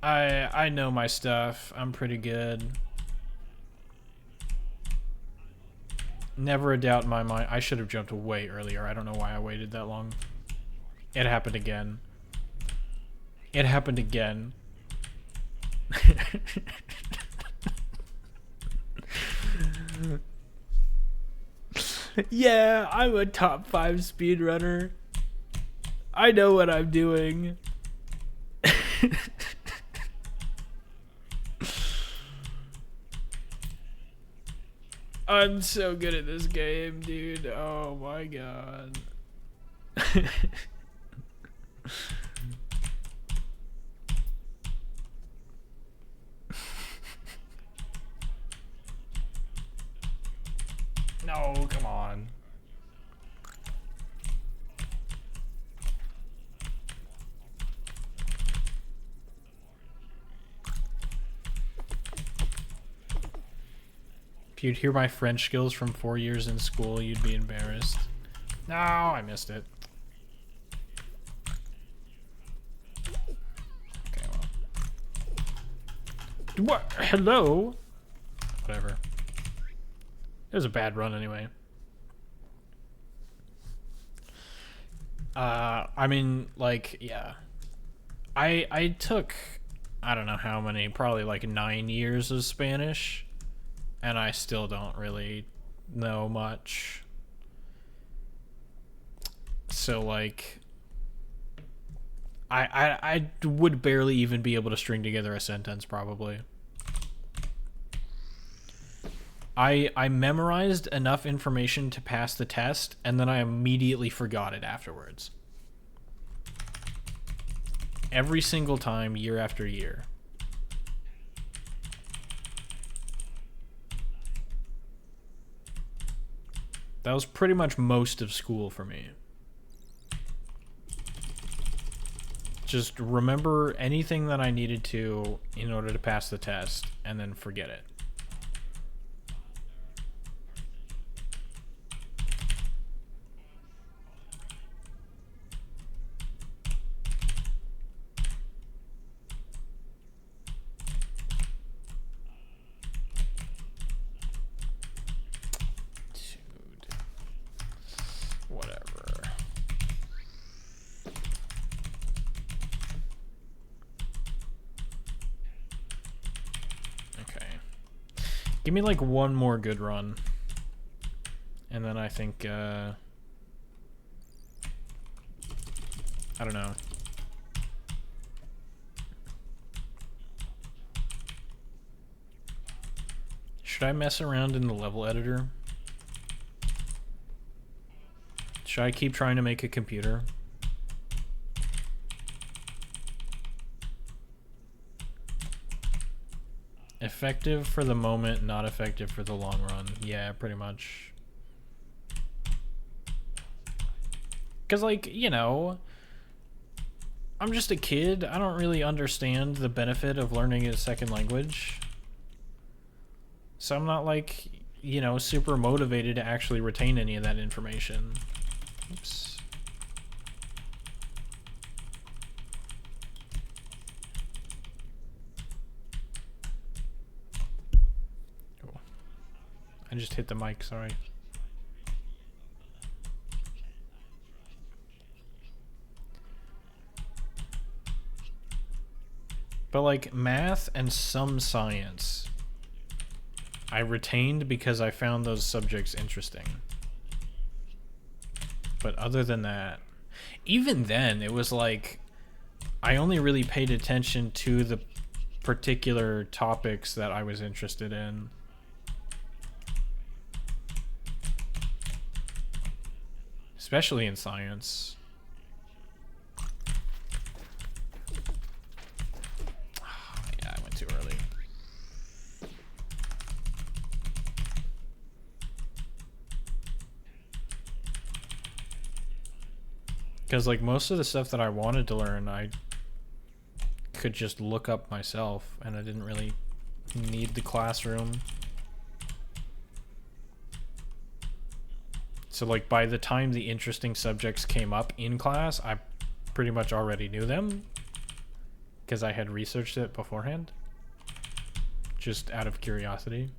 I know my stuff. I'm pretty good. Never a doubt in my mind. I should have jumped way earlier. I don't know why I waited that long. It happened again. It happened again. Yeah, I'm a top 5 speedrunner. I know what I'm doing. I'm so good at this game, dude. Oh my god. No, come on. If you'd hear my French skills from 4 years in school, you'd be embarrassed. No, I missed it. Okay, well. What? Hello? Whatever. It was a bad run anyway. I mean, like, yeah. I took, I don't know how many, probably like 9 years of Spanish, and I still don't really know much. So, like, I would barely even be able to string together a sentence, probably. I memorized enough information to pass the test, and then I immediately forgot it afterwards. Every single time, year after year. That was pretty much most of school for me. Just remember anything that I needed to in order to pass the test, and then forget it. Give me like one more good run. And then I think, I don't know. Should I mess around in the level editor? Should I keep trying to make a computer? Effective for the moment, not effective for the long run. Yeah, pretty much. Because, like, you know, I'm just a kid. I don't really understand the benefit of learning a second language. So I'm not, like, you know, super motivated to actually retain any of that information. Oops. Oh. I just hit the mic, sorry. But, like, math and some science, I retained because I found those subjects interesting. But other than that, even then, it was like, I only really paid attention to the particular topics that I was interested in. Especially in science. Yeah, I went too early. Because, like, most of the stuff that I wanted to learn, I could just look up myself, and I didn't really need the classroom. So, like, by the time the interesting subjects came up in class, I pretty much already knew them, because I had researched it beforehand, just out of curiosity.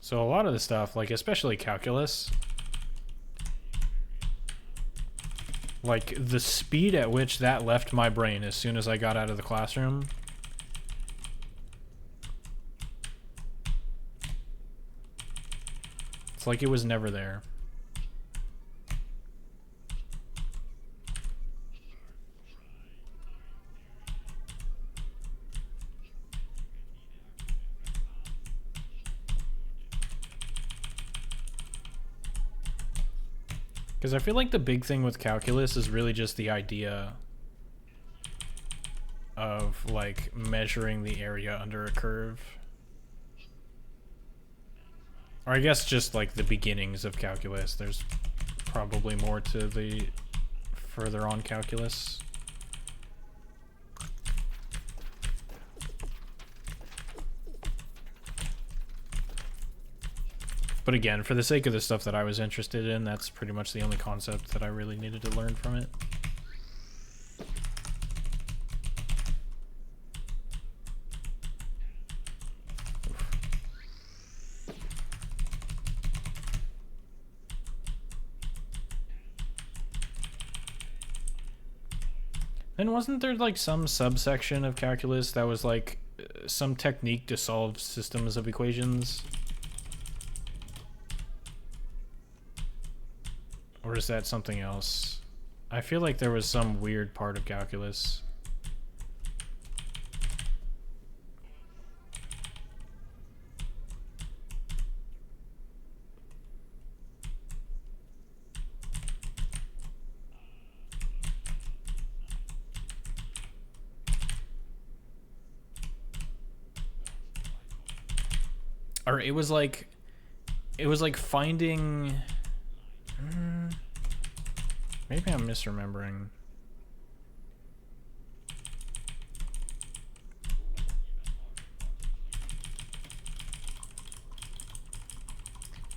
So a lot of the stuff, like especially calculus, like the speed at which that left my brain as soon as I got out of the classroom, it's like it was never there. Because I feel like the big thing with calculus is really just the idea of, like, measuring the area under a curve. Or I guess just, like, the beginnings of calculus. There's probably more to the further on calculus. But again, for the sake of the stuff that I was interested in, that's pretty much the only concept that I really needed to learn from it. And wasn't there like some subsection of calculus that was like some technique to solve systems of equations? Or is that something else? I feel like there was some weird part of calculus. Or it was like finding... Maybe I'm misremembering.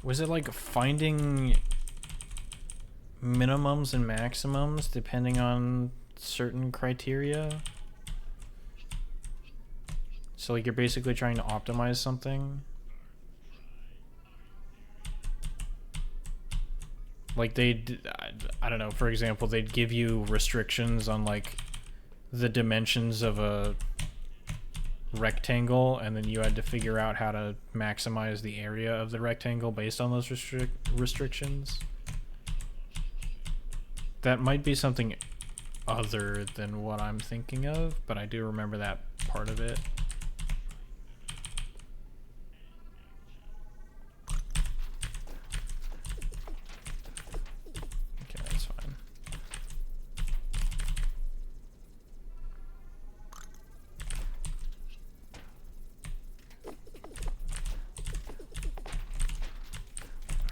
Was it like finding minimums and maximums depending on certain criteria? So like you're basically trying to optimize something? Like I don't know, for example, they'd give you restrictions on like the dimensions of a rectangle, and then you had to figure out how to maximize the area of the rectangle based on those restrictions. That might be something other than what I'm thinking of, but I do remember that part of it. Okay, that's fine.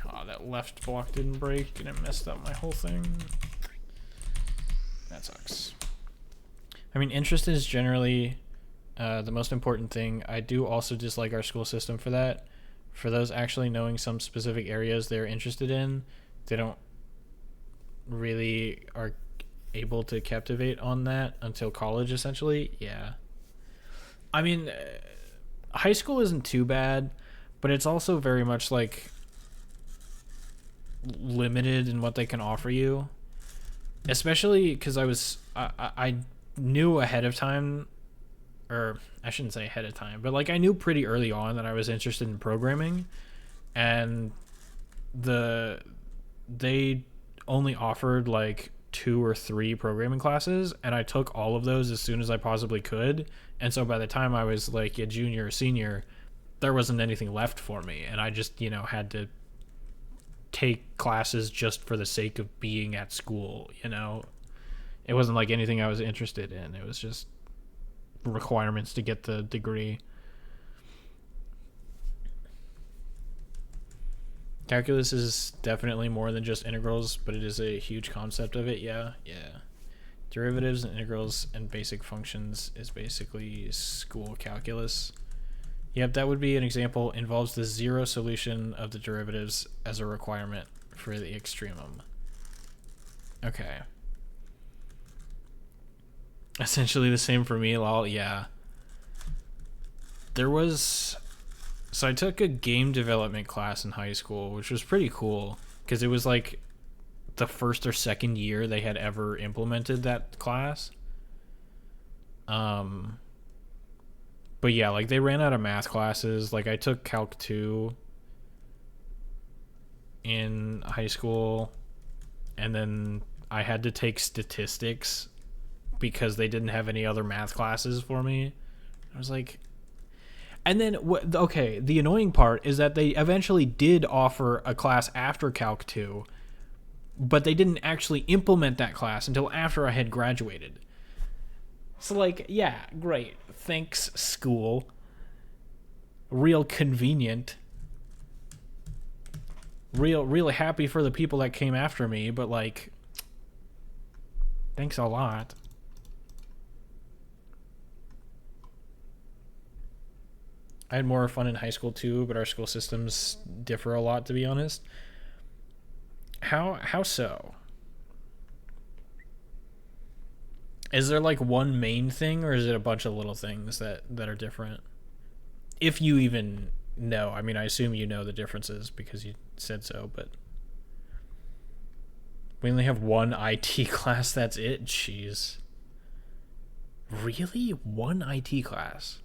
Oh, that left block didn't break and it messed up my whole thing. That sucks. I mean, interest is generally the most important thing. I do also dislike our school system for that. For those actually knowing some specific areas they're interested in, they don't really are able to captivate on that until college, essentially. Yeah. I mean, high school isn't too bad, but it's also very much like limited in what they can offer you. Especially because I knew ahead of time, or I shouldn't say ahead of time, but like I knew pretty early on that I was interested in programming, and they only offered like 2 or 3 programming classes, and I took all of those as soon as I possibly could. And so by the time I was like a junior or senior, there wasn't anything left for me, and I just, had to take classes just for the sake of being at school. It wasn't like anything I was interested in. It was just requirements to get the degree. Calculus is definitely more than just integrals, but it is a huge concept of it. Yeah. Derivatives and integrals and basic functions is basically school calculus. Yep, that would be an example. Involves the zero solution of the derivatives as a requirement for the extremum. Okay. Essentially the same for me, lol. Yeah. So I took a game development class in high school, which was pretty cool, because it was like the first or second year they had ever implemented that class. But yeah, like they ran out of math classes. Like I took Calc 2 in high school, and then I had to take statistics because they didn't have any other math classes for me. I was like, and then okay, the annoying part is that they eventually did offer a class after Calc 2, but they didn't actually implement that class until after I had graduated. So like, yeah, great. Thanks, school. Real convenient. Really happy for the people that came after me, but like, thanks a lot. I had more fun in high school too, but our school systems differ a lot, to be honest. How so? Is there like one main thing, or is it a bunch of little things that are different? If you even know. I mean, I assume you know the differences because you said so, but we only have one IT class, that's it? Jeez. Really? One IT class?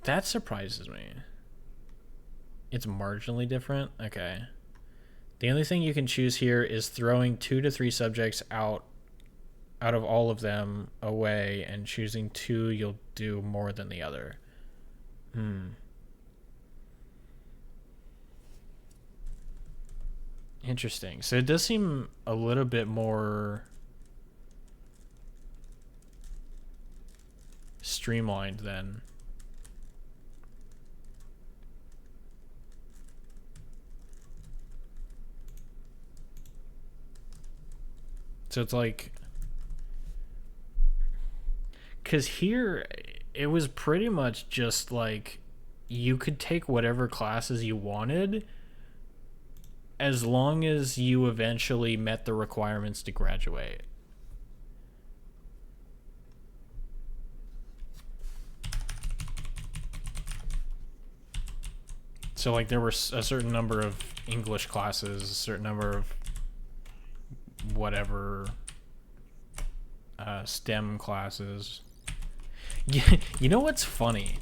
That surprises me. It's marginally different? Okay. The only thing you can choose here is throwing 2 to 3 subjects out of all of them away, and choosing 2 you'll do more than the other. Interesting. So it does seem a little bit more streamlined then. So it's like, because here it was pretty much just like you could take whatever classes you wanted as long as you eventually met the requirements to graduate. So like there were a certain number of English classes, a certain number of whatever STEM classes. You know what's funny?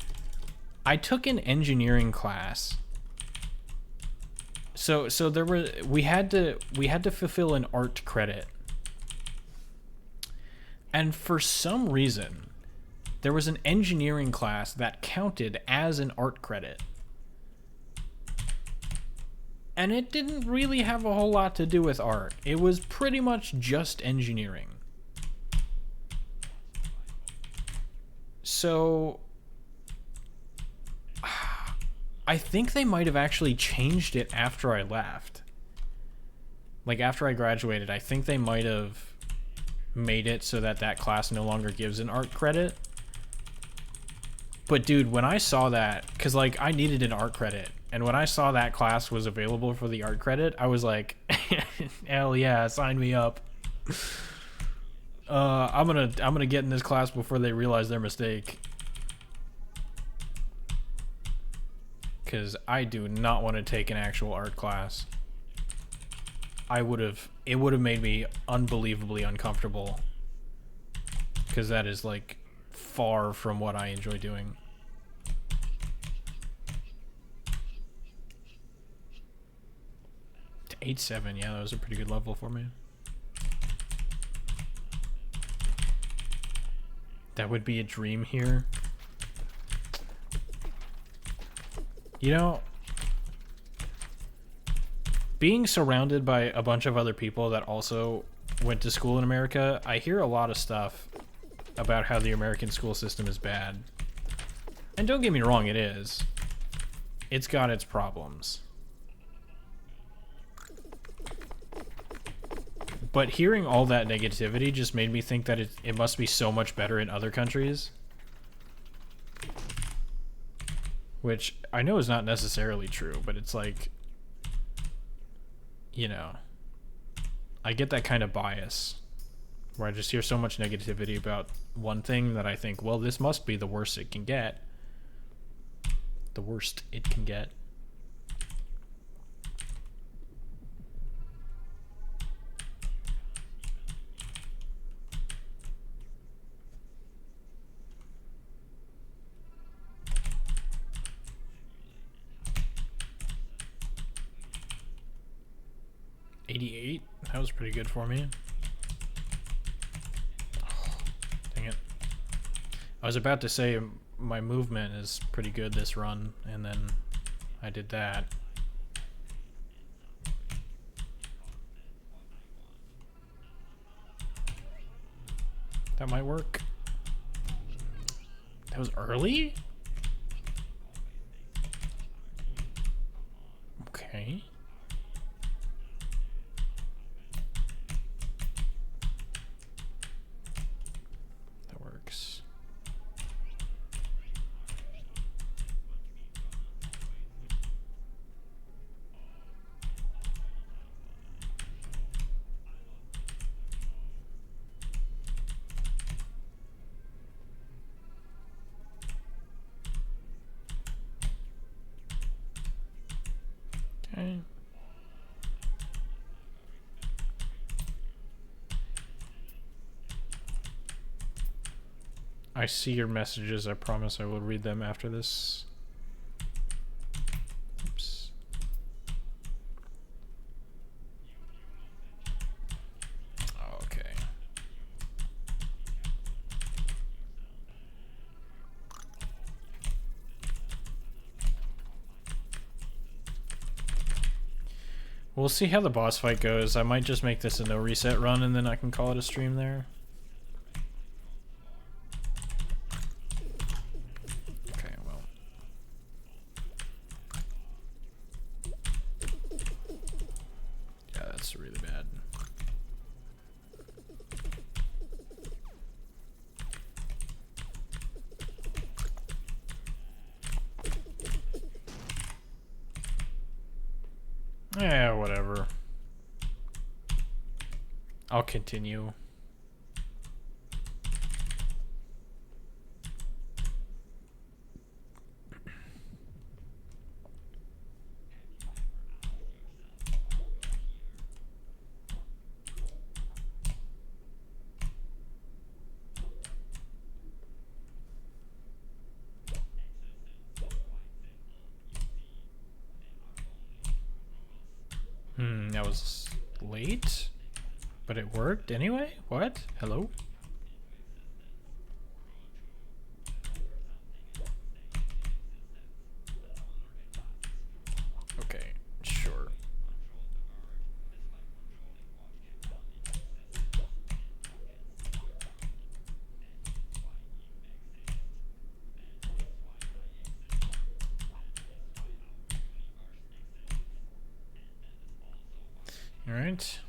I took an engineering class. So we had to fulfill an art credit. And for some reason, there was an engineering class that counted as an art credit. And it didn't really have a whole lot to do with art. It was pretty much just engineering. So I think they might have actually changed it after I left. Like after I graduated, I think they might have made it so that that class no longer gives an art credit. But dude, when I saw that, because like I needed an art credit, and when I saw that class was available for the art credit, I was like, hell yeah, sign me up. I'm gonna get in this class before they realize their mistake. Because I do not want to take an actual art class. It would have made me unbelievably uncomfortable. Because that is like far from what I enjoy doing. To 8-7, yeah, that was a pretty good level for me. That would be a dream here. You know, being surrounded by a bunch of other people that also went to school in America, I hear a lot of stuff about how the American school system is bad. And don't get me wrong, it is. It's got its problems. But hearing all that negativity just made me think that it must be so much better in other countries. Which I know is not necessarily true, but it's like, you know, I get that kind of bias where I just hear so much negativity about one thing that I think, well, this must be the worst it can get. The worst it can get. $88? That was pretty good for me. Oh, dang it. I was about to say my movement is pretty good this run, and then I did that. That might work. That was early? Okay. Okay. I see your messages. I promise I will read them after this. Oops. Okay. We'll see how the boss fight goes. I might just make this a no reset run and then I can call it a stream there. Okay, well. Yeah, that's really bad. Yeah, whatever. I'll continue. That was late, but it worked anyway? What? Hello? Okay, sure. All right.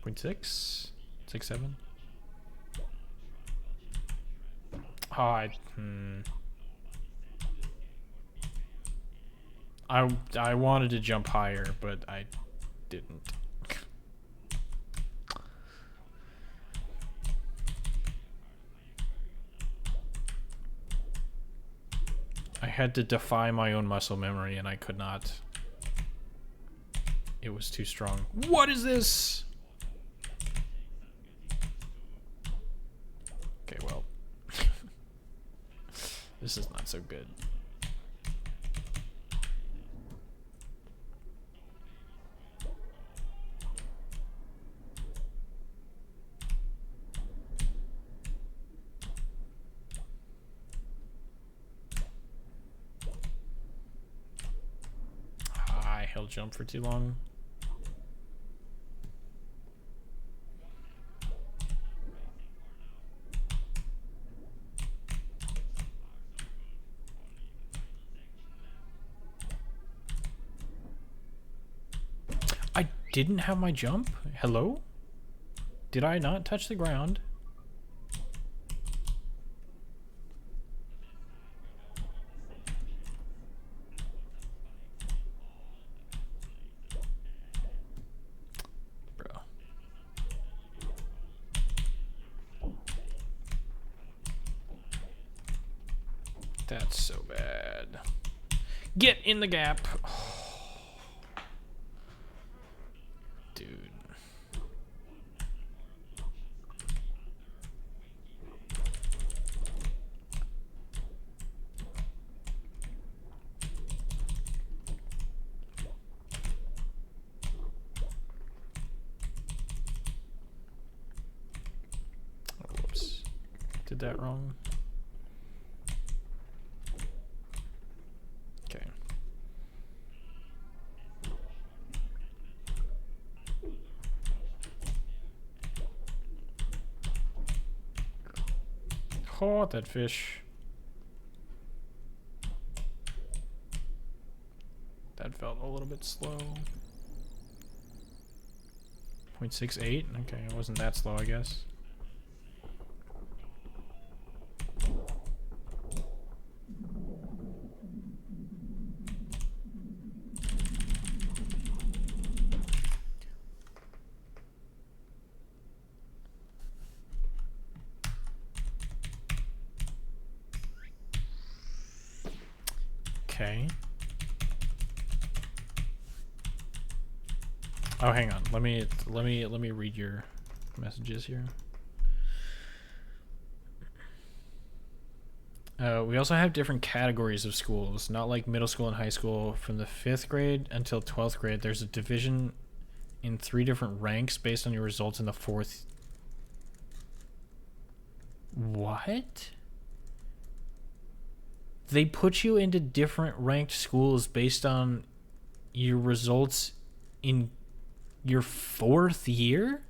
Point 6, 6, 7. Oh, I wanted to jump higher, but I didn't. I had to defy my own muscle memory, and I could not. It was too strong. What is this? Okay, well. This is not so good. I held jump for too long. I didn't have my jump? Hello? Did I not touch the ground? Bro. That's so bad. Get in the gap. Dude. Oh, whoops. Did that wrong. Okay. Oh, that fish. That felt a little bit slow. 0.68? Okay, it wasn't that slow, I guess. Okay. Oh, hang on. Let me read your messages here. We also have different categories of schools, not like middle school and high school. From the 5th grade until 12th grade, there's a division in 3 different ranks based on your results in the 4th. What? They put you into different ranked schools based on your results in your 4th year?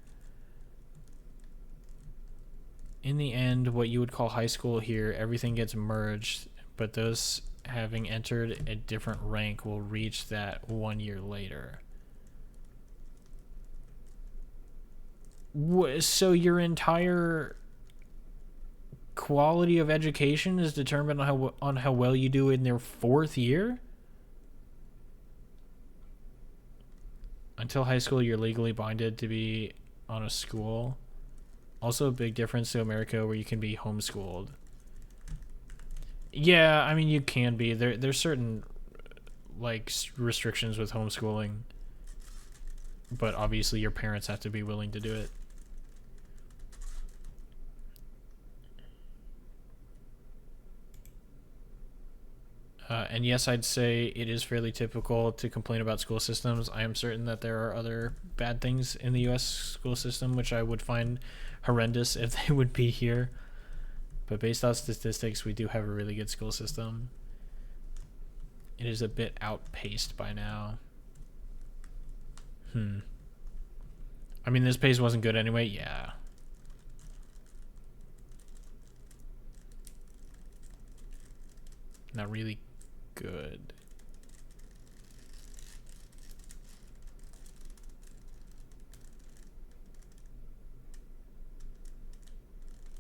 In the end, what you would call high school here, everything gets merged, but those having entered a different rank will reach that 1 year later. So your entire quality of education is determined on how well you do in their 4th year? Until high school, you're legally binded to be on a school. Also a big difference to America where you can be homeschooled. Yeah, I mean, you can be. There's certain like restrictions with homeschooling, but obviously your parents have to be willing to do it. And yes, I'd say it is fairly typical to complain about school systems. I am certain that there are other bad things in the U.S. school system, which I would find horrendous if they would be here. But based on statistics, we do have a really good school system. It is a bit outpaced by now. I mean, this pace wasn't good anyway. Yeah. Not really good.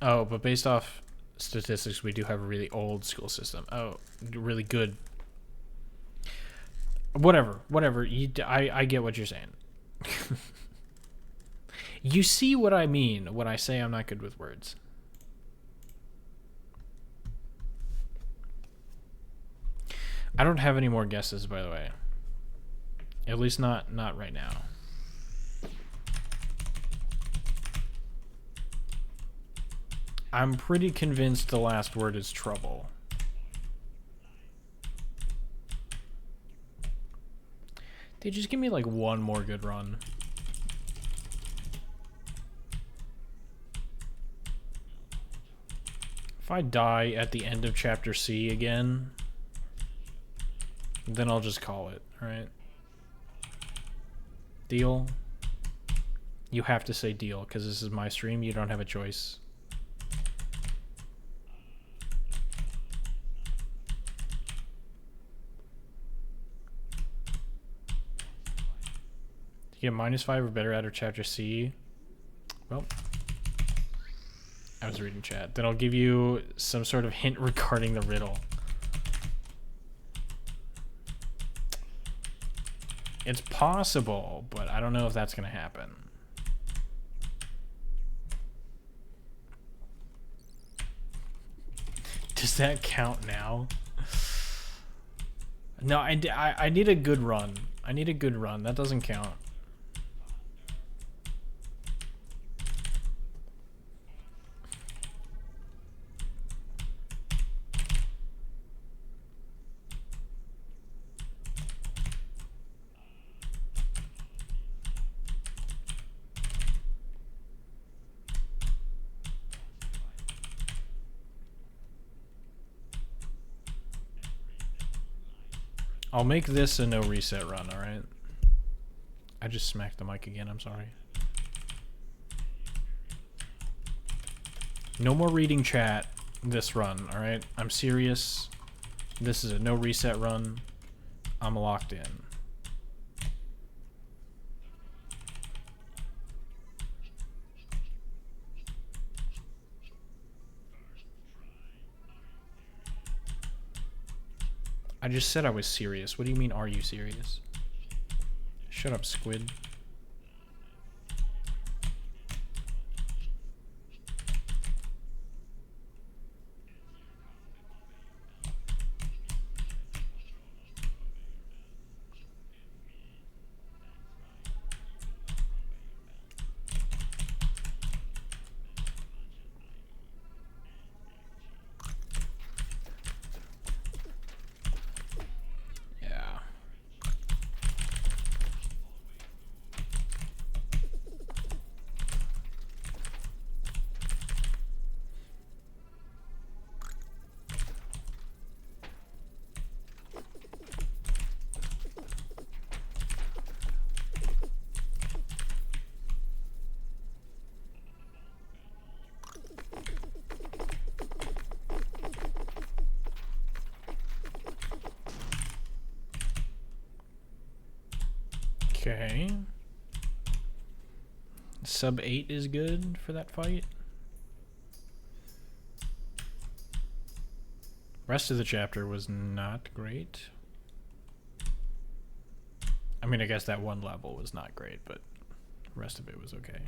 Oh, but based off statistics, we do have a really old school system. Oh, really good. Whatever. I get what you're saying. You see what I mean when I say I'm not good with words. I don't have any more guesses, by the way. At least not right now. I'm pretty convinced the last word is trouble. Dude, just give me like one more good run. If I die at the end of chapter C again, then I'll just call it, alright? Deal? You have to say deal, because this is my stream, you don't have a choice. You get -5 or better out of chapter C. Well, I was reading chat. Then I'll give you some sort of hint regarding the riddle. It's possible, but I don't know if that's going to happen. Does that count now? No, I need a good run. I need a good run. That doesn't count. I'll make this a no reset run, alright? I just smacked the mic again, I'm sorry. No more reading chat this run, alright? I'm serious. This is a no reset run. I'm locked in. I just said I was serious. What do you mean, are you serious? Shut up, squid. Okay. Sub 8 is good for that fight. Rest of the chapter was not great. I mean, I guess that one level was not great, but the rest of it was okay.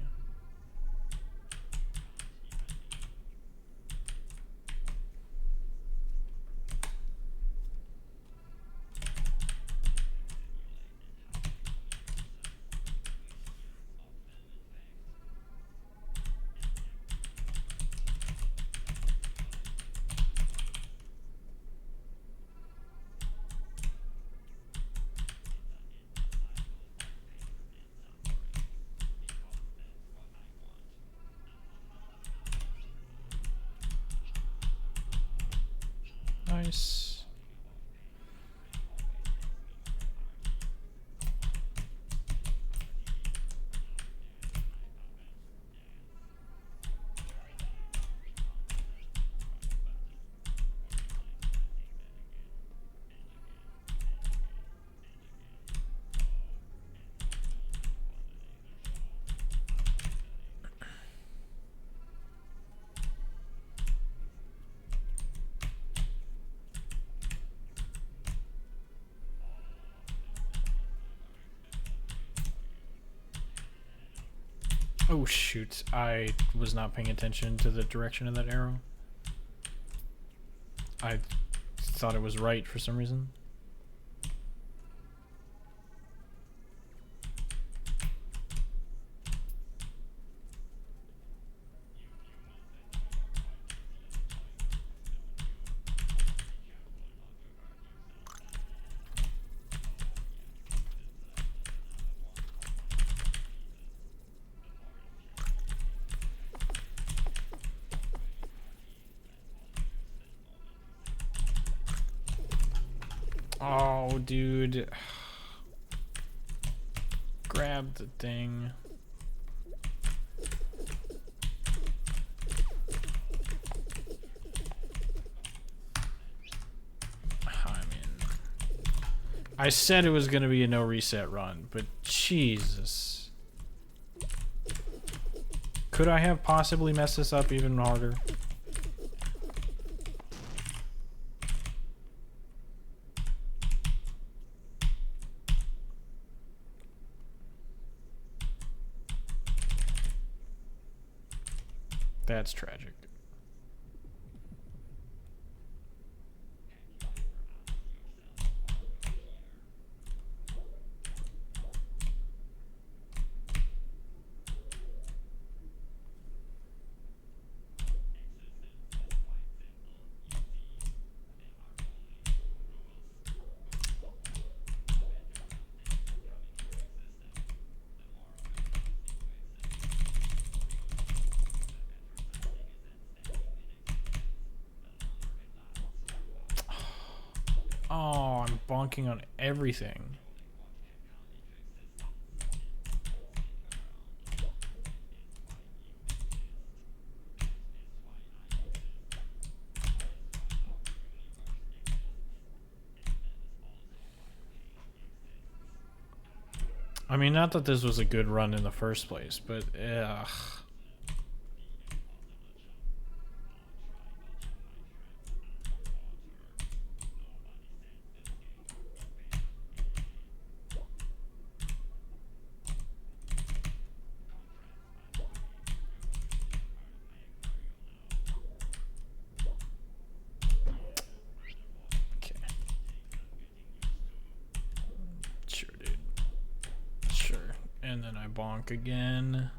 Nice. Oh shoot, I was not paying attention to the direction of that arrow. I thought it was right for some reason. Oh, dude. Grab the thing. I said it was going to be a no reset run, but Jesus. Could I have possibly messed this up even harder? That's tragic. Oh, I'm bonking on everything. I mean, not that this was a good run in the first place, but ugh. And then I bonk again.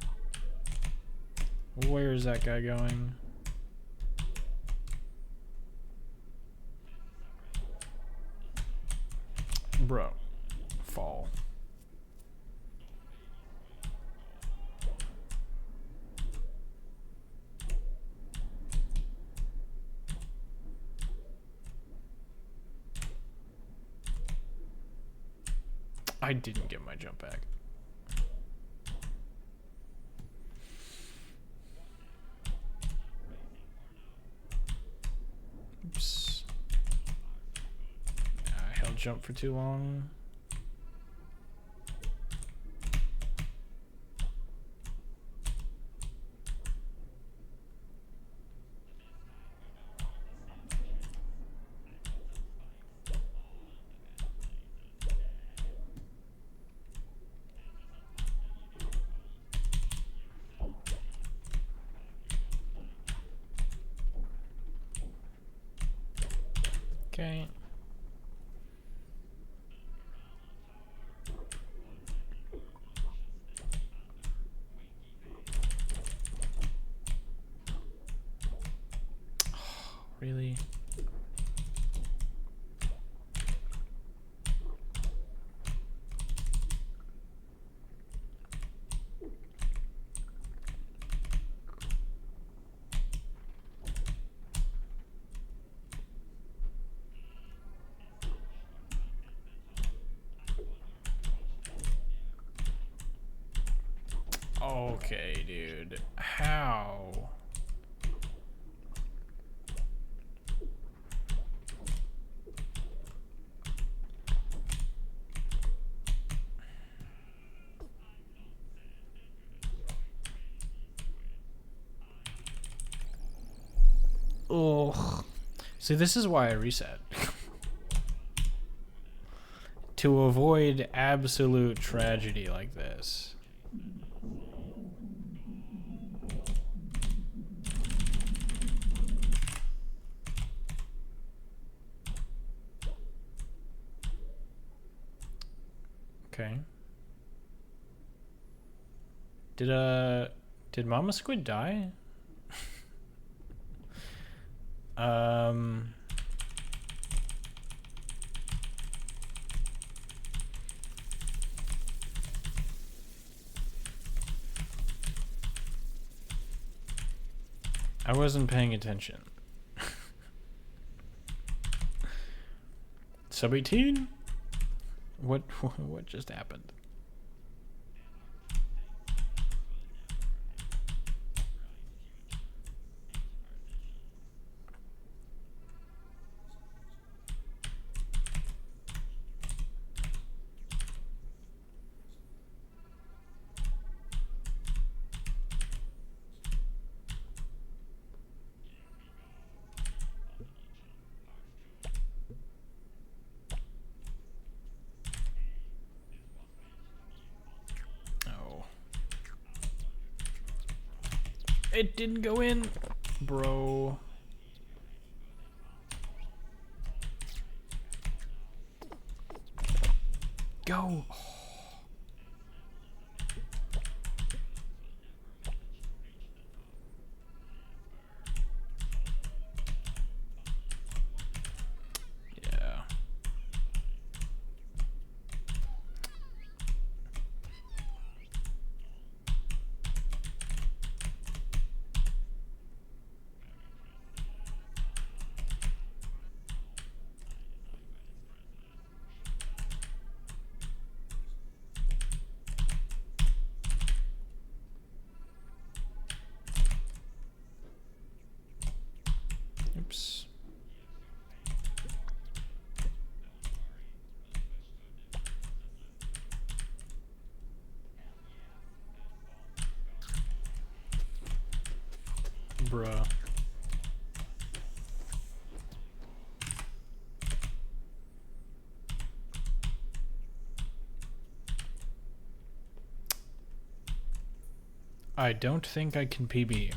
Where is that guy going? Bro. Fall. I didn't get my jump back. Oops. I held jump for too long. Okay. Really? Okay, dude. How? Ugh. See, this is why I reset. To avoid absolute tragedy like this. Okay. Did Mama Squid die? I wasn't paying attention. Sub 18? What just happened? It didn't go in, bro. Go. Yeah. Oops. Bruh. I don't think I can PB.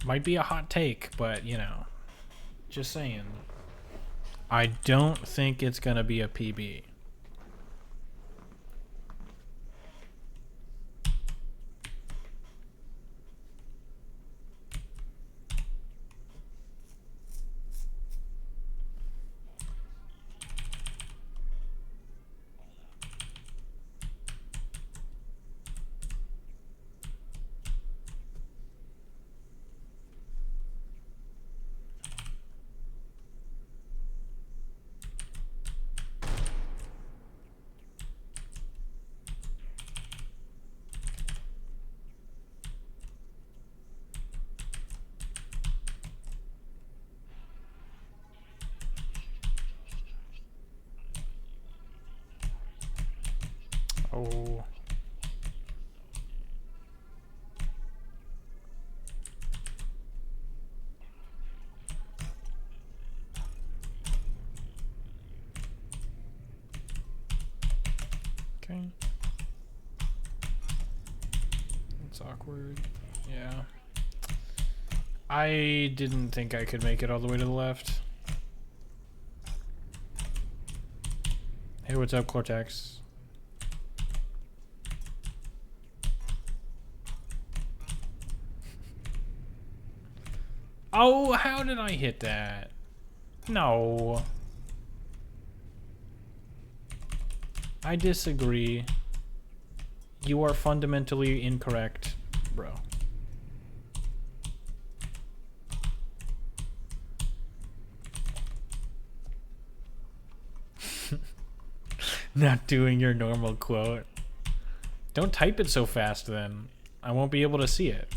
Might be a hot take, but you know, just saying. I don't think it's gonna be a PB. Oh. Okay. That's awkward. Yeah. I didn't think I could make it all the way to the left. Hey, what's up, Cortex? Oh, how did I hit that? No. I disagree. You are fundamentally incorrect, bro. Not doing your normal quote. Don't type it so fast then. I won't be able to see it.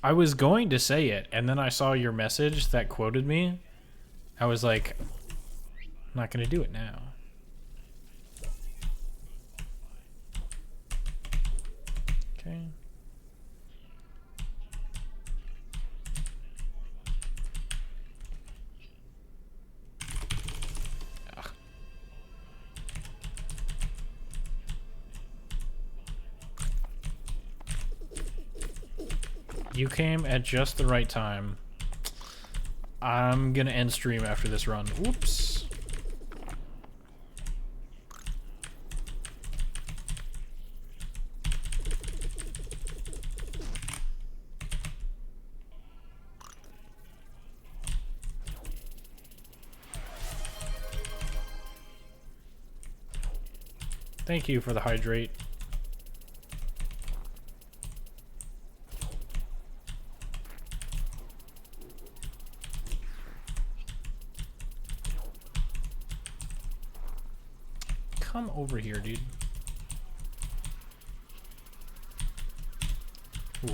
I was going to say it, and then I saw your message that quoted me. I was like, I'm not going to do it now. Okay. Ugh. You came at just the right time. I'm gonna end stream after this run. Whoops. Thank you for the hydrate. Come over here, dude. Ooh,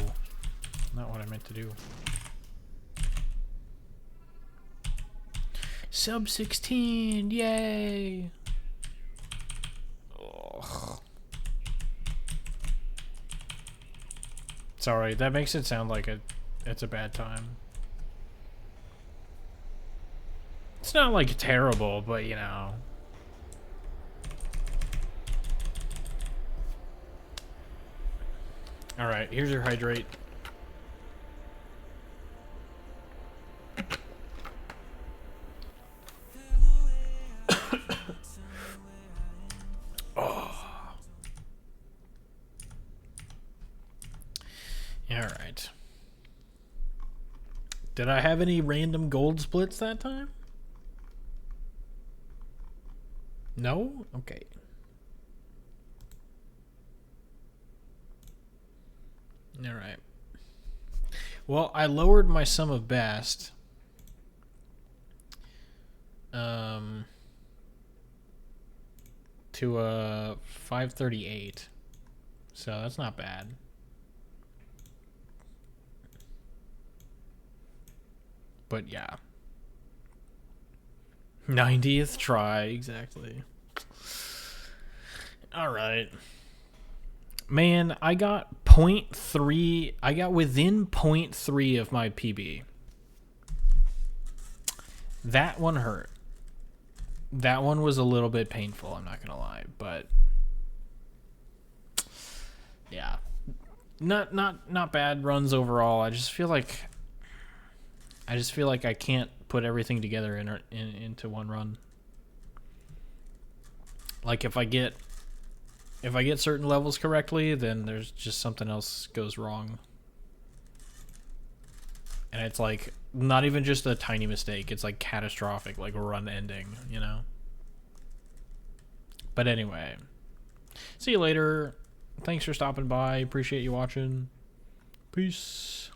not what I meant to do. Sub 16, yay! Ugh. Sorry, that makes it sound like it's a bad time. It's not like terrible, but you know. Alright, here's your hydrate. Oh. Alright. Did I have any random gold splits that time? No? Okay. Alright. Well, I lowered my sum of bast. To 538. So that's not bad. But yeah. 90th try, exactly. Alright. Man, I got 0.3. I got within 0.3 of my PB. That one hurt. That one was a little bit painful, I'm not gonna lie, but yeah. Not bad runs overall. I just feel like I can't put everything together into one run. Like if I get certain levels correctly, then there's just something else goes wrong. And it's like not even just a tiny mistake, it's like catastrophic, like run ending, you know? But anyway, see you later. Thanks for stopping by. Appreciate you watching. Peace.